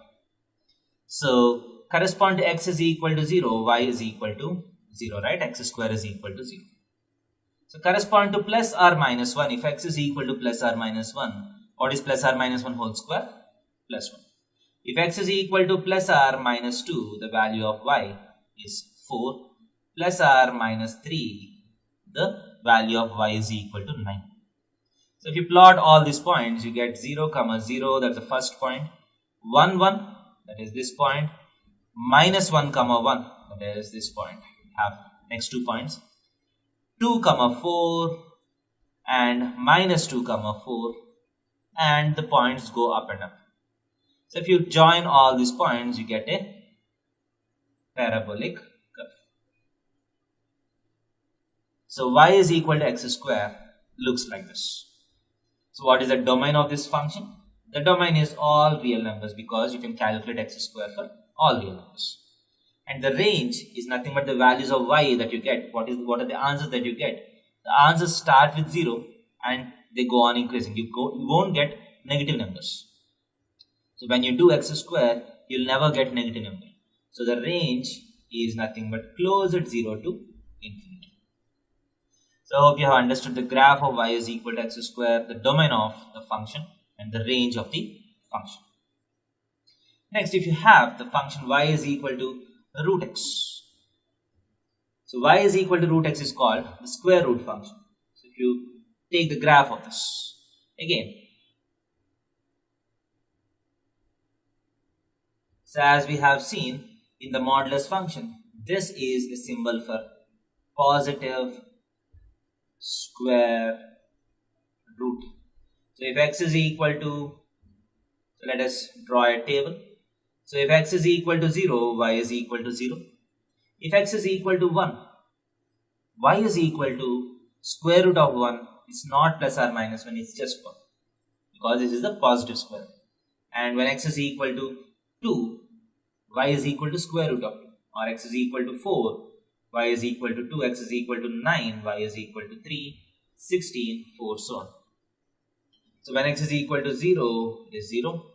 So correspond to x is equal to 0, y is equal to 0, right? X square is equal to 0. So correspond to plus or minus 1. If x is equal to plus or minus 1, what is plus or minus 1 whole square? Plus 1. If x is equal to plus or minus 2, the value of y is 4. Plus or minus 3, the value of y is equal to 9. So if you plot all these points, you get 0, 0, that's the first point. 1, 1, that is this point. minus 1 comma 1, that is this point, have next 2 points, 2 comma 4 and minus 2 comma 4, and the points go up and up. So if you join all these points, you get a parabolic curve. So y is equal to x square looks like this. So what is the domain of this function? The domain is all real numbers, because you can calculate x square for all real numbers. And the range is nothing but the values of y that you get. What are the answers that you get? The answers start with 0 and they go on increasing. You won't get negative numbers. So when you do x square, you'll never get negative number. So the range is nothing but close at 0 to infinity. So I hope you have understood the graph of y is equal to x square, the domain of the function, and the range of the function. Next, if you have the function y is equal to root x. So y is equal to root x is called the square root function. So if you take the graph of this, again, so as we have seen in the modulus function, this is a symbol for positive square root. So if x is equal to, so let us draw a table. So if x is equal to 0, y is equal to 0. If x is equal to 1, y is equal to square root of 1. It's not plus or minus 1, it's just 1, because this is the positive square. And when x is equal to 2, y is equal to square root of 2. Or x is equal to 4, y is equal to 2, x is equal to 9, y is equal to 3, 16, 4, so on. So when x is equal to 0, it is 0.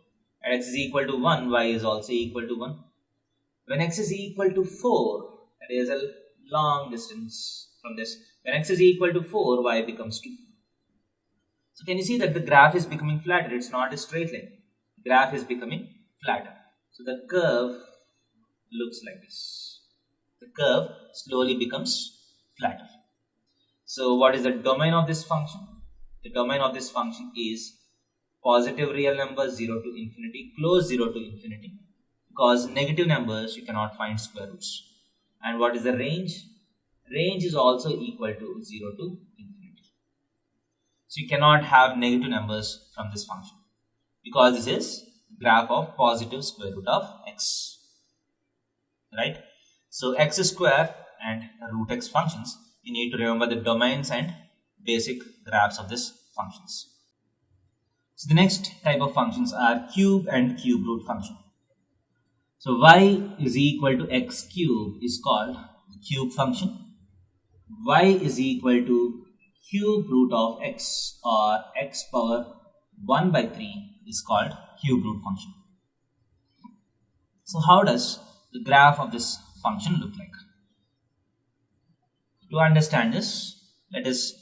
And x is equal to 1, y is also equal to 1. When x is equal to 4, that is a long distance from this. When x is equal to 4, y becomes 2. So can you see that the graph is becoming flatter? It's not a straight line. The graph is becoming flatter. So the curve looks like this. The curve slowly becomes flatter. So what is the domain of this function? The domain of this function is positive real numbers 0 to infinity, close 0 to infinity, because negative numbers you cannot find square roots. And what is the range? Range is also equal to 0 to infinity. So you cannot have negative numbers from this function, because this is graph of positive square root of x, right? So x square and root x functions, you need to remember the domains and basic graphs of these functions. So the next type of functions are cube and cube root function. So y is equal to x cube is called the cube function. Y is equal to cube root of x, or x power 1 by 3 is called cube root function. So how does the graph of this function look like? To understand this, let us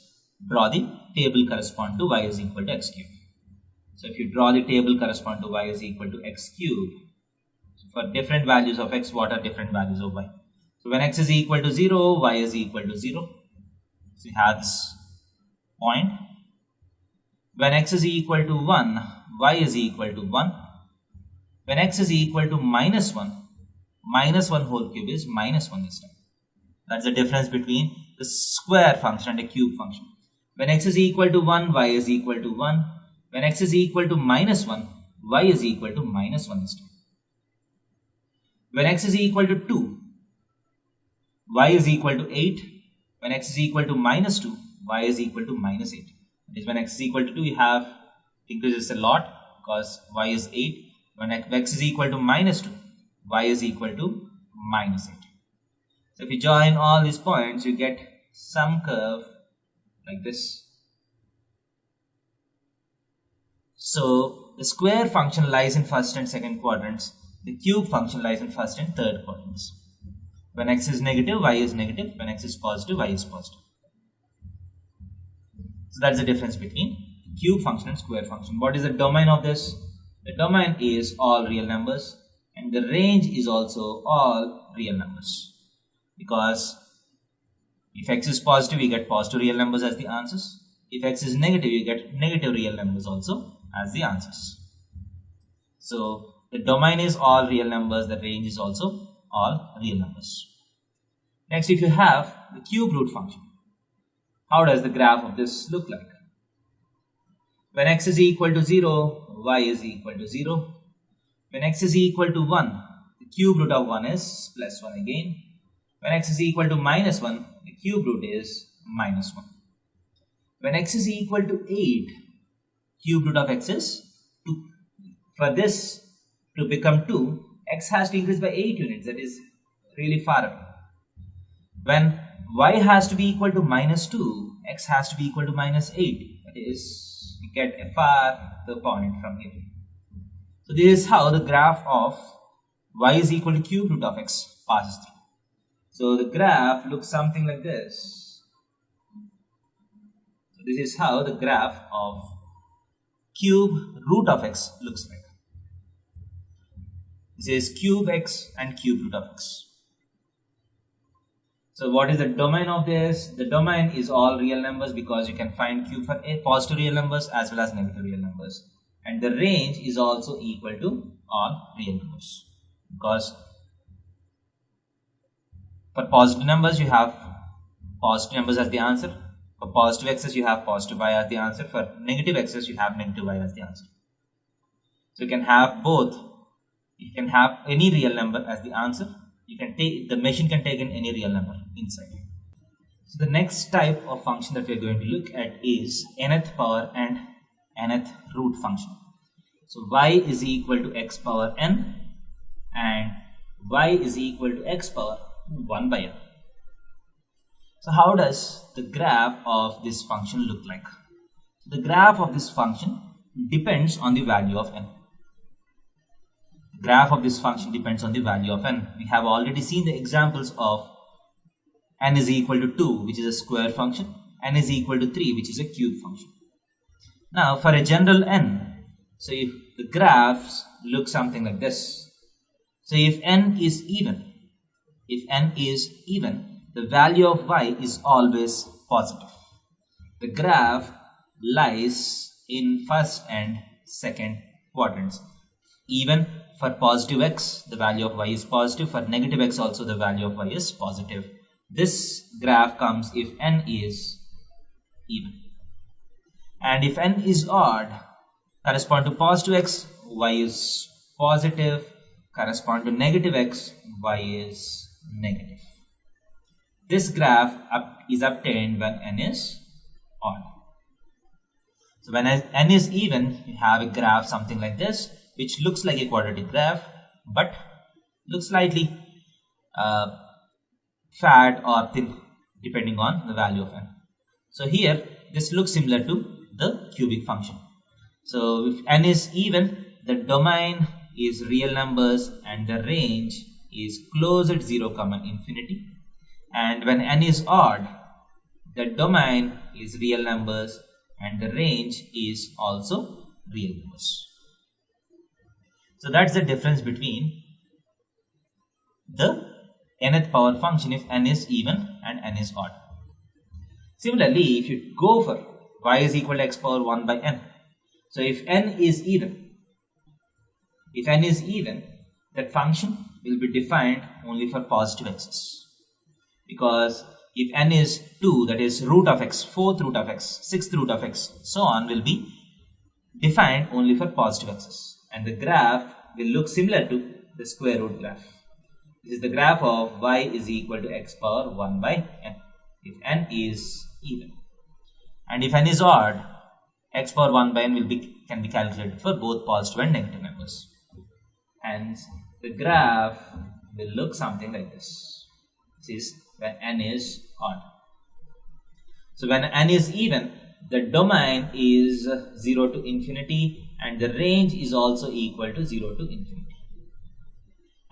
draw the table corresponding to y is equal to x cube. So if you draw the table corresponding to y is equal to x cube, so for different values of x, what are different values of y? So when x is equal to 0, y is equal to 0. So you have this point. When x is equal to 1, y is equal to 1. When x is equal to minus 1 whole cube is minus 1 this time. That's the difference between the square function and a cube function. When x is equal to 1, y is equal to 1. When x is equal to minus 1, y is equal to minus 1 this time. When x is equal to 2, y is equal to 8. When x is equal to minus 2, y is equal to minus 8. That is, when x is equal to 2, you have increases a lot, because y is 8. When x is equal to minus 2, y is equal to minus 8. So if you join all these points, you get some curve like this. So the square function lies in first and second quadrants. The cube function lies in first and third quadrants. When x is negative, y is negative. When x is positive, y is positive. So that's the difference between cube function and square function. What is the domain of this? The domain is all real numbers, and the range is also all real numbers. Because if x is positive, you get positive real numbers as the answers. If x is negative, you get negative real numbers also as the answers. So the domain is all real numbers, the range is also all real numbers. Next, if you have the cube root function, how does the graph of this look like? When x is equal to 0, y is equal to 0. When x is equal to 1, the cube root of 1 is plus 1 again. When x is equal to minus 1, the cube root is minus 1. When x is equal to 8, cube root of x is 2. For this to become 2, x has to increase by 8 units, that is really far away. When y has to be equal to minus 2, x has to be equal to minus 8, that is, we get a far the point from here. So this is how the graph of y is equal to cube root of x passes through. So the graph looks something like this. So this is how the graph of cube root of x looks like. This is cube x and cube root of x. So what is the domain of this? The domain is all real numbers, because you can find cube for positive real numbers as well as negative real numbers. And the range is also equal to all real numbers, because for positive numbers you have positive numbers as the answer. For positive x's you have positive y as the answer. For negative x's you have negative y as the answer. So you can have both. You can have any real number as the answer. You can take, the machine can take in any real number inside. So the next type of function that we are going to look at is nth power and nth root function. So y is equal to x power n and y is equal to x power 1 by n. So how does the graph of this function look like? The graph of this function depends on the value of n. The graph of this function depends on the value of n. We have already seen the examples of n is equal to 2, which is a square function, n is equal to 3, which is a cube function. Now for a general n, so if the graphs look something like this. So if n is even, the value of y is always positive. The graph lies in first and second quadrants. Even for positive x, the value of y is positive. For negative x also, the value of y is positive. This graph comes if n is even. And if n is odd, correspond to positive x, y is positive. Correspond to negative x, y is negative. This graph is obtained when n is odd. So when n is even, you have a graph something like this, which looks like a quadratic graph, but looks slightly fat or thin depending on the value of n. So here this looks similar to the cubic function. So if n is even, the domain is real numbers and the range is close at 0, infinity. And when n is odd, the domain is real numbers and the range is also real numbers. So that's the difference between the nth power function if n is even and n is odd. Similarly, if you go for y is equal to x power 1 by n. So if n is even, that function will be defined only for positive x's. Because if n is 2, that is root of x, 4th root of x, 6th root of x, so on, will be defined only for positive x's. And the graph will look similar to the square root graph. This is the graph of y is equal to x power 1 by n, if n is even. And if n is odd, x power 1 by n can be calculated for both positive and negative numbers. And the graph will look something like this. This is when n is odd. So when n is even, the domain is 0 to infinity and the range is also equal to 0 to infinity.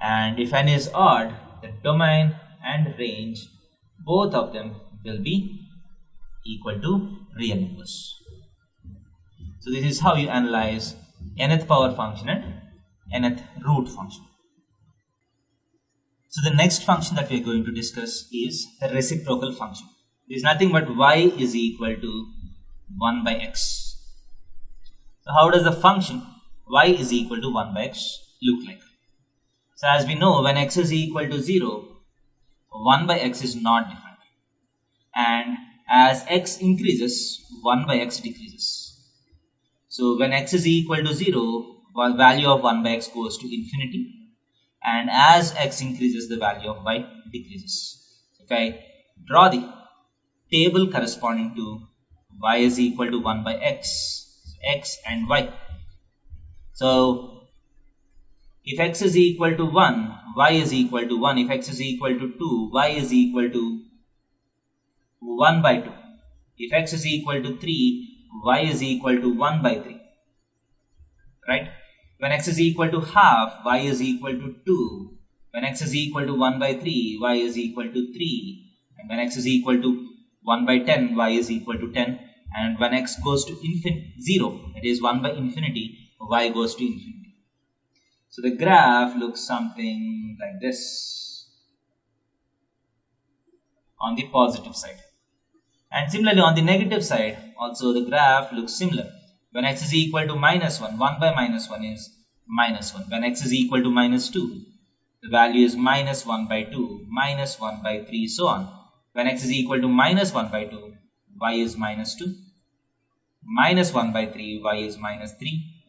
And if n is odd, the domain and range, both of them will be equal to real numbers. So this is how you analyze nth power function and nth root function. So the next function that we are going to discuss is the reciprocal function. It is nothing but y is equal to 1 by x. So how does the function y is equal to 1 by x look like? So as we know, when x is equal to 0, 1 by x is not defined. And as x increases, 1 by x decreases. So when x is equal to 0, value of 1 by x goes to infinity. And as x increases, the value of y decreases. If I draw the table corresponding to y is equal to 1 by x and y. So if x is equal to 1, y is equal to 1. If x is equal to 2, y is equal to 1 by 2. If x is equal to 3, y is equal to 1 by 3. Right? When x is equal to half, y is equal to 2. When x is equal to 1 by 3, y is equal to 3. And when x is equal to 1 by 10, y is equal to 10. And when x goes to 0, that is 1 by infinity, y goes to infinity. So the graph looks something like this on the positive side. And similarly on the negative side, also the graph looks similar. When x is equal to minus 1, 1 by minus 1 is minus 1. When x is equal to minus 2, the value is minus 1 by 2, minus 1 by 3, so on. When x is equal to minus 1 by 2, y is minus 2. Minus 1 by 3, y is minus 3,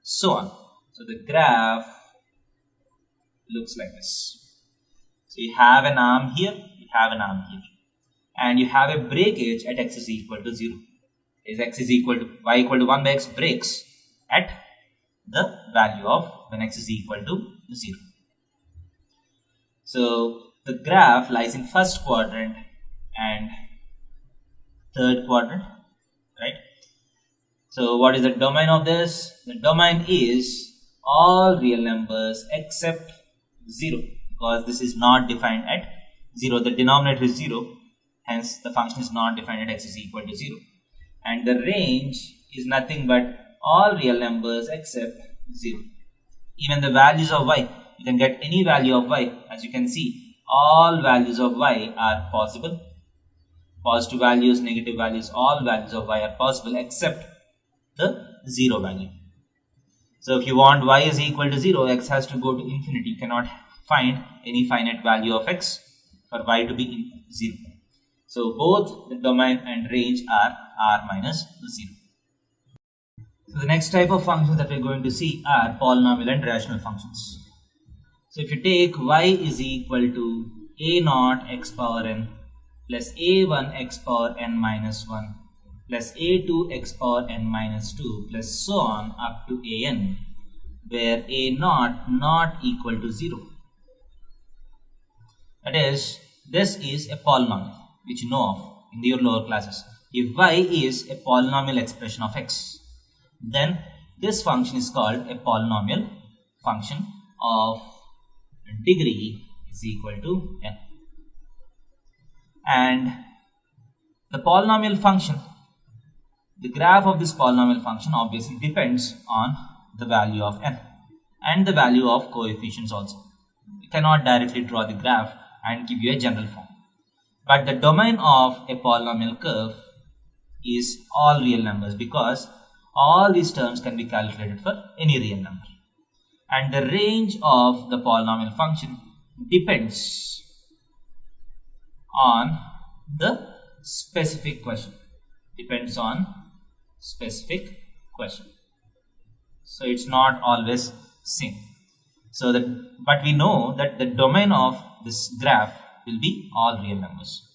so on. So the graph looks like this. So you have an arm here, you have an arm here. And you have a breakage at x is equal to 0. Is x is equal to y equal to 1 by x breaks at the value of when x is equal to 0. So the graph lies in first quadrant and third quadrant, right? So what is the domain of this? The domain is all real numbers except 0, because this is not defined at 0. The denominator is 0, hence the function is not defined at x is equal to 0. And the range is nothing but all real numbers except 0. Even the values of y, you can get any value of y. As you can see, all values of y are possible. Positive values, negative values, all values of y are possible except the 0 value. So if you want y is equal to 0, x has to go to infinity. You cannot find any finite value of x for y to be in 0. So both the domain and range are r minus 0. So the next type of functions that we are going to see are polynomial and rational functions. So if you take y is equal to a naught x power n plus a1 x power n minus 1 plus a2 x power n minus 2 plus so on up to an, where a naught not equal to 0. That is, this is a polynomial which you know of in your lower classes. If y is a polynomial expression of x, then this function is called a polynomial function of degree is equal to n. And the polynomial function, the graph of this polynomial function obviously depends on the value of n and the value of coefficients also. You cannot directly draw the graph and give you a general form. But the domain of a polynomial curve is all real numbers, because all these terms can be calculated for any real number. And the range of the polynomial function depends on the specific question. Depends on specific question. So it's not always same. So but we know that the domain of this graph will be all real numbers.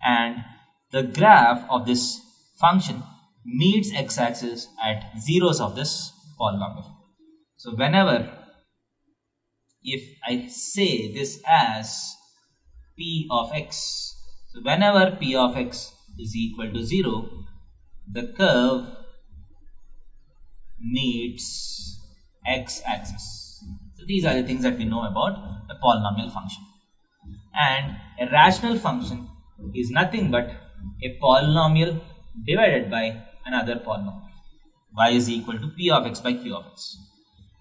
And the graph of this function meets x-axis at zeros of this polynomial. So whenever, if I say this as p of x, so whenever p of x is equal to 0, the curve meets x-axis. So these are the things that we know about the polynomial function. And a rational function is nothing but a polynomial divided by another polynomial. Y is equal to p of x by q of x.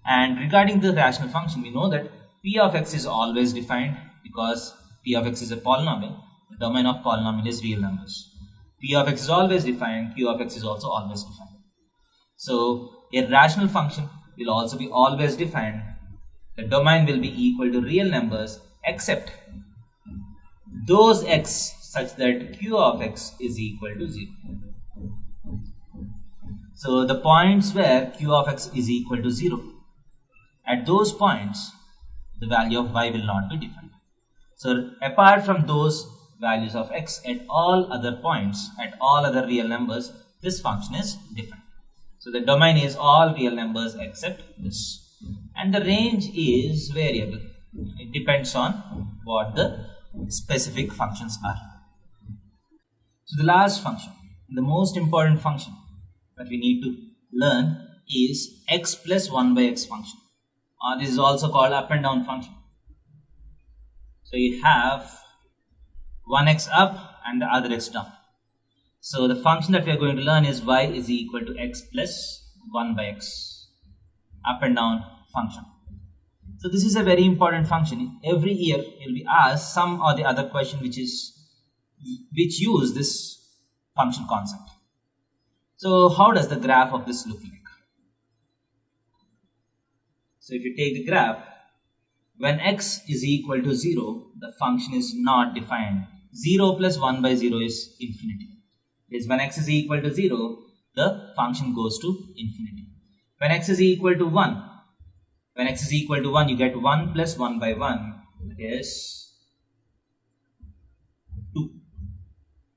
And regarding the rational function, we know that p of x is always defined because p of x is a polynomial. The domain of polynomial is real numbers. P of x is always defined, q of x is also always defined. So a rational function will also be always defined. the domain will be equal to real numbers except those x such that q of x is equal to 0. So the points where q of x is equal to 0, at those points the value of y will not be different. So apart from those values of x, at all other points, at all other real numbers, this function is different. So the domain is all real numbers except this. And the range is variable. It depends on what the specific functions are. So the last function, the most important function that we need to learn is x plus 1 by x function. This is also called up and down function. So you have one x up and the other x down. So the function that we are going to learn is y is equal to x plus 1 by x, up and down function. So this is a very important function. Every year you will be asked some or the other question which use this function concept. So how does the graph of this look like? So if you take the graph, when x is equal to 0, the function is not defined. 0 plus 1 by 0 is infinity. Is when x is equal to 0, the function goes to infinity. When x is equal to 1, you get 1 plus 1 by 1, that is 2.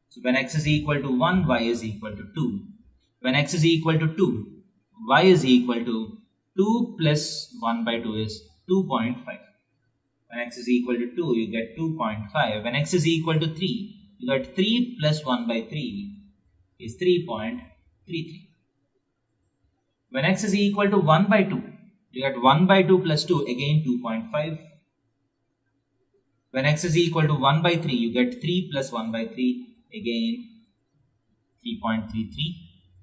So when x is equal to 1, y is equal to 2. When x is equal to 2, y is equal to 2 plus 1 by 2 is 2.5. When x is equal to 2, you get 2.5. When x is equal to 3, you get 3 plus 1 by 3 is 3.33. When x is equal to 1 by 2, you get 1 by 2 plus 2, again 2.5. When x is equal to 1 by 3, you get 3 plus 1 by 3, again 3.33,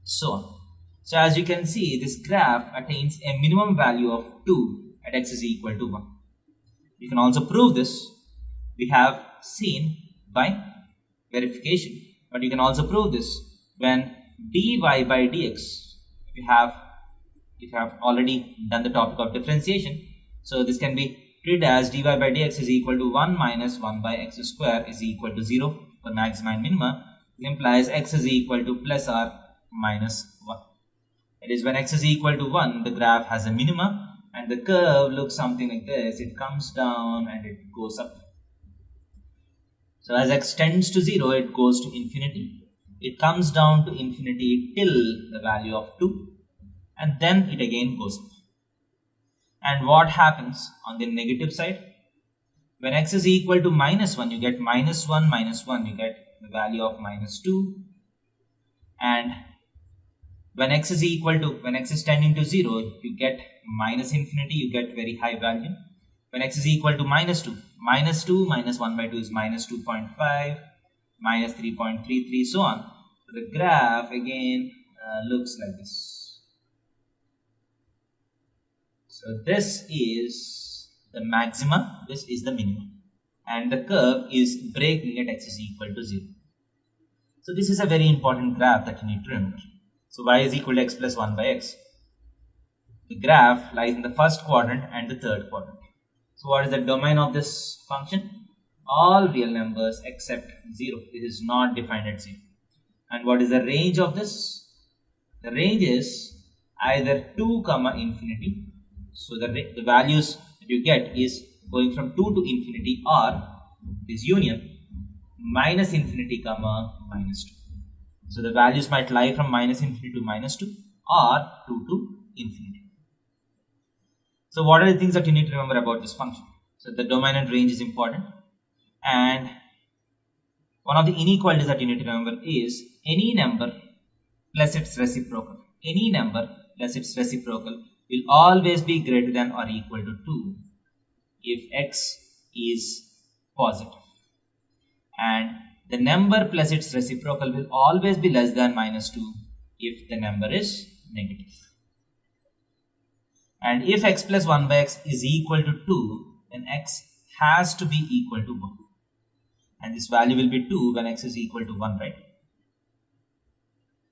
so on. So as you can see, this graph attains a minimum value of 2 at x is equal to 1. You can also prove this. We have seen by verification, but you can also prove this when dy by dx, you have already done the topic of differentiation. So this can be treated as dy by dx is equal to 1 minus 1 by x square is equal to 0 for maxima and minima. It implies x is equal to plus or minus 1. It is when x is equal to 1, the graph has a minima and the curve looks something like this. It comes down and it goes up. So as x tends to 0, it goes to infinity. It comes down to infinity till the value of 2 and then it again goes up. And what happens on the negative side? When x is equal to minus 1, you get minus 1, you get the value of minus 2. And when x is tending to 0, you get minus infinity, you get very high value. When x is equal to minus 2 minus 1 by 2 is minus 2.5, minus 3.33, so on. So the graph again looks like this. So this is the maxima, this is the minimum, and the curve is breaking at x is equal to 0. So this is a very important graph that you need to remember. So y is equal to x plus 1 by x. The graph lies in the first quadrant and the third quadrant. So what is the domain of this function? All real numbers except 0. This is not defined at 0. And what is the range of this? The range is either 2 comma infinity. So the values that you get is going from 2 to infinity, or this union minus infinity comma minus 2. So the values might lie from minus infinity to minus 2 or 2 to infinity. So what are the things that you need to remember about this function? So the domain and range is important. And one of the inequalities that you need to remember is any number plus its reciprocal. Any number plus its reciprocal will always be greater than or equal to 2 if x is positive. And the number plus its reciprocal will always be less than minus 2 if the number is negative. And if x plus 1 by x is equal to 2, then x has to be equal to 1. And this value will be 2 when x is equal to 1, right?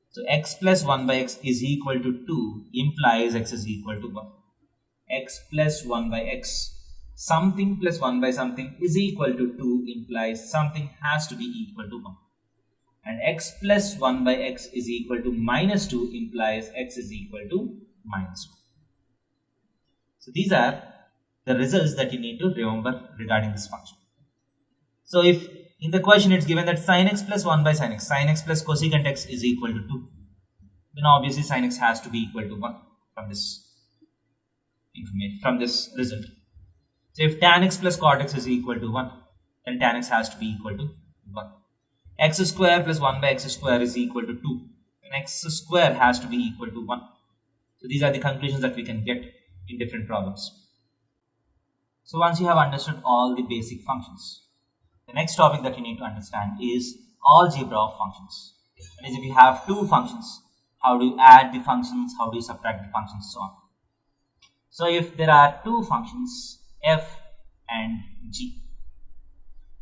So x plus 1 by x is equal to 2 implies x is equal to 1. x plus 1 by x, something plus 1 by something is equal to 2 implies something has to be equal to 1. And x plus 1 by x is equal to minus 2 implies x is equal to minus 1. So these are the results that you need to remember regarding this function. So if in the question it's given that sin x plus 1 by sin x plus cosecant x is equal to 2, then obviously sin x has to be equal to 1 from this information, from this result. So if tan x plus cot x is equal to 1, then tan x has to be equal to 1. X square plus 1 by x square is equal to 2, and x square has to be equal to 1. So these are the conclusions that we can get in different problems. So once you have understood all the basic functions, the next topic that you need to understand is algebra of functions. That is, if you have two functions, how do you add the functions, how do you subtract the functions, so on. So if there are two functions f and g,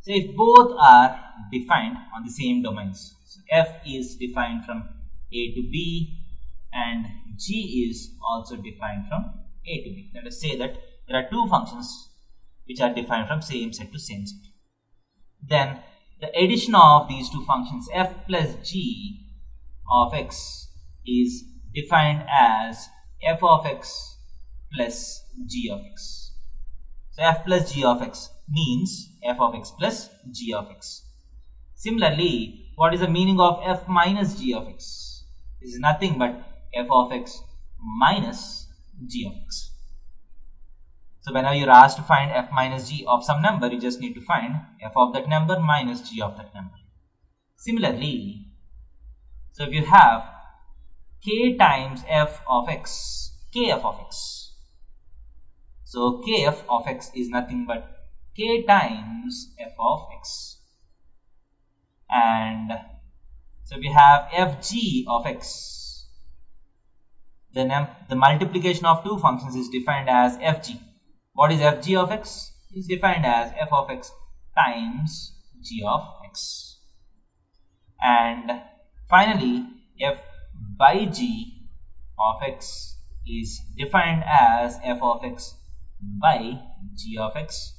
so if both are defined on the same domains, so f is defined from a to b and g is also defined from a to b. Let us say that there are two functions which are defined from same set to same set. Then the addition of these two functions f plus g of x is defined as f of x plus g of x. So f plus g of x means f of x plus g of x. Similarly, what is the meaning of f minus g of x? This is nothing but f of x minus g of x. So whenever you are asked to find f minus g of some number, you just need to find f of that number minus g of that number. Similarly, so if you have k times f of x, kf of x. So kf of x is nothing but k times f of x. And so if you have fg of x, then the multiplication of two functions is defined as fg. What is fg of x? It is defined as f of x times g of x. And finally, f by g of x is defined as f of x by g of x,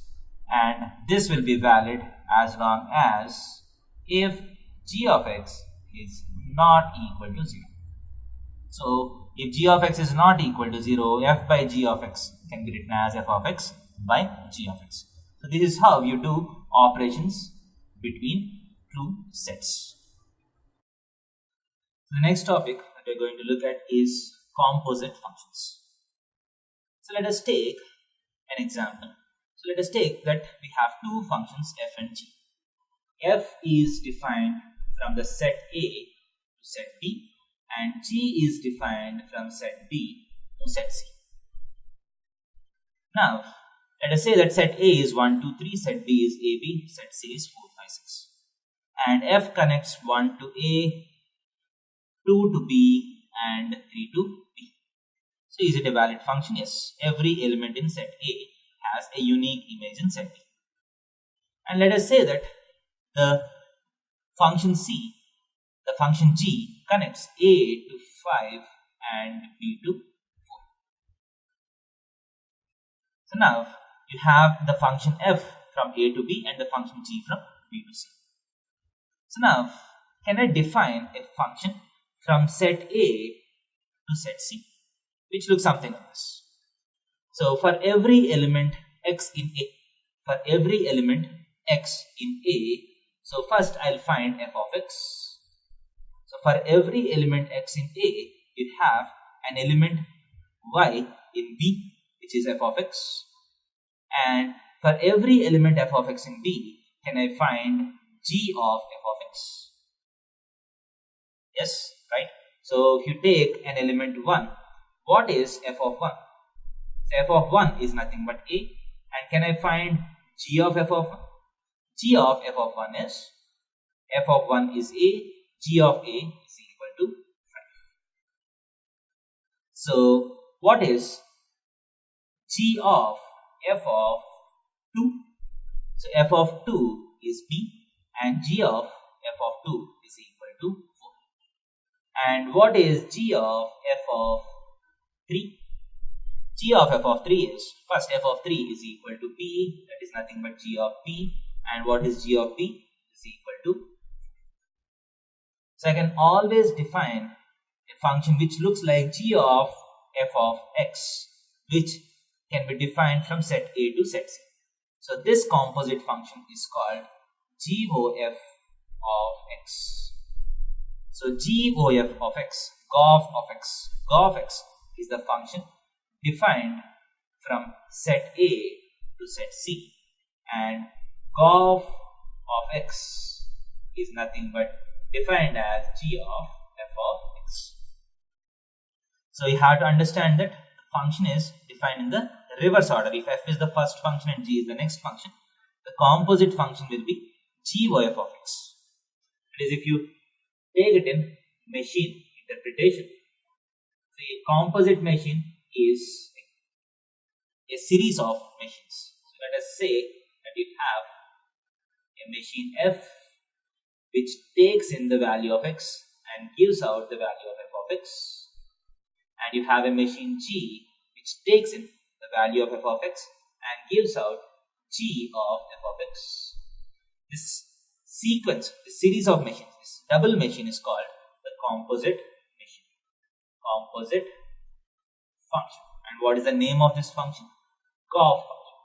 and this will be valid as long as if g of x is not equal to 0. So if g of x is not equal to 0, f by g of x can be written as f of x by g of x. So this is how you do operations between two sets. The next topic that we are going to look at is composite functions. So let us take an example. So let us take that we have two functions f and g. F is defined from the set A to set B, and g is defined from set B to set C. Now, let us say that set A is 1, 2, 3, set B is AB, set C is 4, 5, 6. And F connects 1 to A, 2 to B, and 3 to B. So is it a valid function? Yes. Every element in set A has a unique image in set B. And let us say that the function C, the function G, connects A to 5 and B to 4. So now you have the function f from A to B and the function g from B to C. So now can I define a function from set A to set C, which looks something like this. So for every element x in A, for every element x in A, so first I'll find f of x. So for every element x in A, you have an element y in B, which is f of x. And for every element f of x in B, can I find g of f of x? Yes, right? So if you take an element 1, what is f of 1? So f of 1 is nothing but A. And can I find g of f of 1? G of f of 1 is, f of 1 is A, g of A is equal to 5. So what is g of f of 2? So f of 2 is B and g of f of 2 is equal to 4. And what is g of f of 3? G of f of 3 is, first f of 3 is equal to p, that is nothing but g of p, and what is g of p? Is equal to. So I can always define a function which looks like g of f of x, which can be defined from set A to set C. So this composite function is called GOF of x. So GOF of x, GOF of x is the function defined from set A to set C, and GOF of x is nothing but defined as g of f of x. So you have to understand that the function is defined in the reverse order. If f is the first function and g is the next function, the composite function will be GOF of x. That is, if you take it in machine interpretation, so a composite machine is a series of machines. So let us say that you have a machine f which takes in the value of x and gives out the value of f of x, and you have a machine g which takes in the value of f of x and gives out g of f of x. This sequence, this series of machines, this double machine is called the composite machine, composite function. And what is the name of this function? GOF function.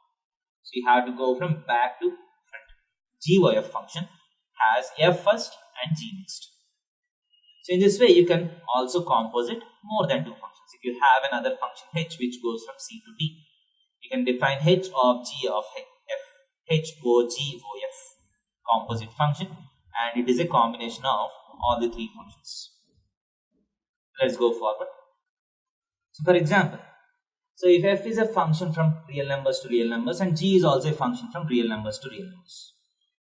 So you have to go from back to front. GOF function has f first and g next. So in this way you can also composite more than two functions. If you have another function h which goes from c to d, you can define h of g of f, HOGOF, composite function, and it is a combination of all the three functions. Let's go forward. So for example, so if f is a function from real numbers to real numbers and g is also a function from real numbers to real numbers,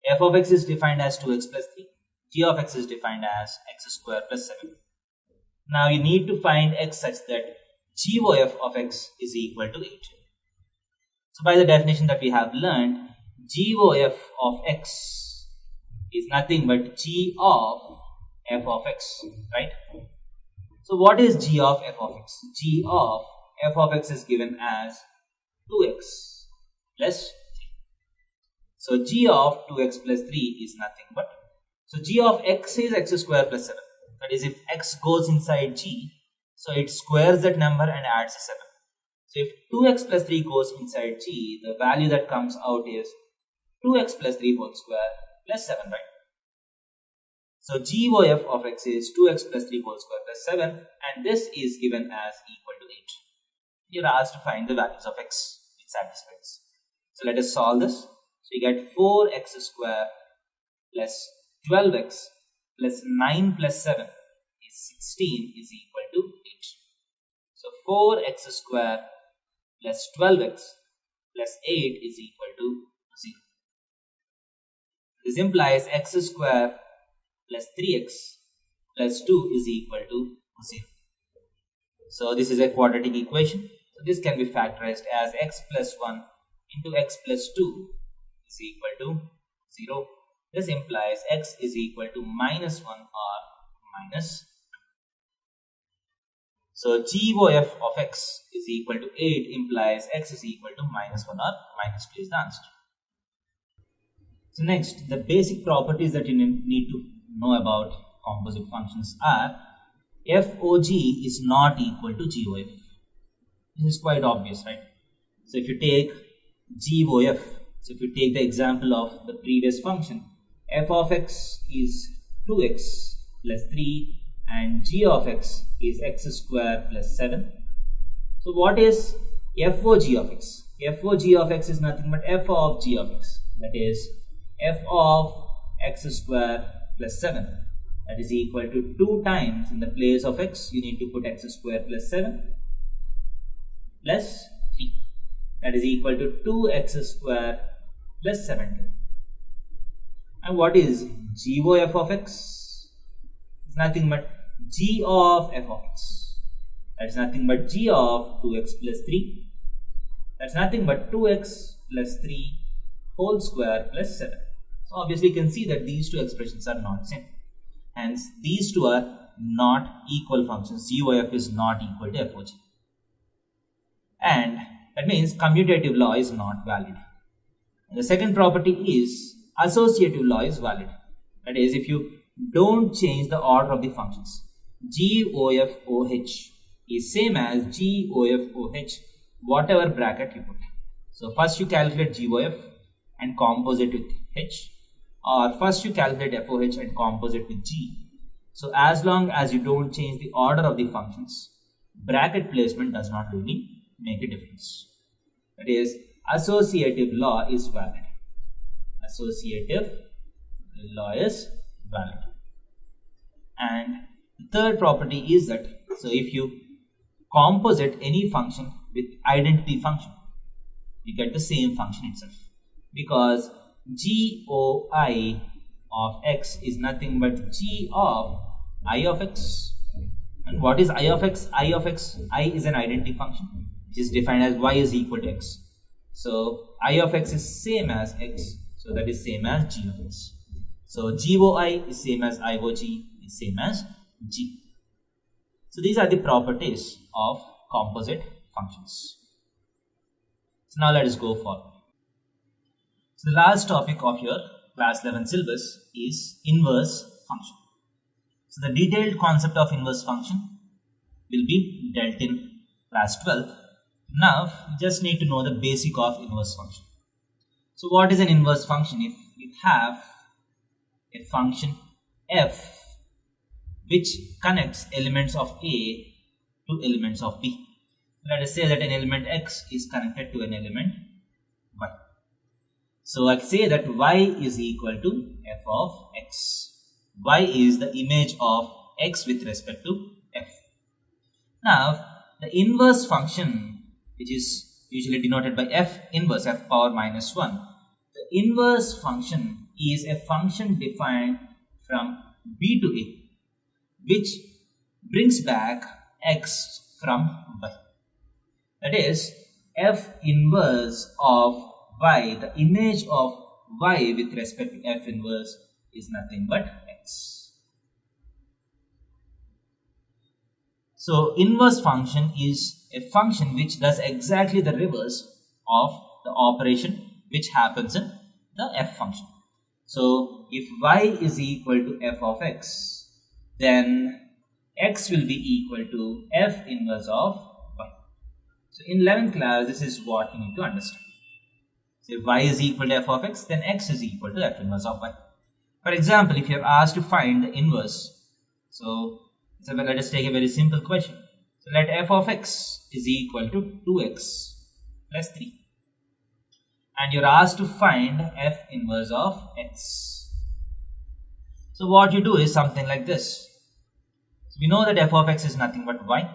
f of x is defined as 2x plus 3, g of x is defined as x square plus 7. Now you need to find x such that GOF of x is equal to 8. So by the definition that we have learned, GOF of x is nothing but g of f of x, right? So what is g of f of x? G of f of x is given as 2x plus 3. So g of 2x plus 3 is nothing but, so g of x is x square plus 7. That is, if x goes inside g, so it squares that number and adds a 7. So if 2x plus 3 goes inside g, the value that comes out is 2x plus 3 whole square plus 7, right? So GOF of x is 2x plus 3 whole square plus 7, and this is given as equal to 8. You're asked to find the values of x which satisfies. So let us solve this. So you get 4x square plus 12x plus 9 plus 7 is 16 is equal to 8. So 4x square plus 12x plus 8 is equal to 0. This implies x square plus 3x plus 2 is equal to 0. So this is a quadratic equation. So this can be factorized as x plus 1 into x plus 2 is equal to 0. This implies x is equal to minus 1 or minus 2. So GOF of x is equal to 8 implies x is equal to minus 1 or minus 2 is the answer. So next, the basic properties that you need to know about composite functions are FOG is not equal to GOF. This is quite obvious, right? So if you take GOF, so if you take the example of the previous function, f of x is 2x plus 3 and g of x is x square plus 7. So what is FOG of x? FOG of x is nothing but f of g of x, that is f of x square plus 7, that is equal to 2 times in the place of x you need to put x square plus 7 plus 3, that is equal to 2x square plus 17. And what is GOF of x? It's nothing but g of f of x. That's nothing but g of 2x plus 3. That's nothing but 2x plus 3 whole square plus 7. So obviously you can see that these two expressions are not same. Hence these two are not equal functions. GOF is not equal to FOG. and that means commutative law is not valid. And the second property is associative law is valid. That is, if you don't change the order of the functions, GOFOH is same as GOFOH, whatever bracket you put. So first you calculate GOF and compose it with H, or first you calculate FOH and compose it with G. So as long as you don't change the order of the functions, bracket placement does not really make a difference. That is, associative law is valid. Associative law is valid. And the third property is that, so if you composite any function with identity function, you get the same function itself, because GOI of x is nothing but G of I of x. And what is I of x? I of x, I is an identity function which is defined as y is equal to x. So I of x is same as x, so that is same as G of x. So GOI is same as IOG is same as G. So these are the properties of composite functions. So now let us go forward. So the last topic of your class 11 syllabus is inverse function. So the detailed concept of inverse function will be dealt in class 12. Now you just need to know the basic of inverse function. So what is an inverse function? If you have a function f which connects elements of A to elements of B. Let us say that an element x is connected to an element y. So I can say that y is equal to f of x. Y is the image of x with respect to f. Now the inverse function, which is usually denoted by f inverse, f power minus 1. The inverse function is a function defined from b to a, which brings back x from y. That is, f inverse of y, the image of y with respect to f inverse is nothing but x. So inverse function is a function which does exactly the reverse of the operation which happens in the f function. So if y is equal to f of x, then x will be equal to f inverse of y. So in 11th class, this is what you need to understand. So if y is equal to f of x, then x is equal to f inverse of y. For example, if you are asked to find the inverse, so let us take a very simple question. So let f of x is equal to 2x plus 3. And you are asked to find f inverse of x. So what you do is something like this. So we know that f of x is nothing but y.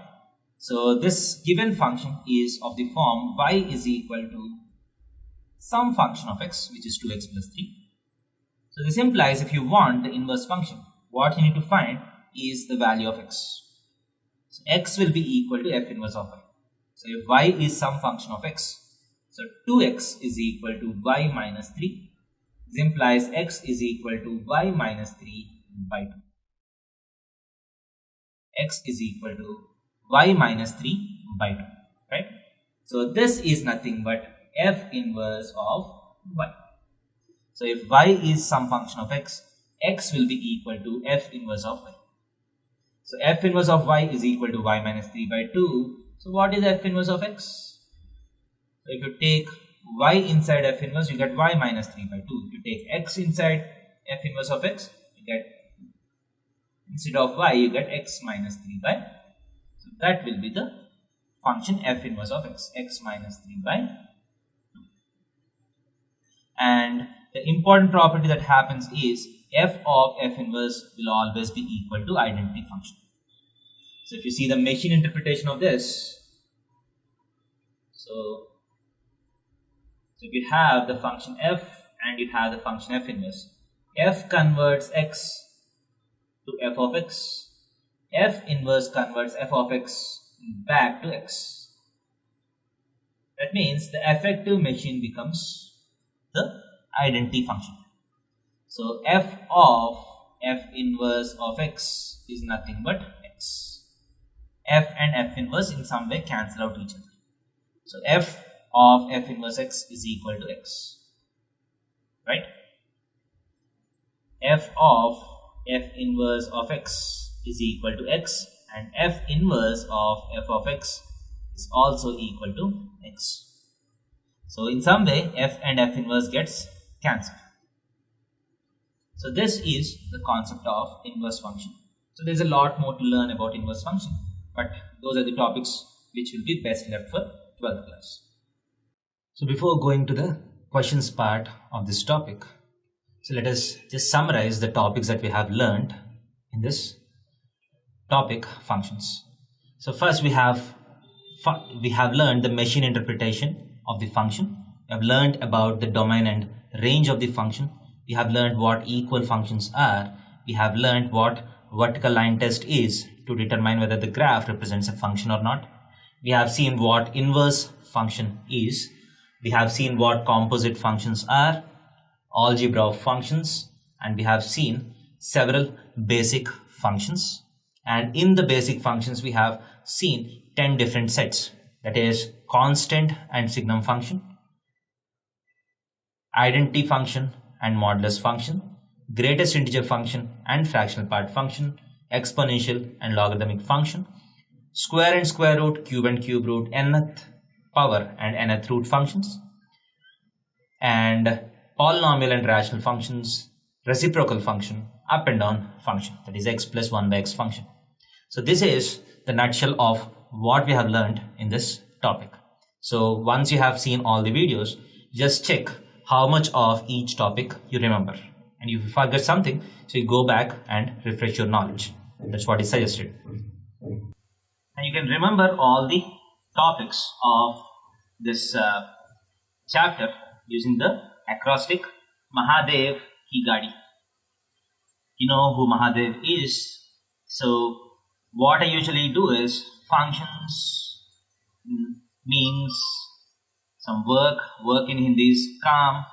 So this given function is of the form y is equal to some function of x, which is 2x plus 3. So this implies if you want the inverse function, what you need to find is the value of x. So x will be equal to f inverse of y. So if y is some function of x, so 2x is equal to y minus 3. This implies x is equal to y minus 3 by 2. X is equal to y minus 3 by 2, right? So this is nothing but f inverse of y. So if y is some function of x, x will be equal to f inverse of y. So f inverse of y is equal to y minus 3 by 2. So what is f inverse of x? So if you take y inside f inverse, you get y minus 3 by 2. If you take x inside f inverse of x, you get, instead of y, you get x minus 3 by 2. So that will be the function f inverse of x, x minus 3 by 2. And the important property that happens is f of f inverse will always be equal to identity function. So if you see the machine interpretation of this, so if you have the function f and you have the function f inverse, f converts x to f of x, f inverse converts f of x back to x. That means the effective machine becomes the identity function. So f of f inverse of x is nothing but x. F and f inverse in some way cancel out each other. So f of f inverse x is equal to x, right? F of f inverse of x is equal to x, and f inverse of f of x is also equal to x. So in some way f and f inverse gets cancelled. So this is the concept of inverse function. So there's a lot more to learn about inverse function, but those are the topics which will be best left for 12th class. So before going to the questions part of this topic, so let us just summarize the topics that we have learned in this topic, functions. So first we have learned the machine interpretation of the function. We have learned about the domain and range of the function. We have learned what equal functions are. We have learned what vertical line test is to determine whether the graph represents a function or not. We have seen what inverse function is. We have seen what composite functions are, algebra of functions, and we have seen several basic functions. And in the basic functions, we have seen 10 different sets, that is constant and signum function, identity function and modulus function, greatest integer function and fractional part function, exponential and logarithmic function, square and square root, cube and cube root, nth power and nth root functions, and polynomial and rational functions, reciprocal function, up and down function, that is x plus 1 by x function. So this is the nutshell of what we have learned in this topic. So once you have seen all the videos, just check how much of each topic you remember. And if you forget something, so you go back and refresh your knowledge. That's what is suggested. And you can remember all the topics of this chapter using the acrostic Mahadev Ki Gadi. You know who Mahadev is. So what I usually do is functions means some work. Work in Hindi is Kam,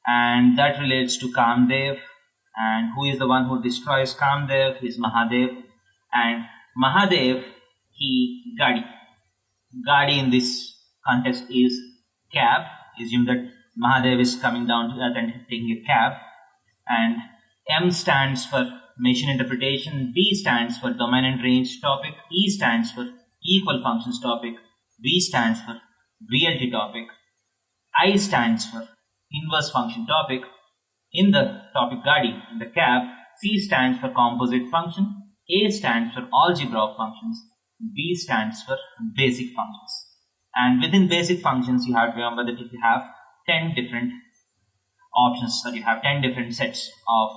and that relates to Kamdev. And who is the one who destroys Kamdev is Mahadev. And Mahadev Ki Gadi. Gadi in this context is cab. Assume that Mahadev is coming down to earth and taking a cab. And M stands for machine interpretation, B stands for domain and range topic, E stands for equal functions topic, V stands for reality topic, I stands for inverse function topic. In the topic Gadi, in the cab, C stands for composite function, A stands for algebra of functions, B stands for basic functions. And within basic functions, you have to remember that if you have 10 different options, that you have 10 different sets of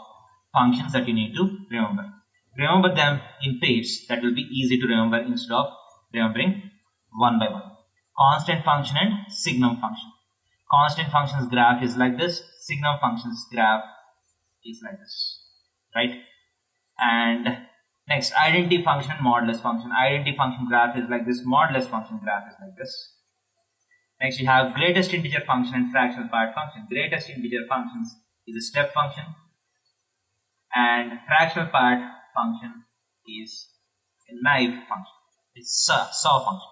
functions that you need to remember. Remember them in pairs. That will be easy to remember instead of remembering one by one. Constant function and signum function. Constant function's graph is like this. Signum function's graph is like this, right? And next, identity function and modulus function. Identity function graph is like this. Modulus function graph is like this. Next, you have greatest integer function and fractional part function. Greatest integer functions is a step function, and fractional part function is a knife function. It's saw function.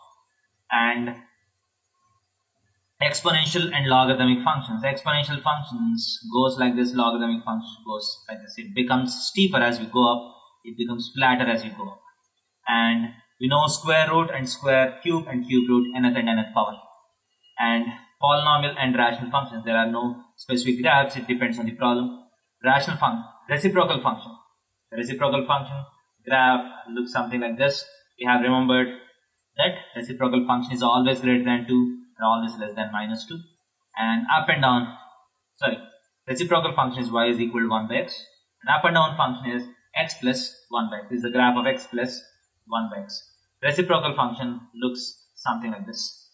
And exponential and logarithmic functions. Exponential functions goes like this. Logarithmic function goes like this. It becomes steeper as we go up. It becomes flatter as you go up. And we know square root and square, cube and cube root, nth and nth power. And polynomial and rational functions. There are no specific graphs. It depends on the problem. Rational function. Reciprocal function. The reciprocal function graph looks something like this. We have remembered that reciprocal function is always greater than 2 and always less than minus 2. And up and down, reciprocal function is y is equal to 1 by x. And up and down function is x plus 1 by x. This is the graph of x plus 1 by x. Reciprocal function looks something like this.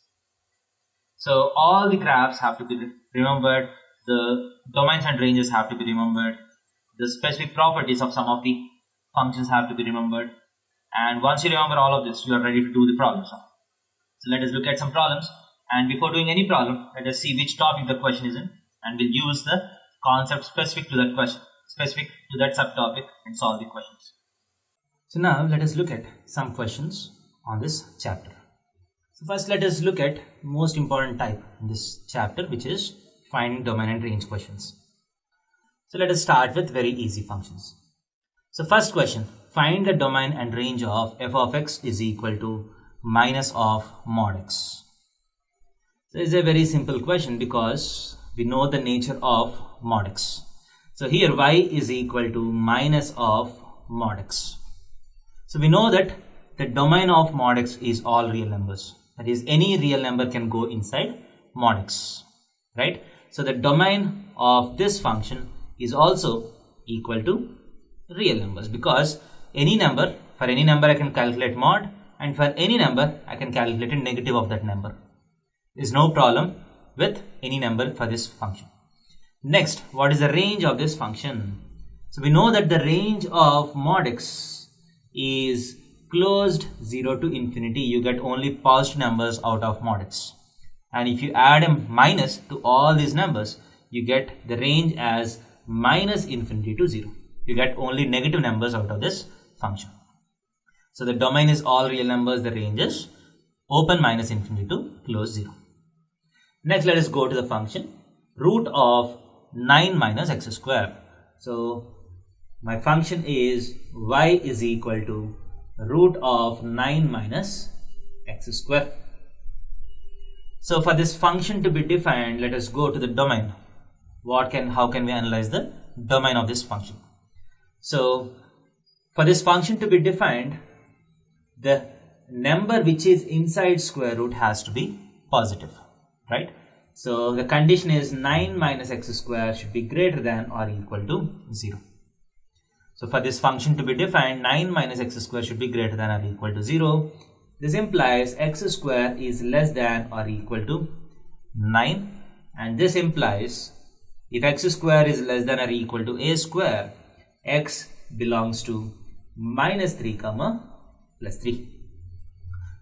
So all the graphs have to be remembered. The domains and ranges have to be remembered. The specific properties of some of the functions have to be remembered. And once you remember all of this, you are ready to do the problems. So let us look at some problems. And before doing any problem, let us see which topic the question is in. And we'll use the concept specific to that question, specific to that subtopic, and solve the questions. So now let us look at some questions on this chapter. So first let us look at most important type in this chapter, which is finding domain and range questions. So let us start with very easy functions. So first question, find the domain and range of f of x is equal to minus of mod x. So it's a very simple question because we know the nature of mod x. So here y is equal to minus of mod x. So we know that the domain of mod x is all real numbers. That is, any real number can go inside mod x, right? So the domain of this function is also equal to real numbers, because any number, for any number I can calculate mod, and for any number I can calculate a negative of that number. There is no problem with any number for this function. Next, what is the range of this function? So we know that the range of mod x is closed 0 to infinity. You get only positive numbers out of mod x, and if you add a minus to all these numbers, you get the range as minus infinity to 0. You get only negative numbers out of this function. So the domain is all real numbers, the range is open minus infinity to close 0. Next, let us go to the function root of 9 minus x square. So my function is y is equal to root of 9 minus x square. So for this function to be defined, let us go to the domain. How can we analyze the domain of this function? So for this function to be defined, the number which is inside square root has to be positive, right? So the condition is 9 minus x square should be greater than or equal to 0. So for this function to be defined, 9 minus x square should be greater than or equal to 0. This implies x square is less than or equal to 9, and this implies if x square is less than or equal to a square, x belongs to minus 3 comma plus 3.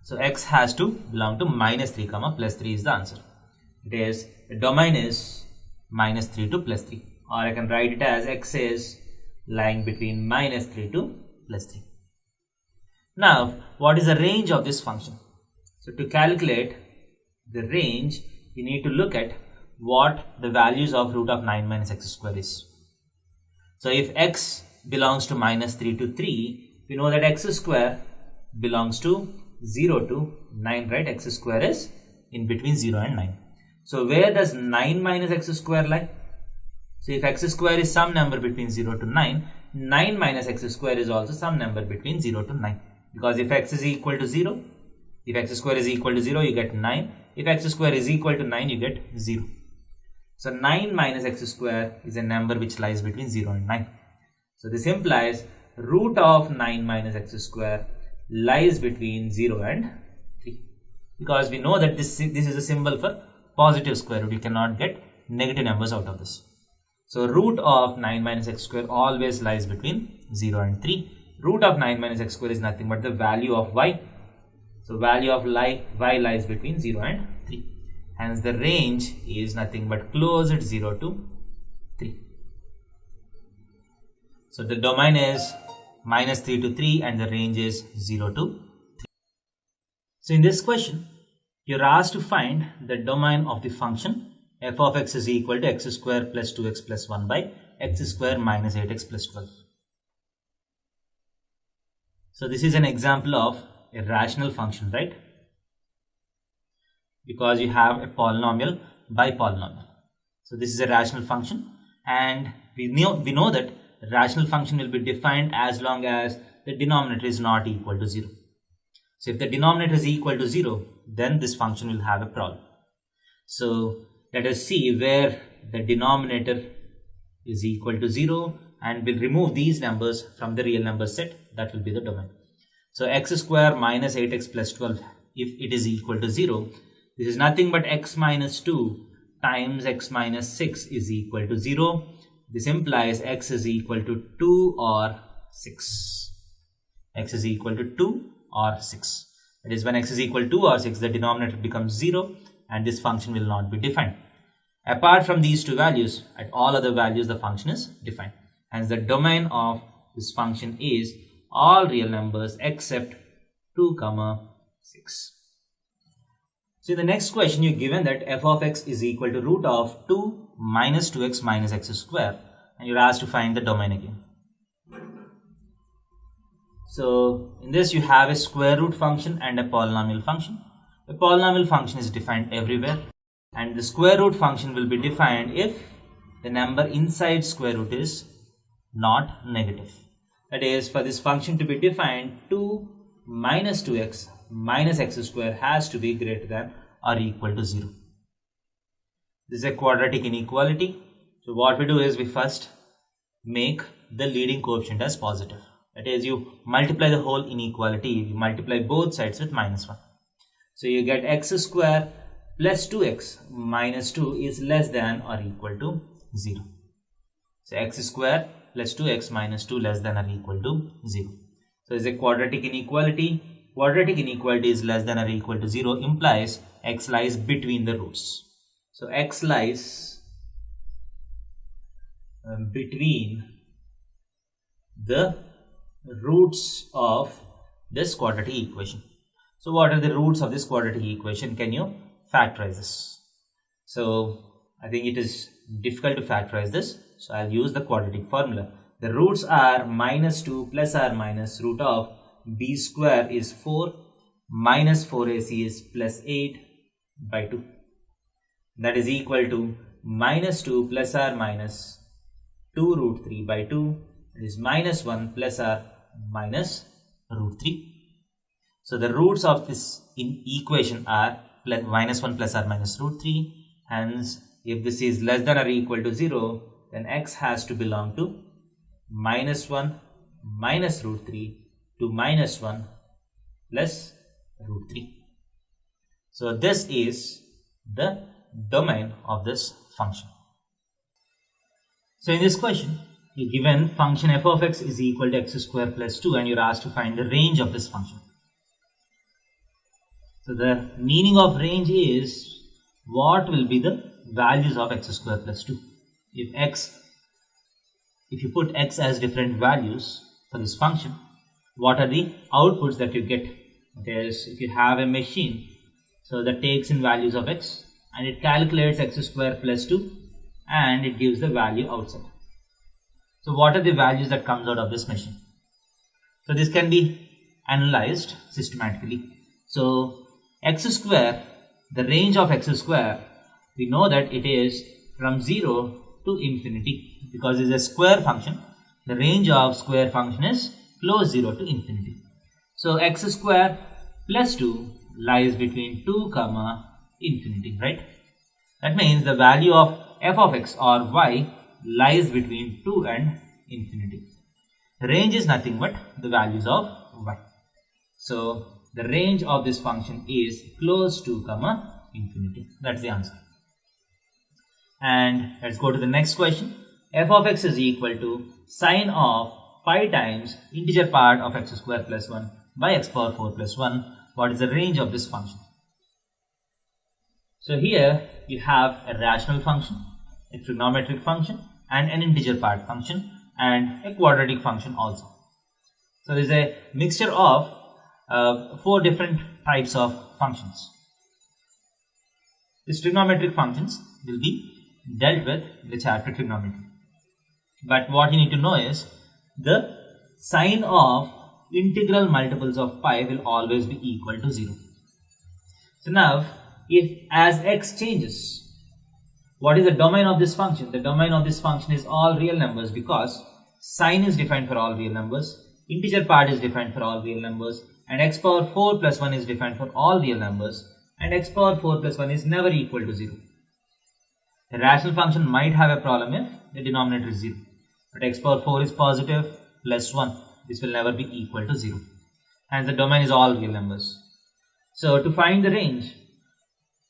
So x has to belong to minus 3 comma plus 3 is the answer. It is, the domain is minus 3 to plus 3, or I can write it as x is lying between minus 3 to plus 3. Now, what is the range of this function? So to calculate the range, we need to look at what the values of root of 9 minus x square is. So if x belongs to minus 3 to 3, we know that x square belongs to 0 to 9, right? X square is in between 0 and 9. So where does 9 minus x square lie? So if x square is some number between 0 to 9, 9 minus x square is also some number between 0 to 9. Because if x is equal to 0, if x square is equal to 0, you get 9. If x square is equal to 9, you get 0. So 9 minus x square is a number which lies between 0 and 9. So this implies root of 9 minus x square lies between 0 and 3. Because we know that this is a symbol for positive square root. You cannot get negative numbers out of this. So root of 9 minus x square always lies between 0 and 3. Root of 9 minus x square is nothing but the value of y. So value of y lies between 0 and 3. Hence the range is nothing but closed 0 to 3. So the domain is minus 3 to 3 and the range is 0 to 3. So in this question, you're asked to find the domain of the function f of x is equal to x square plus 2x plus 1 by x square minus 8x plus 12. So this is an example of a rational function, right? Because you have a polynomial by polynomial. So this is a rational function, and we know that the rational function will be defined as long as the denominator is not equal to 0. So if the denominator is equal to 0, then this function will have a problem. So let us see where the denominator is equal to 0, and we'll remove these numbers from the real number set. That will be the domain. So x square minus 8x plus 12, if it is equal to 0, this is nothing but x minus 2 times x minus 6 is equal to 0. This implies x is equal to 2 or 6. X is equal to 2 or 6. That is, when x is equal to 2 or 6, the denominator becomes 0 and this function will not be defined. Apart from these two values, at all other values the function is defined. Hence the domain of this function is all real numbers except 2, 6. So in the next question, you're given that f of x is equal to root of 2 minus 2x minus x square, and you're asked to find the domain again. So in this, you have a square root function and a polynomial function. The polynomial function is defined everywhere, and the square root function will be defined if the number inside square root is not negative. That is, for this function to be defined, 2 minus 2x minus x square has to be greater than or equal to 0. This is a quadratic inequality. So what we do is we first make the leading coefficient as positive. That is, you multiply the whole inequality, you multiply both sides with minus 1. So you get x square plus 2x minus 2 is less than or equal to 0. So x square plus 2x minus 2 less than or equal to 0. So it's a quadratic inequality. Quadratic inequality is less than or equal to 0 implies x lies between the roots. So x lies between the roots of this quadratic equation. So what are the roots of this quadratic equation? Can you factorize this? So I think it is difficult to factorize this. So I'll use the quadratic formula. The roots are minus 2 plus or minus root of b square is 4 minus 4ac is plus 8 by 2. That is equal to minus 2 plus or minus 2 root 3 by 2. It is minus 1 plus or minus root 3. So the roots of this equation are minus 1 plus or minus root 3. Hence, if this is less than or equal to 0, then x has to belong to minus 1 minus root 3 to minus 1 plus root 3. So this is the domain of this function. So in this question, you're given function f of x is equal to x square plus 2, and you're asked to find the range of this function. So the meaning of range is what will be the values of x square plus 2. If you put x as different values for this function, what are the outputs that you get? That is, if you have a machine, so that takes in values of x and it calculates x square plus 2 and it gives the value outside. So what are the values that comes out of this machine? So this can be analyzed systematically. So x square, the range of x square, we know that it is from 0 to infinity, because it is a square function. The range of square function is close 0 to infinity. So x square plus 2 lies between 2 comma infinity, right? That means the value of f of x or y lies between 2 and infinity. The range is nothing but the values of y. So the range of this function is close to comma infinity. That's the answer. And let's go to the next question. F of x is equal to sine of pi times integer part of x square plus 1 by x power 4 plus 1. What is the range of this function? So here you have a rational function, a trigonometric function, and an integer part function, and a quadratic function also. So there is a mixture of 4 different types of functions. These trigonometric functions will be dealt with in the chapter trigonometry. But what you need to know is the sign of integral multiples of pi will always be equal to 0. So now, if as x changes, what is the domain of this function? The domain of this function is all real numbers, because sine is defined for all real numbers, integer part is defined for all real numbers, and x power 4 plus 1 is defined for all real numbers, and x power 4 plus 1 is never equal to 0. The rational function might have a problem if the denominator is 0. But x power 4 is positive plus 1. This will never be equal to 0. Hence the domain is all real numbers. So to find the range,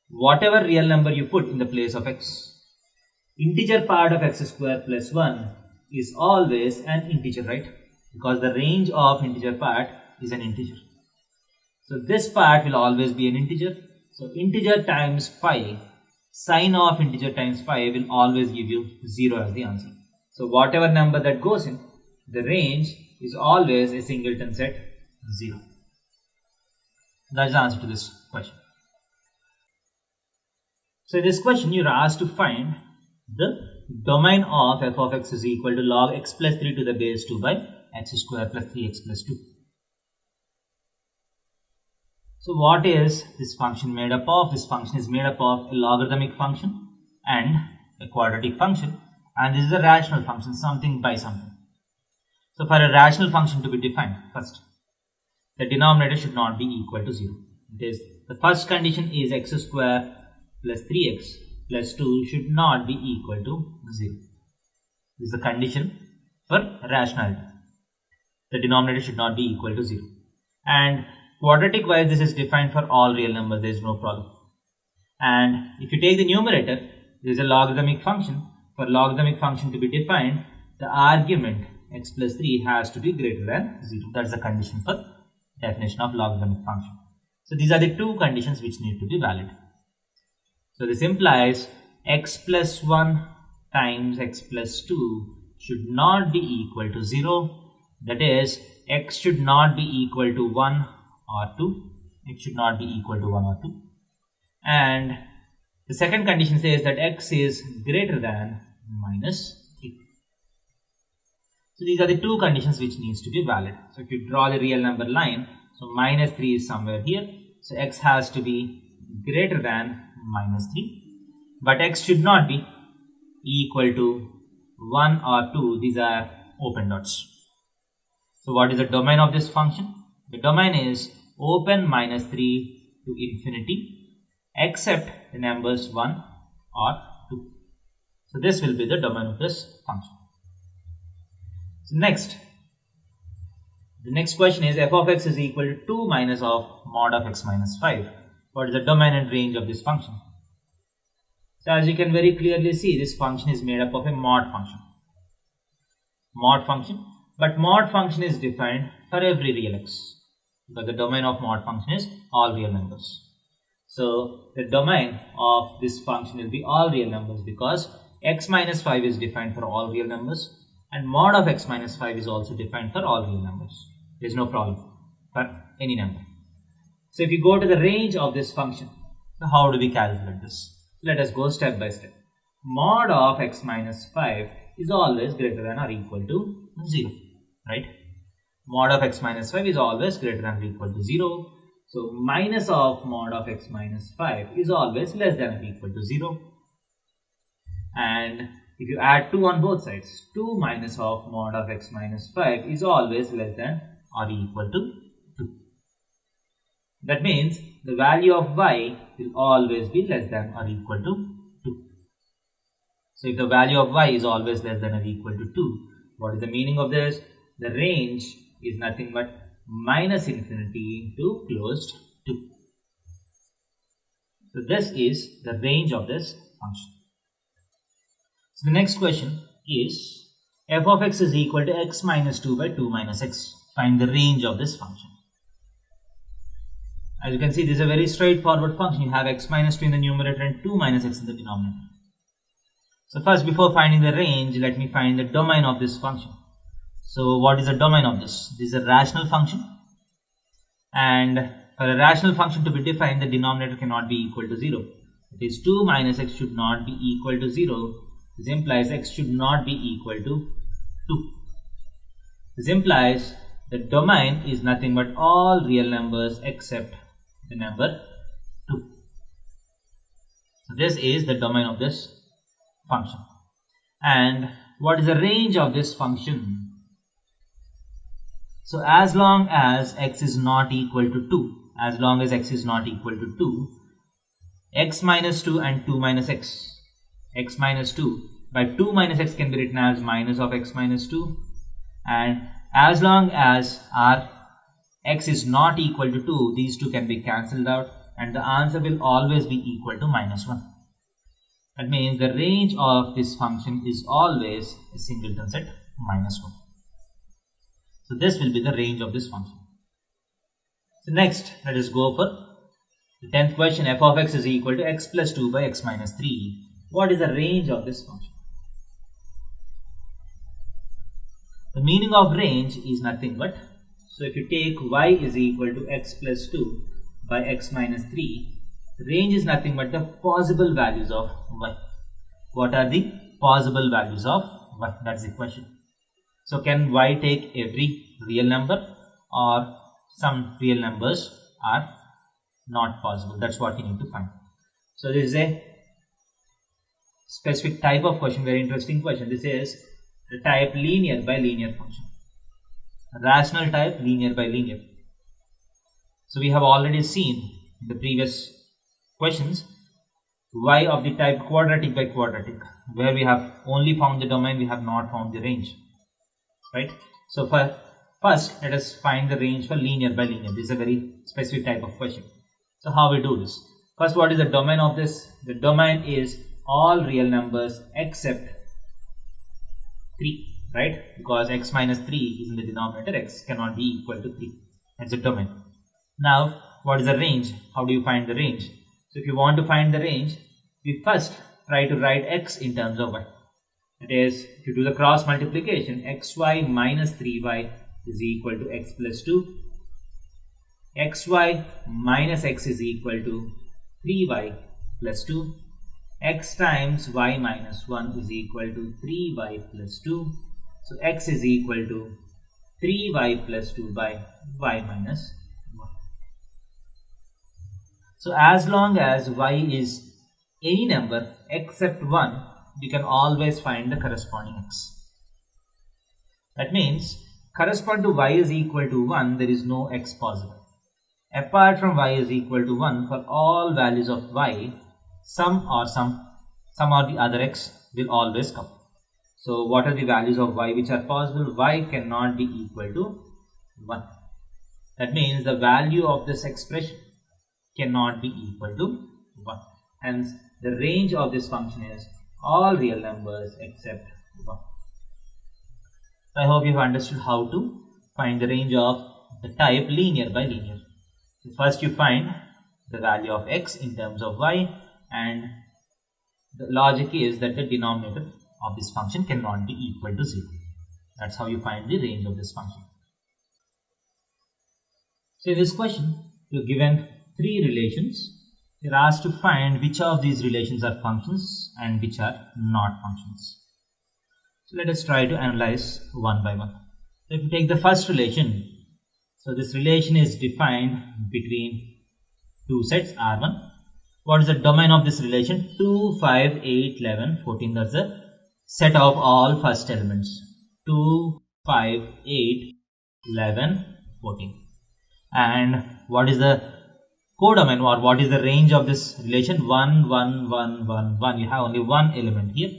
whatever real number you put in the place of x, integer part of x square plus 1 is always an integer, right? Because the range of integer part is an integer. So this part will always be an integer. So integer times pi, sine of integer times pi will always give you 0 as the answer. So whatever number that goes in, the range is always a singleton set 0. That's the answer to this question. So in this question, you're asked to find the domain of f of x is equal to log x plus 3 to the base 2 by x square plus 3x plus 2. So what is this function made up of? This function is made up of a logarithmic function and a quadratic function, and this is a rational function, something by something. So for a rational function to be defined, first, the denominator should not be equal to 0. It is, the first condition is x square plus 3x plus 2 should not be equal to 0. This is the condition for rationality. The denominator should not be equal to 0. And quadratic wise, this is defined for all real numbers, there is no problem. And if you take the numerator, there is a logarithmic function. For logarithmic function to be defined, the argument x plus 3 has to be greater than 0. That's the condition for definition of logarithmic function. So these are the two conditions which need to be valid. So this implies x plus 1 times x plus 2 should not be equal to 0. That is, x should not be equal to 1 or 2. It should not be equal to 1 or 2. And the second condition says that x is greater than minus 3. So these are the two conditions which needs to be valid. So if you draw the real number line, so minus 3 is somewhere here. So x has to be greater than minus 3. But x should not be equal to 1 or 2. These are open dots. So what is the domain of this function? The domain is open minus 3 to infinity, except the numbers 1 or 2. So this will be the domain of this function. So next, the next question is f of x is equal to 2 minus of mod of x minus 5. What is the domain and range of this function? So as you can very clearly see, this function is made up of a mod function. Mod function. But mod function is defined for every real x, because the domain of mod function is all real numbers. So the domain of this function will be all real numbers, because x minus 5 is defined for all real numbers, and mod of x minus 5 is also defined for all real numbers. There is no problem for any number. So if you go to the range of this function, so how do we calculate this? Let us go step by step. Mod of x minus 5 is always greater than or equal to 0, right? Mod of x minus 5 is always greater than or equal to 0. So minus of mod of x minus 5 is always less than or equal to 0. And if you add 2 on both sides, 2 minus of mod of x minus 5 is always less than or equal to 2. That means the value of y will always be less than or equal to 2. So if the value of y is always less than or equal to 2, what is the meaning of this? The range is nothing but minus infinity to closed 2. So this is the range of this function. So the next question is f of x is equal to x minus 2 by 2 minus x. Find the range of this function. As you can see, this is a very straightforward function. You have x minus 2 in the numerator and 2 minus x in the denominator. So first, before finding the range, let me find the domain of this function. So what is the domain of this? This is a rational function, and for a rational function to be defined, the denominator cannot be equal to 0. It is 2 minus x should not be equal to 0. This implies x should not be equal to 2. This implies the domain is nothing but all real numbers except the number 2. So this is the domain of this function. And what is the range of this function? So as long as x is not equal to 2, as long as x is not equal to 2, x minus 2 and 2 minus x, x minus 2 by 2 minus x can be written as minus of x minus 2, and as long as our x is not equal to 2, these two can be cancelled out, and the answer will always be equal to minus 1. That means the range of this function is always a singleton set minus 1. So this will be the range of this function. So next, let us go for the 10th question. F of x is equal to x plus 2 by x minus 3. What is the range of this function? The meaning of range is nothing but, so if you take y is equal to x plus 2 by x minus 3, Range is nothing but the possible values of y. What are the possible values of y? That's the question. So can y take every real number, or some real numbers are not possible? That's what you need to find. So this is a specific type of question, very interesting question. This is the type linear by linear function. Rational type linear by linear. So we have already seen in the previous questions y of the type quadratic by quadratic, where we have only found the domain, we have not found the range, right? So first let us find the range for linear by linear. This is a very specific type of question. So how we do this? First, what is the domain of this? The domain is all real numbers except 3, right? Because x minus 3 is in the denominator, x cannot be equal to 3. That's the domain. Now, what is the range? How do you find the range? So if you want to find the range, we first try to write x in terms of y. That is, if you do the cross multiplication, xy minus 3y is equal to x plus 2. xy minus x is equal to 3y plus 2. X times y minus 1 is equal to 3y plus 2. So x is equal to 3y plus 2 by y minus 1. So as long as y is any number except 1, we can always find the corresponding x. That means corresponding to y is equal to 1, there is no x possible. Apart from y is equal to 1, for all values of y, some or the other x will always come. So what are the values of y which are possible? Y cannot be equal to 1. That means the value of this expression cannot be equal to 1. Hence the range of this function is all real numbers except 1. So I hope you have understood how to find the range of the type linear by linear. So first you find the value of x in terms of y, and the logic is that the denominator of this function cannot be equal to 0. That's how you find the range of this function. So in this question, you're given 3 relations. You're asked to find which of these relations are functions and which are not functions. So let us try to analyze one by one. So if you take the first relation, so this relation is defined between two sets R1. What is the domain of this relation? 2, 5, 8, 11, 14. That's the set of all first elements. 2, 5, 8, 11, 14. And what is the codomain, or what is the range of this relation? 1, 1, 1, 1, 1. You have only one element here.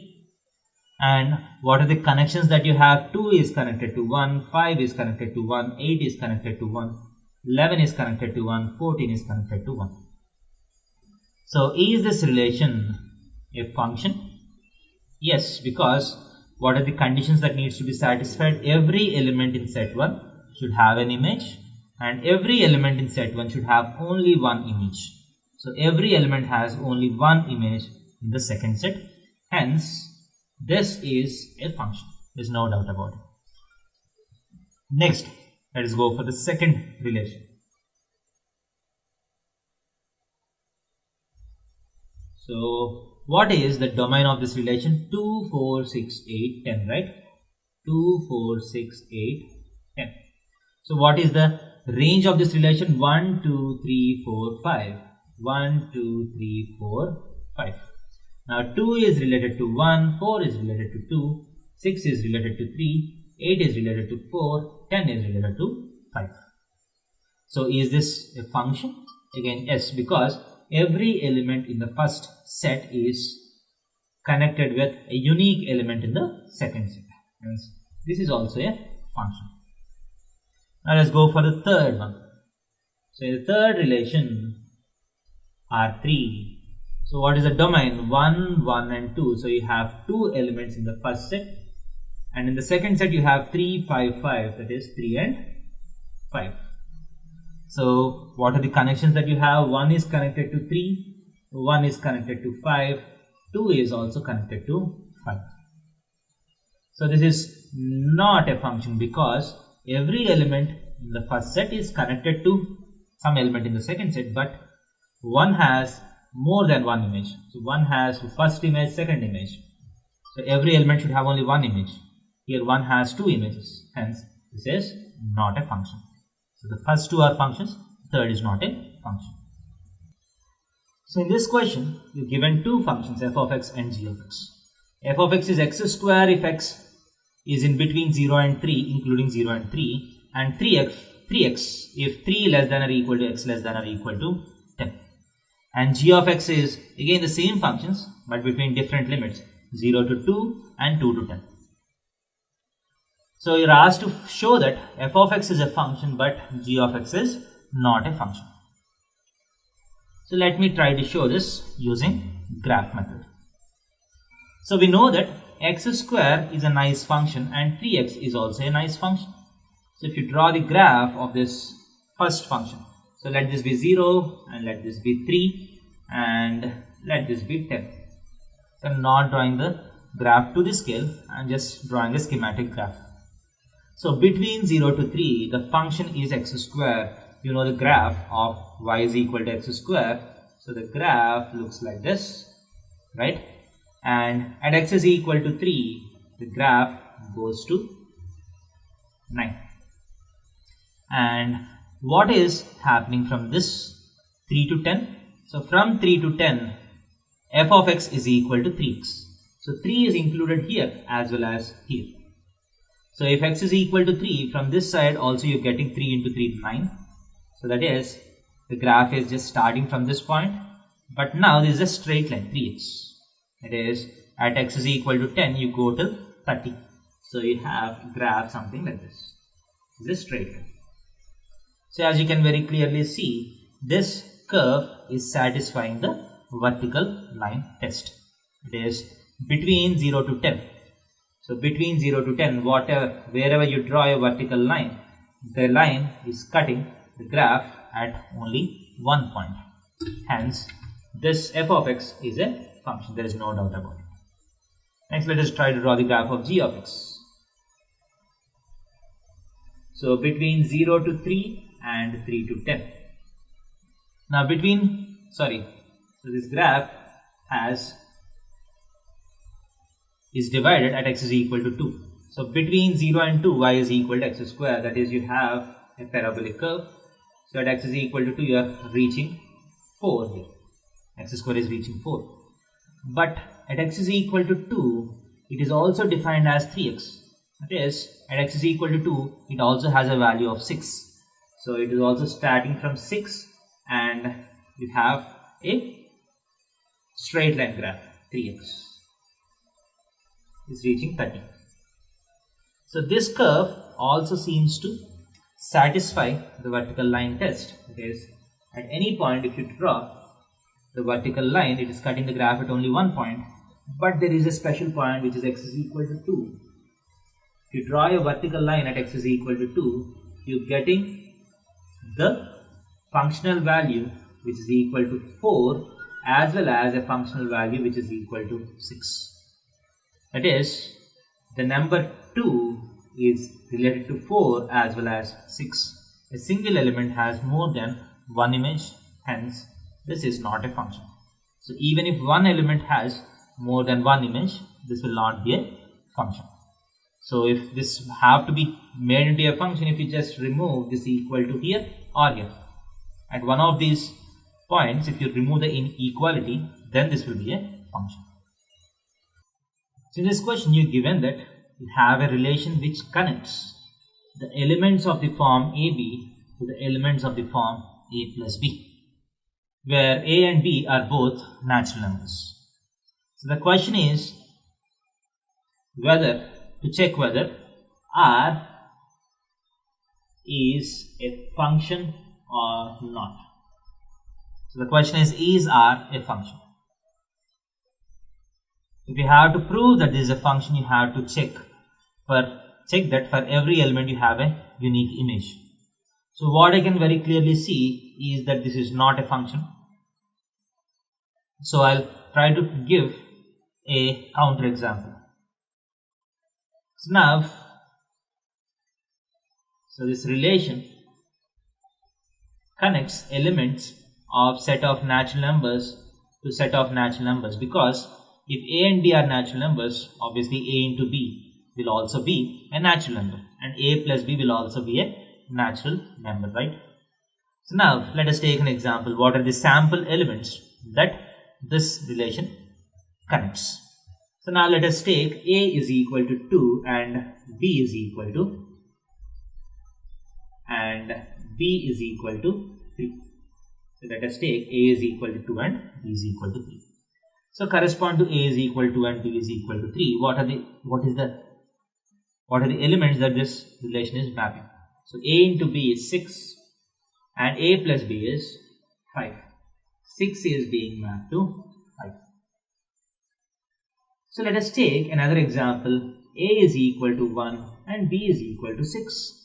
And what are the connections that you have? 2 is connected to 1, 5 is connected to 1, 8 is connected to 1, 11 is connected to 1, 14 is connected to 1. So is this relation a function? Yes, because what are the conditions that needs to be satisfied? Every element in set 1 should have an image, and every element in set 1 should have only one image. So every element has only one image in the second set. Hence, this is a function. There's no doubt about it. Next, let us go for the second relation. So, what is the domain of this relation? 2, 4, 6, 8, 10, right? 2, 4, 6, 8, 10. So, what is the range of this relation? 1, 2, 3, 4, 5. 1, 2, 3, 4, 5. Now 2 is related to 1, 4 is related to 2, 6 is related to 3, 8 is related to 4, 10 is related to 5. So is this a function? Again, yes, because every element in the first set is connected with a unique element in the second set. Hence, this is also a function. Now let's go for the third one. So in the third relation, R3. So what is the domain? 1, 1 and 2. So you have 2 elements in the first set, and in the second set you have 3, 5, 5. That is 3 and 5. So what are the connections that you have? 1 is connected to 3, 1 is connected to 5, 2 is also connected to 5. So this is not a function, because every element in the first set is connected to some element in the second set, but 1 has more than one image. So 1 has first image, second image. So every element should have only one image. Here 1 has 2 images. Hence this is not a function. So the first 2 are functions, third is not a function. So in this question, you're given 2 functions, f of x and g of x. F of x is x square if x is in between 0 and 3, including 0 and 3, and 3x if 3 less than or equal to x less than or equal to 10. And g of x is again the same functions but between different limits, 0 to 2 and 2 to 10. So you're asked to show that f of x is a function but g of x is not a function. So let me try to show this using graph method. So we know that x square is a nice function and 3x is also a nice function. So if you draw the graph of this first function, so let this be 0 and let this be 3 and let this be 10. So I'm not drawing the graph to the scale, I'm just drawing a schematic graph. So between 0 to 3, the function is x square. You know the graph of y is equal to x square. So the graph looks like this, right? And at x is equal to 3, the graph goes to 9. And what is happening from this 3 to 10? So from 3 to 10, f of x is equal to 3x. So 3 is included here as well as here. So if x is equal to 3, from this side also you're getting 3 into 3 to 9. So that is, the graph is just starting from this point, but now this is a straight line, 3x. It is, at x is equal to 10, you go till 30. So you have graph something like this. This is a straight line. So as you can very clearly see, this curve is satisfying the vertical line test. It is between 0 to 10. So between 0 to 10, wherever you draw a vertical line, the line is cutting the graph at only one point. Hence, this f of x is a function. There is no doubt about it. Next, let us try to draw the graph of g of x. So between 0 to 3 and 3 to 10. Now so this graph is divided at x is equal to 2. So between 0 and 2, y is equal to x square. That is, you have a parabolic curve. So at x is equal to 2, you are reaching 4 here. X square is reaching 4. But at x is equal to 2, it is also defined as 3x. That is, at x is equal to 2, it also has a value of 6. So it is also starting from 6 and you have a straight line graph, 3x is reaching 30. So this curve also seems to satisfy the vertical line test. That is, at any point if you draw the vertical line, it is cutting the graph at only one point, but there is a special point which is x is equal to 2. If you draw a vertical line at x is equal to 2, you're getting the functional value which is equal to 4 as well as a functional value which is equal to 6. That is, the number 2 is related to 4 as well as 6. A single element has more than one image, hence this is not a function. So even if one element has more than one image, this will not be a function. So if this have to be made into a function, if you just remove this equal to here or here, at one of these points, if you remove the inequality, then this will be a function. So in this question, you are given that you have a relation which connects the elements of the form AB to the elements of the form A plus B, where A and B are both natural numbers. So the question is to check whether R is a function or not. So the question is R a function? If you have to prove that this is a function, you have to check that for every element you have a unique image. So what I can very clearly see is that this is not a function. So I'll try to give a counter example. So now, this relation connects elements of set of natural numbers to set of natural numbers, because if A and B are natural numbers, obviously A into B will also be a natural number, and A plus B will also be a natural number, right? So now let us take an example. What are the sample elements that this relation connects? So now let us take A is equal to 2 and B is equal to 3. So let us take A is equal to 2 and B is equal to 3. So correspond to A is equal to 2 and B is equal to 3. What are the elements that this relation is mapping? So A into B is 6 and A plus B is 5. 6 is being mapped to 5. So let us take another example. A is equal to 1 and B is equal to 6.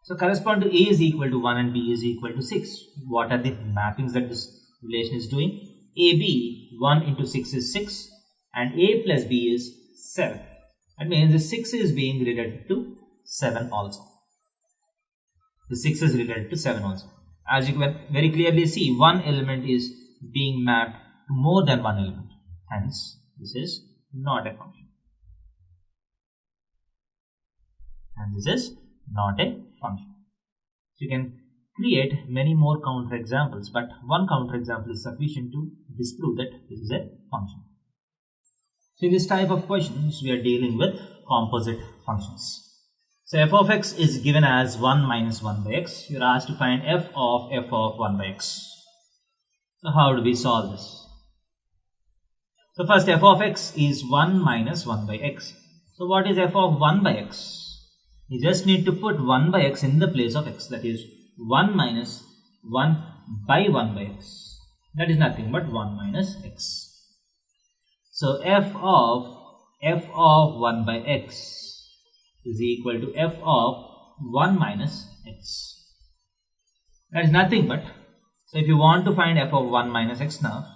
So correspond to A is equal to 1 and B is equal to 6. What are the mappings that this relation is doing? AB, 1 into 6 is 6 and A plus B is 7. That means the 6 is being related to 7 also. The 6 is related to 7 also. As you can very clearly see, one element is being mapped to more than one element. Hence, this is not a function. And this is not a function. So you can create many more counterexamples, but one counterexample is sufficient to disprove that this is a function. So in this type of questions, we are dealing with composite functions. So f of x is given as 1 minus 1 by x. You are asked to find f of 1 by x. So how do we solve this? So first, f of x is 1 minus 1 by x. So what is f of 1 by x? You just need to put 1 by x in the place of x. That is 1 minus 1 by 1 by x. That is nothing but 1 minus x. So f of 1 by x is equal to f of 1 minus x. That is nothing but, so if you want to find f of 1 minus x now,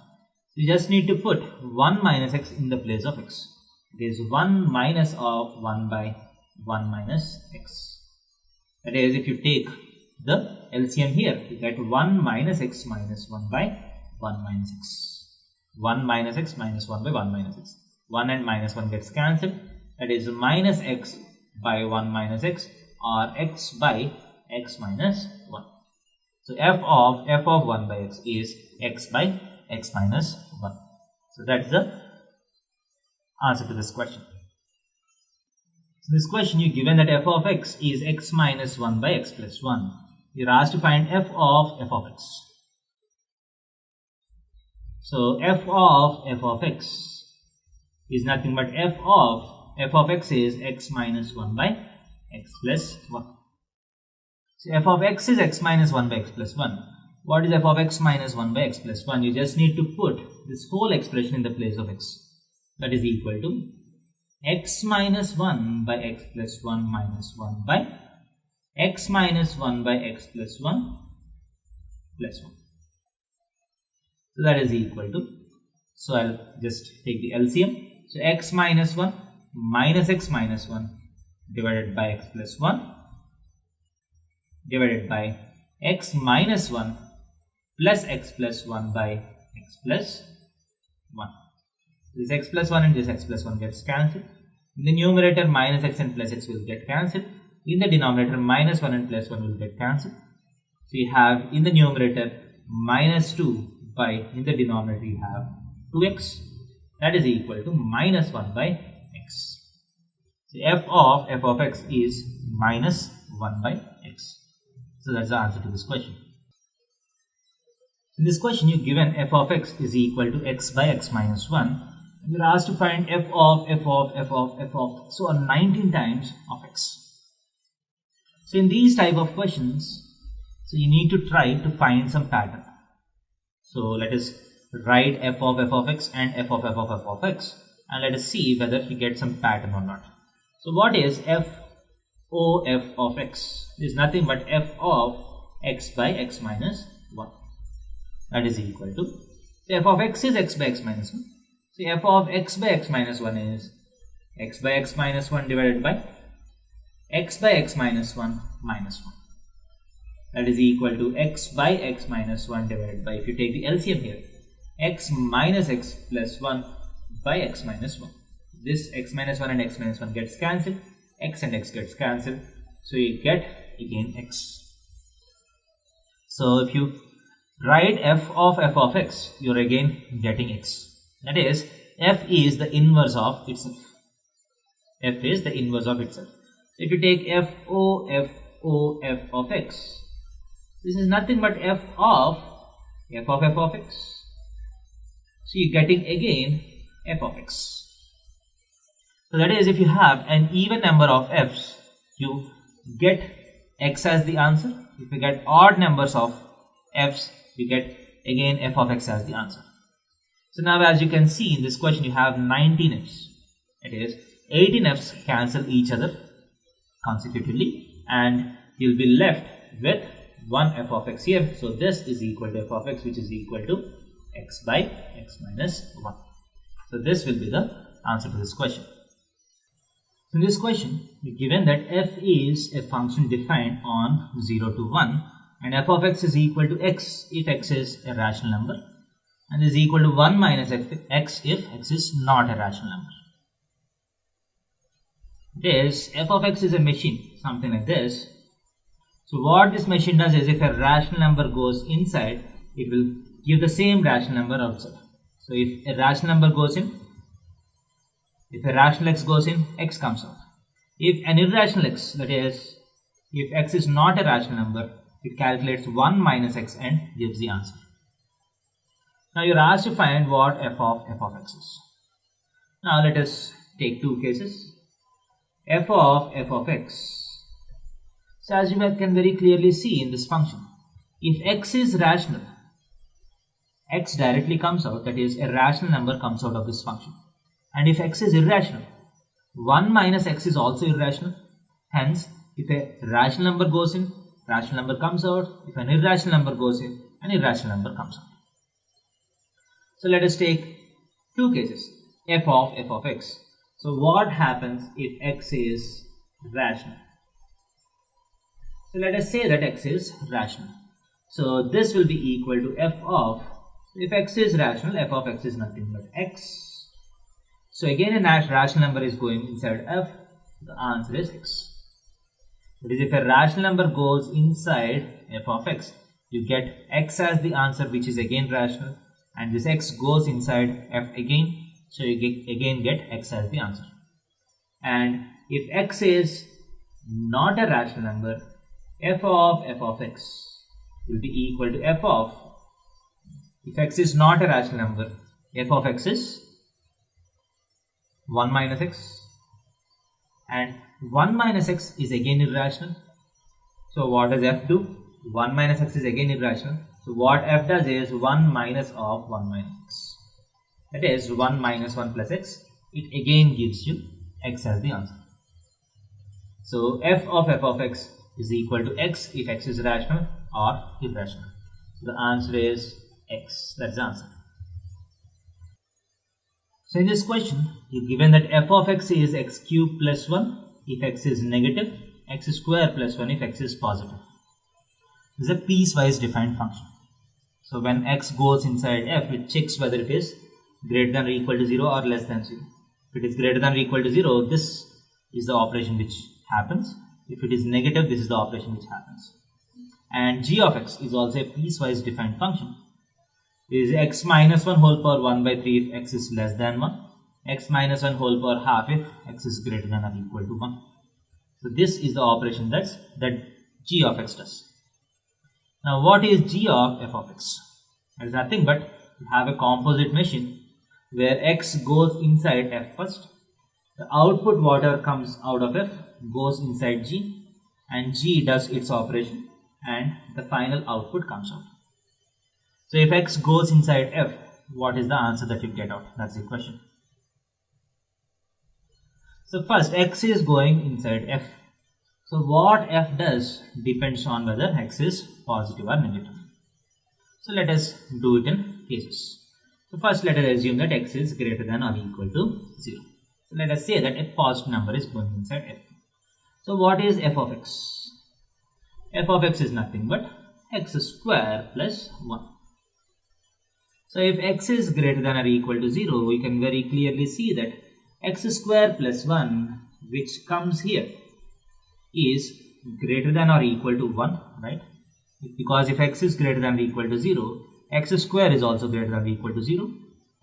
you just need to put 1 minus x in the place of x. It is 1 minus of 1 by 1 minus x. That is, if you take the LCM here, you get 1 minus x minus 1 by 1 minus x. 1 minus x minus 1 by 1 minus x. 1 and minus 1 gets cancelled. That is minus x by 1 minus x, or x by x minus 1. So f of 1 by x is x by x minus 1. So that is the answer to this question. So this question, you given that f of x is x minus 1 by x plus 1. You are asked to find f of x. So f of x is nothing but f of x is x minus 1 by x plus 1. So f of x is x minus 1 by x plus 1. What is f of x minus 1 by x plus 1? You just need to put this whole expression in the place of x. That is equal to x minus 1 by x plus 1 minus 1 by x minus 1 by x plus 1 plus 1. So that is equal to, so I'll just take the LCM. So x minus 1 minus x minus 1 divided by x plus 1 divided by x minus 1 plus x plus 1 by x plus 1. This x plus 1 and this x plus 1 gets cancelled. In the numerator, minus x and plus x will get cancelled. In the denominator, minus 1 and plus 1 will get cancelled. So you have in the numerator minus 2 by, in the denominator you have 2x. That is equal to minus 1 by x. So f of x is minus 1 by x. So that's the answer to this question. In this question, you given f of x is equal to x by x minus 1. And you're asked to find f of so on 19 times of x. So in these type of questions, so you need to try to find some pattern. So let us write f of x and f of x, and let us see whether you get some pattern or not. So what is f of x? It is nothing but f of x by x minus 1. That is equal to, so f of x is x by x minus 1. So f of x by x minus 1 is x by x minus 1 divided by x by x minus 1 minus 1. that is equal to x by x minus 1 divided by, if you take the LCM here, x minus x plus 1 by x minus 1. This x minus 1 and x minus 1 gets cancelled, x and x gets cancelled, so you get again x. So if you write f of x, you're again getting x. That is, f is the inverse of itself. F is the inverse of itself. So if you take f of x, this is nothing but f of x. So you're getting again f of x. So that is, if you have an even number of f's, you get x as the answer. If you get odd numbers of f's, you get again f of x as the answer. So now, as you can see in this question, you have 19 f's. It is 18 f's cancel each other consecutively, and you'll be left with 1 f of x here. So this is equal to f of x, which is equal to x by x minus 1. So this will be the answer to this question. In this question, you're given that f is a function defined on 0 to 1, and f of x is equal to x if x is a rational number, and is equal to 1 minus x if x is not a rational number. This f of x is a machine, something like this. So what this machine does is, if a rational number goes inside, it will give the same rational number outside. So if a rational number goes in, if a rational x goes in, x comes out. If an irrational x, that is, if x is not a rational number, it calculates 1 minus x and gives the answer. Now you are asked to find what f of x is. Now let us take two cases. F of x. So as you can very clearly see in this function, if x is rational, x directly comes out, that is, a rational number comes out of this function. And if x is irrational, 1 minus x is also irrational. Hence, if a rational number goes in, rational number comes out. If an irrational number goes in, an irrational number comes out. So let us take two cases, f of x. So what happens if x is rational? So let us say that x is rational. So this will be equal to f of, if x is rational, f of x is nothing but x. So again, a rational number is going inside f, the answer is x. That is, if a rational number goes inside f of x, you get x as the answer, which is again rational, and this x goes inside f again, so you again get x as the answer. And if x is not a rational number, f of x will be equal to f of, if x is not a rational number, f of x is 1 minus x, and 1 minus x is again irrational. So what does f do? 1 minus x is again irrational. So what f does is 1 minus of 1 minus x. That is 1 minus 1 plus x. It again gives you x as the answer. So f of x is equal to x if x is rational or irrational. So the answer is x. That's the answer. So in this question, you're given that f of x is x cubed plus 1 if x is negative, x square plus 1 if x is positive. This is a piecewise defined function. So when x goes inside f, it checks whether it is greater than or equal to 0 or less than 0. If it is greater than or equal to 0, this is the operation which happens. If it is negative, this is the operation which happens. And g of x is also a piecewise defined function. It is x minus 1 whole power 1 by 3 if x is less than 1, x minus 1 whole power half if x is greater than or equal to 1. So this is the operation that g of x does. Now what is g of f of x? It is nothing but you have a composite machine where x goes inside f first, the output whatever comes out of f goes inside g, and g does its operation and the final output comes out. So if x goes inside f, what is the answer that you get out? That's the question. So first, x is going inside f. So what f does depends on whether x is positive or negative. So let us do it in cases. So first let us assume that x is greater than or equal to 0. So let us say that a positive number is going inside f. So what is f of x? f of x is nothing but x square plus 1. So if x is greater than or equal to 0, we can very clearly see that x square plus 1, which comes here, is greater than or equal to 1, right? Because if x is greater than or equal to 0, x square is also greater than or equal to 0.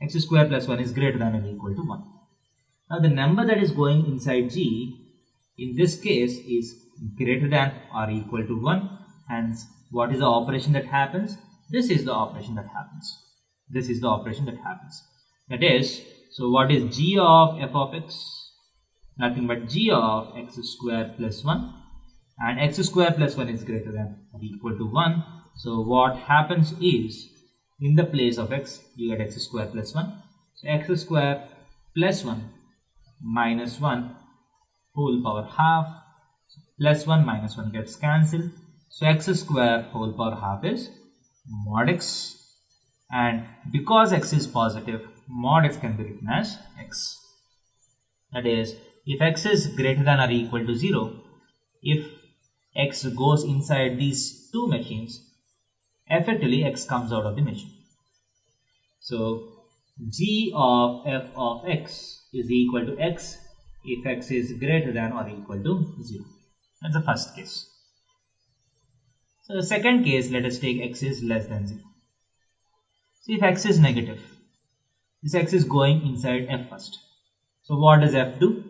X square plus 1 is greater than or equal to 1. Now the number that is going inside G in this case is greater than or equal to 1. Hence, what is the operation that happens? This is the operation that happens. This is the operation that happens. That is, so what is g of f of x? Nothing but g of x square plus 1. And x square plus 1 is greater than or equal to 1. So what happens is, in the place of x, you get x square plus 1. So x square plus 1 minus 1 whole power half. So plus 1 minus 1 gets cancelled. So x square whole power half is mod x. And because x is positive, mod x can be written as x. That is, if x is greater than or equal to 0, if x goes inside these two machines, effectively x comes out of the machine. So g of f of x is equal to x if x is greater than or equal to 0. That's the first case. So the second case, let us take x is less than 0. So if x is negative, this x is going inside f first. So what does f do?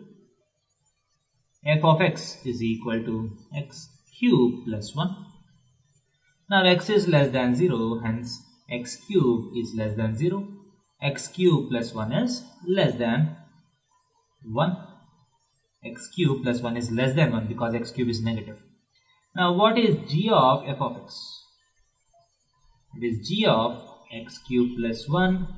F of x is equal to x cube plus 1. Now x is less than 0, hence x cube is less than 0. X cube plus 1 is less than 1. X cube plus 1 is less than 1 because x cube is negative. Now what is g of f of x? It is g of x cube plus 1.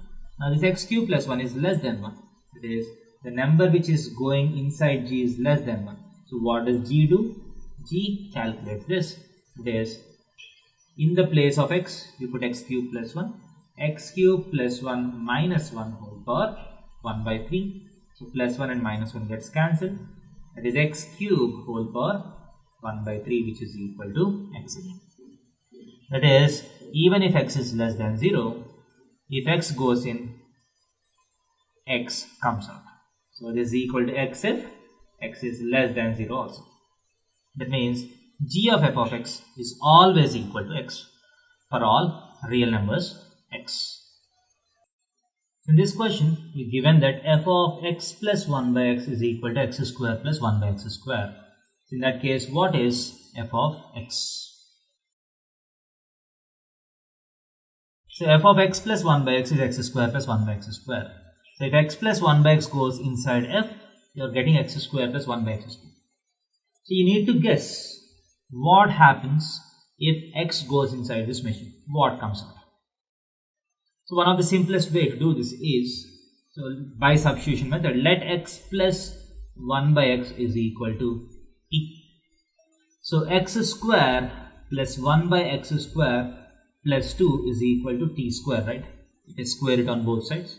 Now this x cube plus 1 is less than 1. It is the number which is going inside g is less than 1. So what does g do? G calculates this. It is, in the place of x, you put x cube plus 1. X cube plus 1 minus 1 whole power 1 by 3. So plus 1 and minus 1 gets cancelled. That is x cube whole power 1 by 3, which is equal to x again. That is, even if x is less than 0, if x goes in, x comes out. So this is equal to x if x is less than 0 also. That means g of f of x is always equal to x for all real numbers x. In this question, you are given that f of x plus 1 by x is equal to x square plus 1 by x square. So in that case, what is f of x? So f of x plus 1 by x is x square plus 1 by x square. So if x plus 1 by x goes inside f, you are getting x square plus 1 by x square. So you need to guess what happens if x goes inside this machine. What comes out? So one of the simplest way to do this is, so by substitution method, let x plus 1 by x is equal to t. So x square plus 1 by x square plus 2 is equal to t square, right? If you square it on both sides,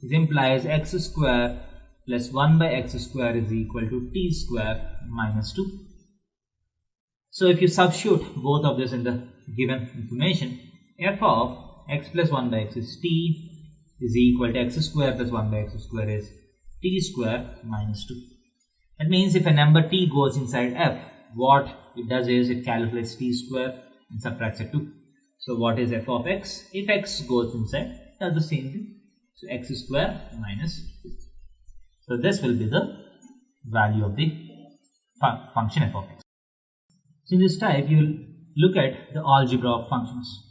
this implies x square plus 1 by x square is equal to t square minus 2. So if you substitute both of this in the given information, f of x plus 1 by x is t is equal to x square plus 1 by x square is t square minus 2. That means if a number t goes inside f, what it does is it calculates t square and subtracts it 2. So what is f of x? If x goes inside, it does the same thing. So x square minus 2. So this will be the value of the function f of x. So in this type, you will look at the algebra of functions.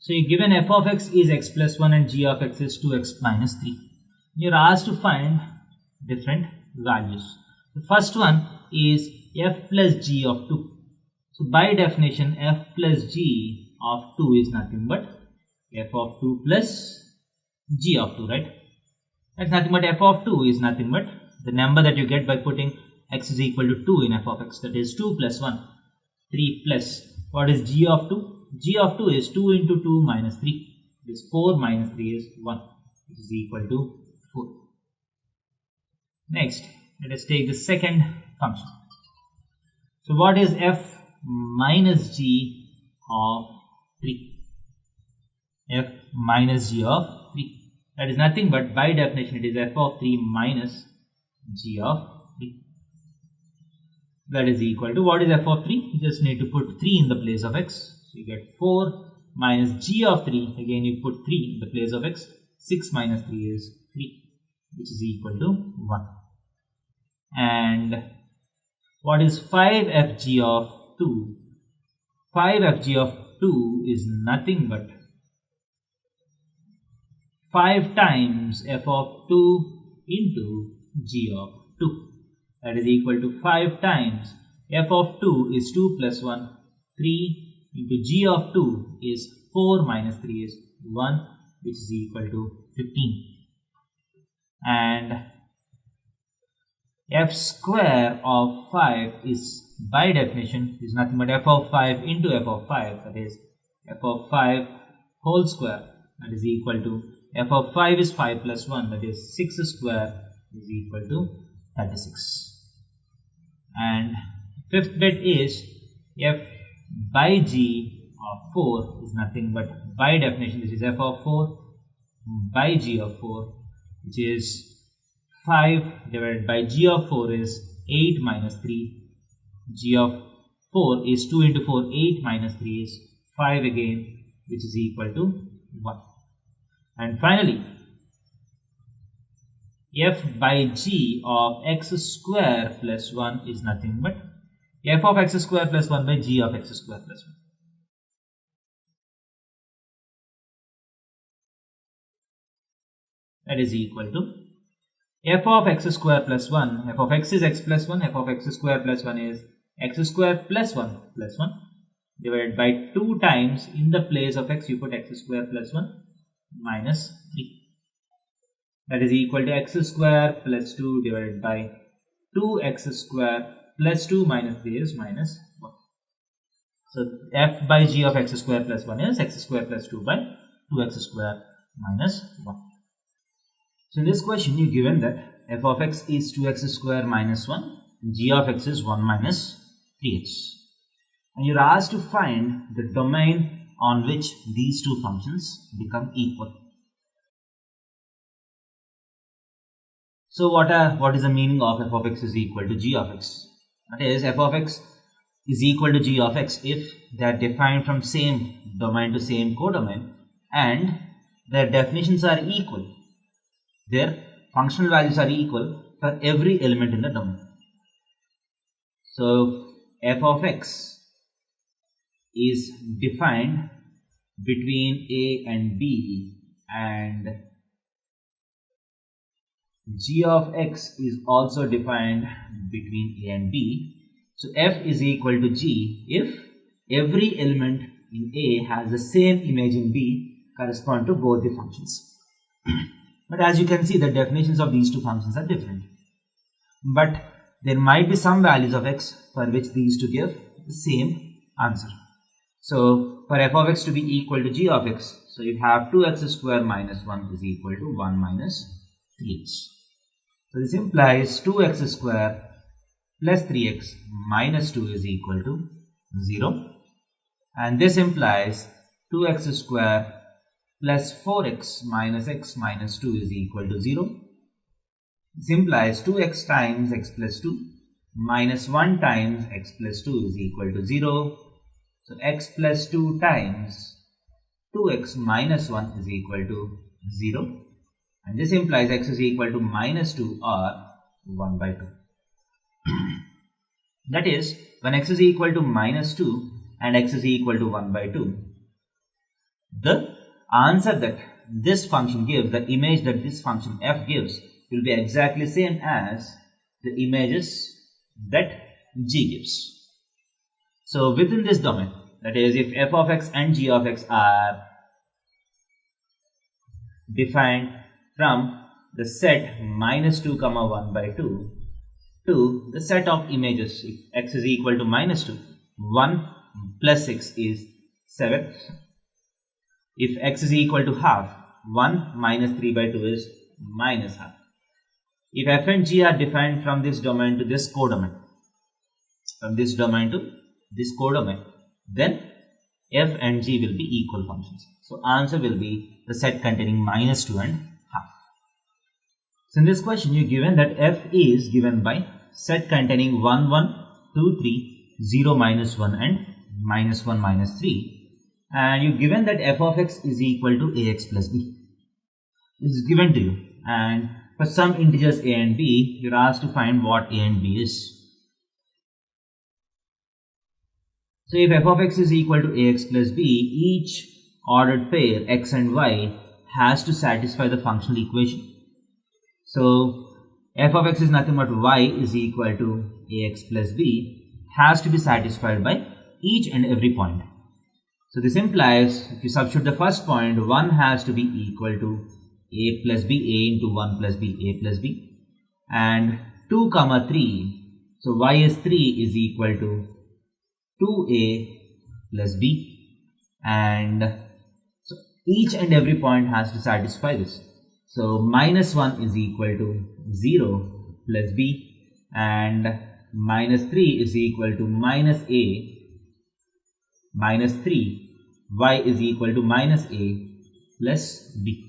So you given f of x is x plus 1 and g of x is 2x minus 3. You are asked to find different values. The first one is f plus g of 2. So by definition, f plus g of 2 is nothing but f of 2 plus g of 2, right? That's nothing but f of 2 is nothing but the number that you get by putting x is equal to 2 in f of x. That is 2 plus 1, 3 plus. What is g of 2? G of 2 is 2 into 2 minus 3. This 4 minus 3 is 1, which is equal to 4. Next, let us take the second function. So what is f minus g of 3? F minus g of 3. That is nothing but, by definition, it is f of 3 minus g of 3. That is equal to, what is f of 3? You just need to put 3 in the place of x. So you get 4 minus g of 3. Again, you put 3 in the place of x. 6 minus 3 is 3, which is equal to 1. And what is 5fg of 2? 5fg of 2 is nothing but 5 times f of 2 into g of 2. That is equal to 5 times f of 2 is 2 plus 1, 3 into g of 2 is 4 minus 3 is 1, which is equal to 15. And f square of 5 is, by definition, is nothing but f of 5 into f of 5, that is f of 5 whole square, that is equal to f of 5 is 5 plus 1, that is 6 square, is equal to 36. And fifth bit is f by g of 4 is nothing but, by definition, this is f of 4 by g of 4, which is 5 divided by g of 4 is 8 minus 3. G of 4 is 2 into 4, 8 minus 3 is 5 again, which is equal to 1. And finally, f by g of x square plus 1 is nothing but f of x square plus 1 by g of x square plus 1. That is equal to f of x square plus 1, f of x is x plus 1, f of x square plus 1 is x square plus 1 divided by 2 times, in the place of x you put x square plus 1 minus 3. That is equal to x square plus 2 divided by 2x square plus 2 minus 3 is minus 1. So f by g of x square plus 1 is x square plus 2 by 2x square minus 1. So in this question you given that f of x is 2x square minus 1, g of x is 1 minus 3x. And you're asked to find the domain on which these two functions become equal. So what is the meaning of f of x is equal to g of x? That is, f of x is equal to g of x if they are defined from same domain to same codomain and their definitions are equal. Their functional values are equal for every element in the domain. So f of x is defined between a and b, and g of x is also defined between a and b. So f is equal to g if every element in a has the same image in b correspond to both the functions. But as you can see, the definitions of these two functions are different. But there might be some values of x for which these two give the same answer. So for f of x to be equal to g of x, so you have 2x square minus 1 is equal to 1 minus 3x. So this implies 2x square plus 3x minus 2 is equal to 0. And this implies 2x square plus 4x minus x minus 2 is equal to 0. This implies 2x times x plus 2 minus 1 times x plus 2 is equal to 0. So x plus 2 times 2x minus 1 is equal to 0. And this implies x is equal to minus 2 or 1 by 2. That is, when x is equal to minus 2 and x is equal to 1 by 2, the answer that this function gives, the image that this function f gives, will be exactly same as the images that g gives. So within this domain, that is, if f of x and g of x are defined from the set minus 2 comma 1 by 2 to the set of images, if x is equal to minus 2, 1 plus 6 is 7. If x is equal to half, 1 minus 3 by 2 is minus half. If f and g are defined from this domain to this codomain, from this domain to this codomain, then f and g will be equal functions. So answer will be the set containing -2 and half. So in this question, you're given that f is given by set containing 1, 1, 2, 3, 0, -1 and -1, -3, and you're given that f of x is equal to ax plus b. This is given to you, and for some integers a and b, you're asked to find what a and b is. So if f of x is equal to ax plus b, each ordered pair x and y has to satisfy the functional equation. So f of x is nothing but y is equal to ax plus b has to be satisfied by each and every point. So this implies if you substitute the first point, 1 has to be equal to a plus b, a into 1 plus b, a plus b, and 2, 3. So y is 3 is equal to 2a plus b, and so each and every point has to satisfy this. So -1 is equal to 0 plus b, and -3 is equal to -a minus 3, y is equal to -a plus b.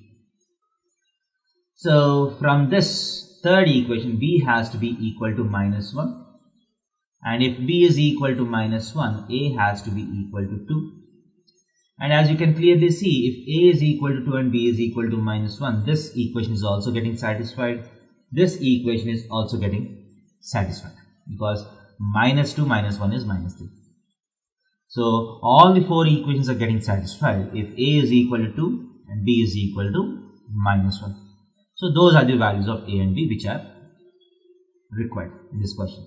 So from this third equation, b has to be equal to -1, and if b is equal to -1, a has to be equal to 2. And as you can clearly see, if a is equal to 2 and b is equal to -1, this equation is also getting satisfied. This equation is also getting satisfied because -2 minus 1 is -3. So all the 4 equations are getting satisfied if a is equal to 2 and b is equal to -1. So those are the values of a and b which are required in this question.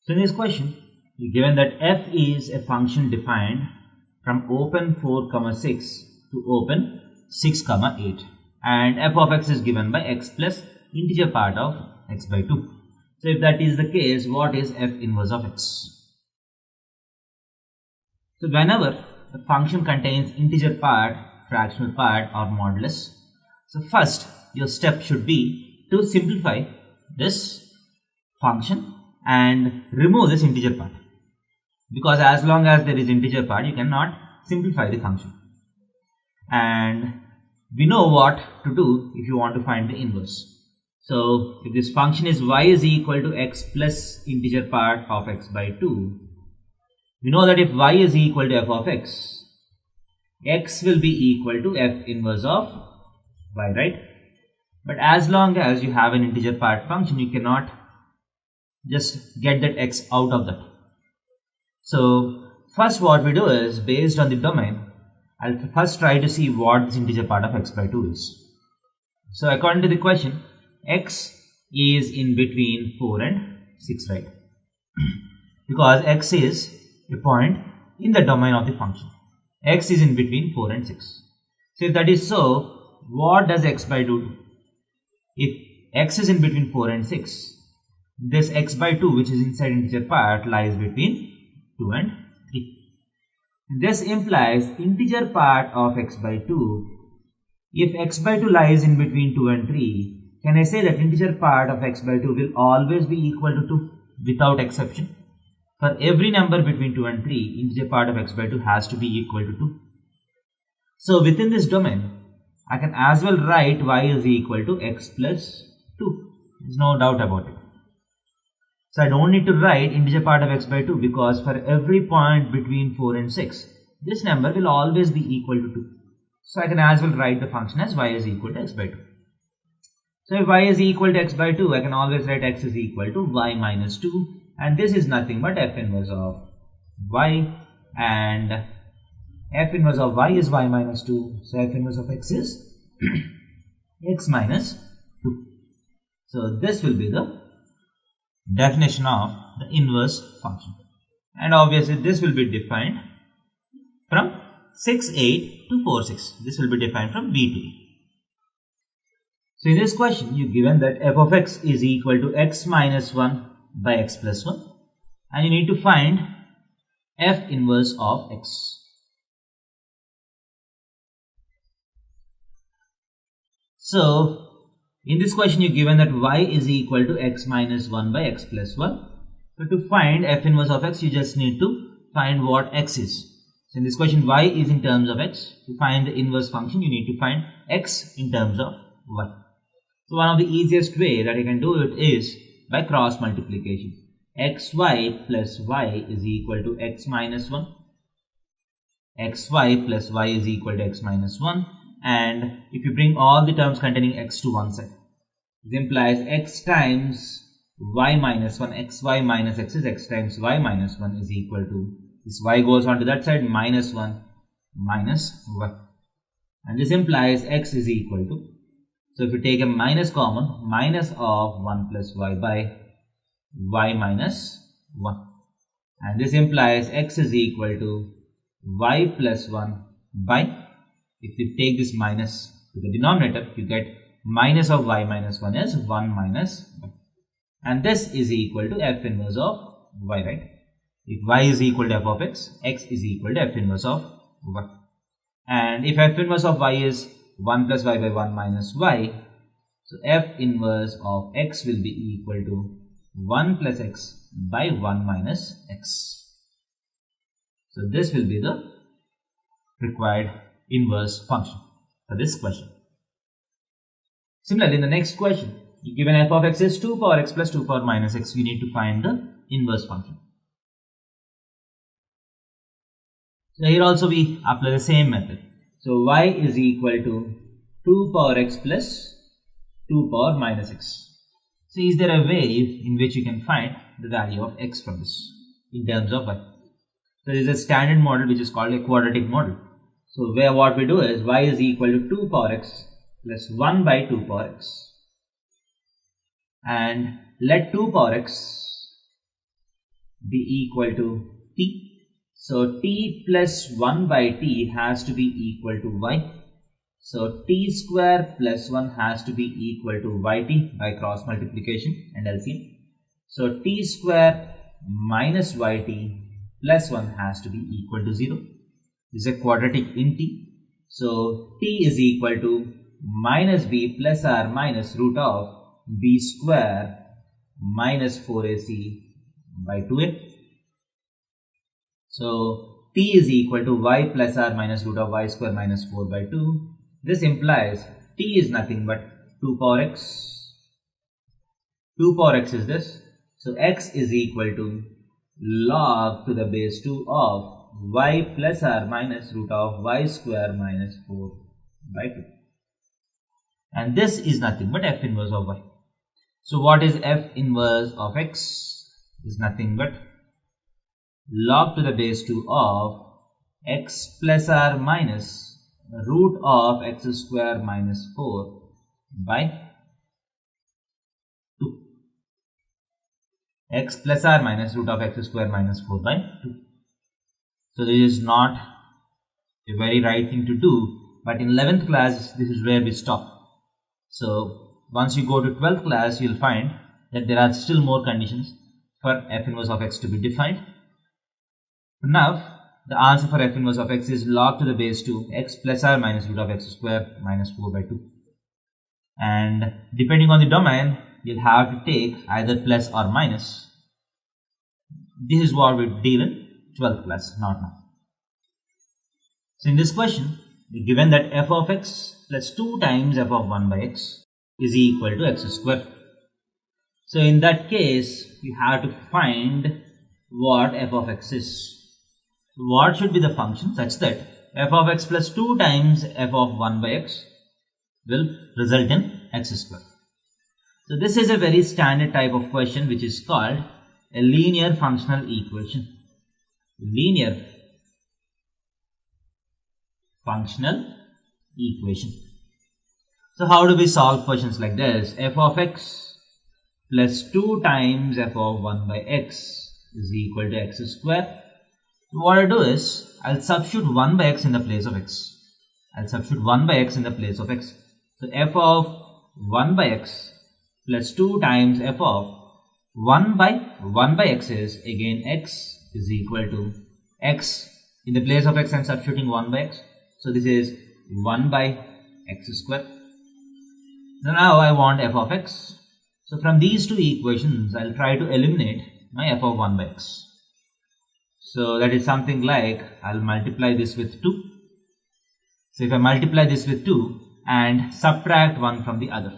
So in this question, you're given that f is a function defined from open 4, 6 to open 6, 8, and f of x is given by x plus integer part of x by 2. So if that is the case, what is f inverse of x? So whenever the function contains integer part, fractional part or modulus, so first your step should be to simplify this function and remove this integer part, because as long as there is integer part, you cannot simplify the function. And we know what to do if you want to find the inverse. So if this function is y is equal to x plus integer part of x by 2, we know that if y is equal to f of x, x will be equal to f inverse of y, right? But as long as you have an integer part function, you cannot just get that x out of that. So first what we do is, based on the domain, I'll first try to see what this integer part of x by 2 is. So according to the question, x is in between 4 and 6, right? Because x is a point in the domain of the function. X is in between 4 and 6. So if that is so, what does x by 2 do? If x is in between 4 and 6, this x by 2 which is inside integer part lies between 2 and 3. This implies integer part of x by 2. If x by 2 lies in between 2 and 3, can I say that integer part of x by 2 will always be equal to 2 without exception? For every number between 2 and 3, integer part of x by 2 has to be equal to 2. So within this domain, I can as well write y is equal to x plus 2. There's no doubt about it. So I don't need to write integer part of x by 2, because for every point between 4 and 6, this number will always be equal to 2. So I can as well write the function as y is equal to x by 2. So if y is equal to x by 2, I can always write x is equal to y minus 2, and this is nothing but f inverse of y, and f inverse of y is y minus 2, so f inverse of x is x minus 2. So this will be the definition of the inverse function, and obviously this will be defined from 6, 8 to 4, 6. This will be defined from b to e. So in this question, you given that f of x is equal to x minus 1 by x plus 1, and you need to find f inverse of x. So in this question, you given that y is equal to x minus 1 by x plus 1. So to find f inverse of x, you just need to find what x is. So in this question, y is in terms of x. To find the inverse function, you need to find x in terms of y. So one of the easiest way that you can do it is by cross multiplication. xy plus y is equal to x minus 1. xy plus y is equal to x minus 1. And if you bring all the terms containing x to one side, this implies x times y minus 1, xy minus x is x times y minus 1 is equal to, this y goes on to that side, minus 1 minus y. And this implies x is equal to, so if you take a minus common, minus of 1 plus y by y minus 1. And this implies x is equal to y plus 1 by, if you take this minus to the denominator, you get minus of y minus 1 is 1 minus y. And this is equal to f inverse of y, right? If y is equal to f of x, x is equal to f inverse of y. And if f inverse of y is 1 plus y by 1 minus y, so f inverse of x will be equal to 1 plus x by 1 minus x. So this will be the required inverse function for this question. Similarly, in the next question, given f of x is 2 power x plus 2 power minus x, we need to find the inverse function. So here also we apply the same method. So y is equal to 2 power x plus 2 power minus x. So is there a way in which you can find the value of x from this in terms of y? So there is a standard model which is called a quadratic model. So where what we do is y is equal to 2 power x plus 1 by 2 power x. And let 2 power x be equal to t. So t plus 1 by t has to be equal to y. So t square plus 1 has to be equal to yt by cross multiplication and LCM. So t square minus yt plus 1 has to be equal to 0. This is a quadratic in t. So t is equal to minus b plus r minus root of b square minus 4ac by 2a. So t is equal to y plus r minus root of y square minus 4 by 2. This implies t is nothing but 2 power x. 2 power x is this. So x is equal to log to the base 2 of y plus r minus root of y square minus 4 by 2. And this is nothing but f inverse of y. So what is f inverse of x? Is nothing but log to the base 2 of x plus r minus root of x square minus 4 by 2. X plus r minus root of x square minus 4 by 2. So this is not a very right thing to do, but in 11th class this is where we stop. So once you go to 12th class, you'll find that there are still more conditions for f inverse of x to be defined. Now the answer for f inverse of x is log to the base 2 x plus r minus root of x square minus 4 by 2. And depending on the domain, you'll have to take either plus or minus. This is what we deal in 12th class, not now. So in this question, given that f of x plus 2 times f of 1 by x is equal to x square. So in that case, you have to find what f of x is. What should be the function such that f of x plus 2 times f of 1 by x will result in x square. So this is a very standard type of question which is called a linear functional equation. Linear functional equation. So how do we solve questions like this? F of x plus 2 times f of 1 by x is equal to x square. So what I do is, I'll substitute 1 by x in the place of x. I'll substitute 1 by x in the place of x. So f of 1 by x plus 2 times f of 1 by x is again x is equal to x. In the place of x, I'm substituting 1 by x. So this is 1 by x square. So now I want f of x. So from these two equations, I'll try to eliminate my f of 1 by x. So that is something like, I'll multiply this with 2. So if I multiply this with 2 and subtract one from the other,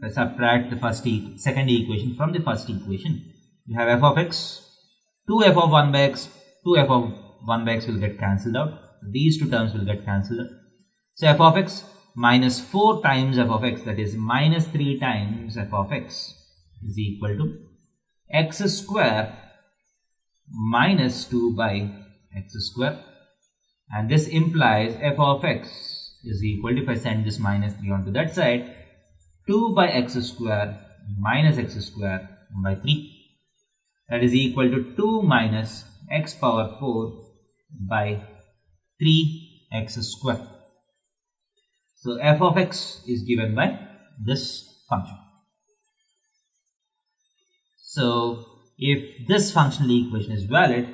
if I subtract the second equation from the first equation, you have f of x, 2f of 1 by x, 2f of 1 by x will get cancelled out. These two terms will get cancelled out. So f of x minus 4 times f of x, that is minus 3 times f of x, is equal to x square minus 2 by x square. And this implies f of x is equal to, if I send this minus 3 onto that side, 2 by x square minus x square by 3. That is equal to 2 minus x power 4 by 3x square. So f of x is given by this function. So if this functional equation is valid,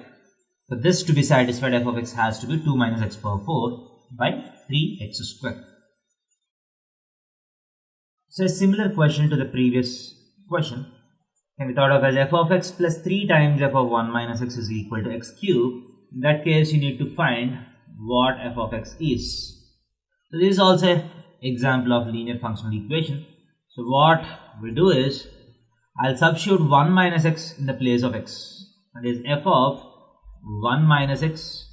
for this to be satisfied, f of x has to be 2 minus x power 4 by 3x square. So a similar question to the previous question can be thought of as f of x plus 3 times f of 1 minus x is equal to x cube. In that case, you need to find what f of x is. So this is also an example of linear functional equation. So what we do is, I'll substitute 1 minus x in the place of x. That is f of 1 minus x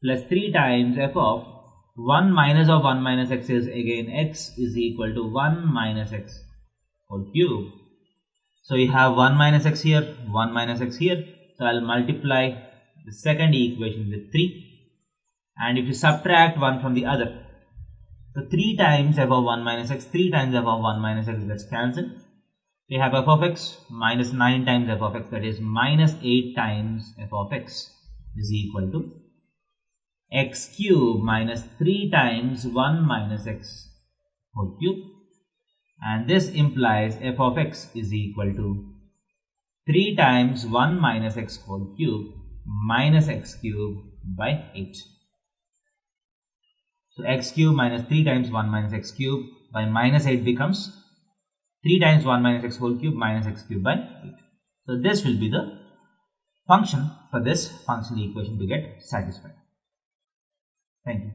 plus 3 times f of 1 minus of 1 minus x is again x is equal to 1 minus x whole cube. So you have 1 minus x here, 1 minus x here. So I'll multiply the second equation with 3. And if you subtract one from the other, so 3 times f of 1 minus x, 3 times f of 1 minus x gets cancelled. We have f of x minus 9 times f of x, that is minus 8 times f of x is equal to x cube minus 3 times 1 minus x whole cube. And this implies f of x is equal to 3 times 1 minus x whole cube minus x cube by 8. So x cube minus 3 times 1 minus x cube by minus 8 becomes 3 times 1 minus x whole cube minus x cube by 8. So this will be the function for this functional equation to get satisfied. Thank you.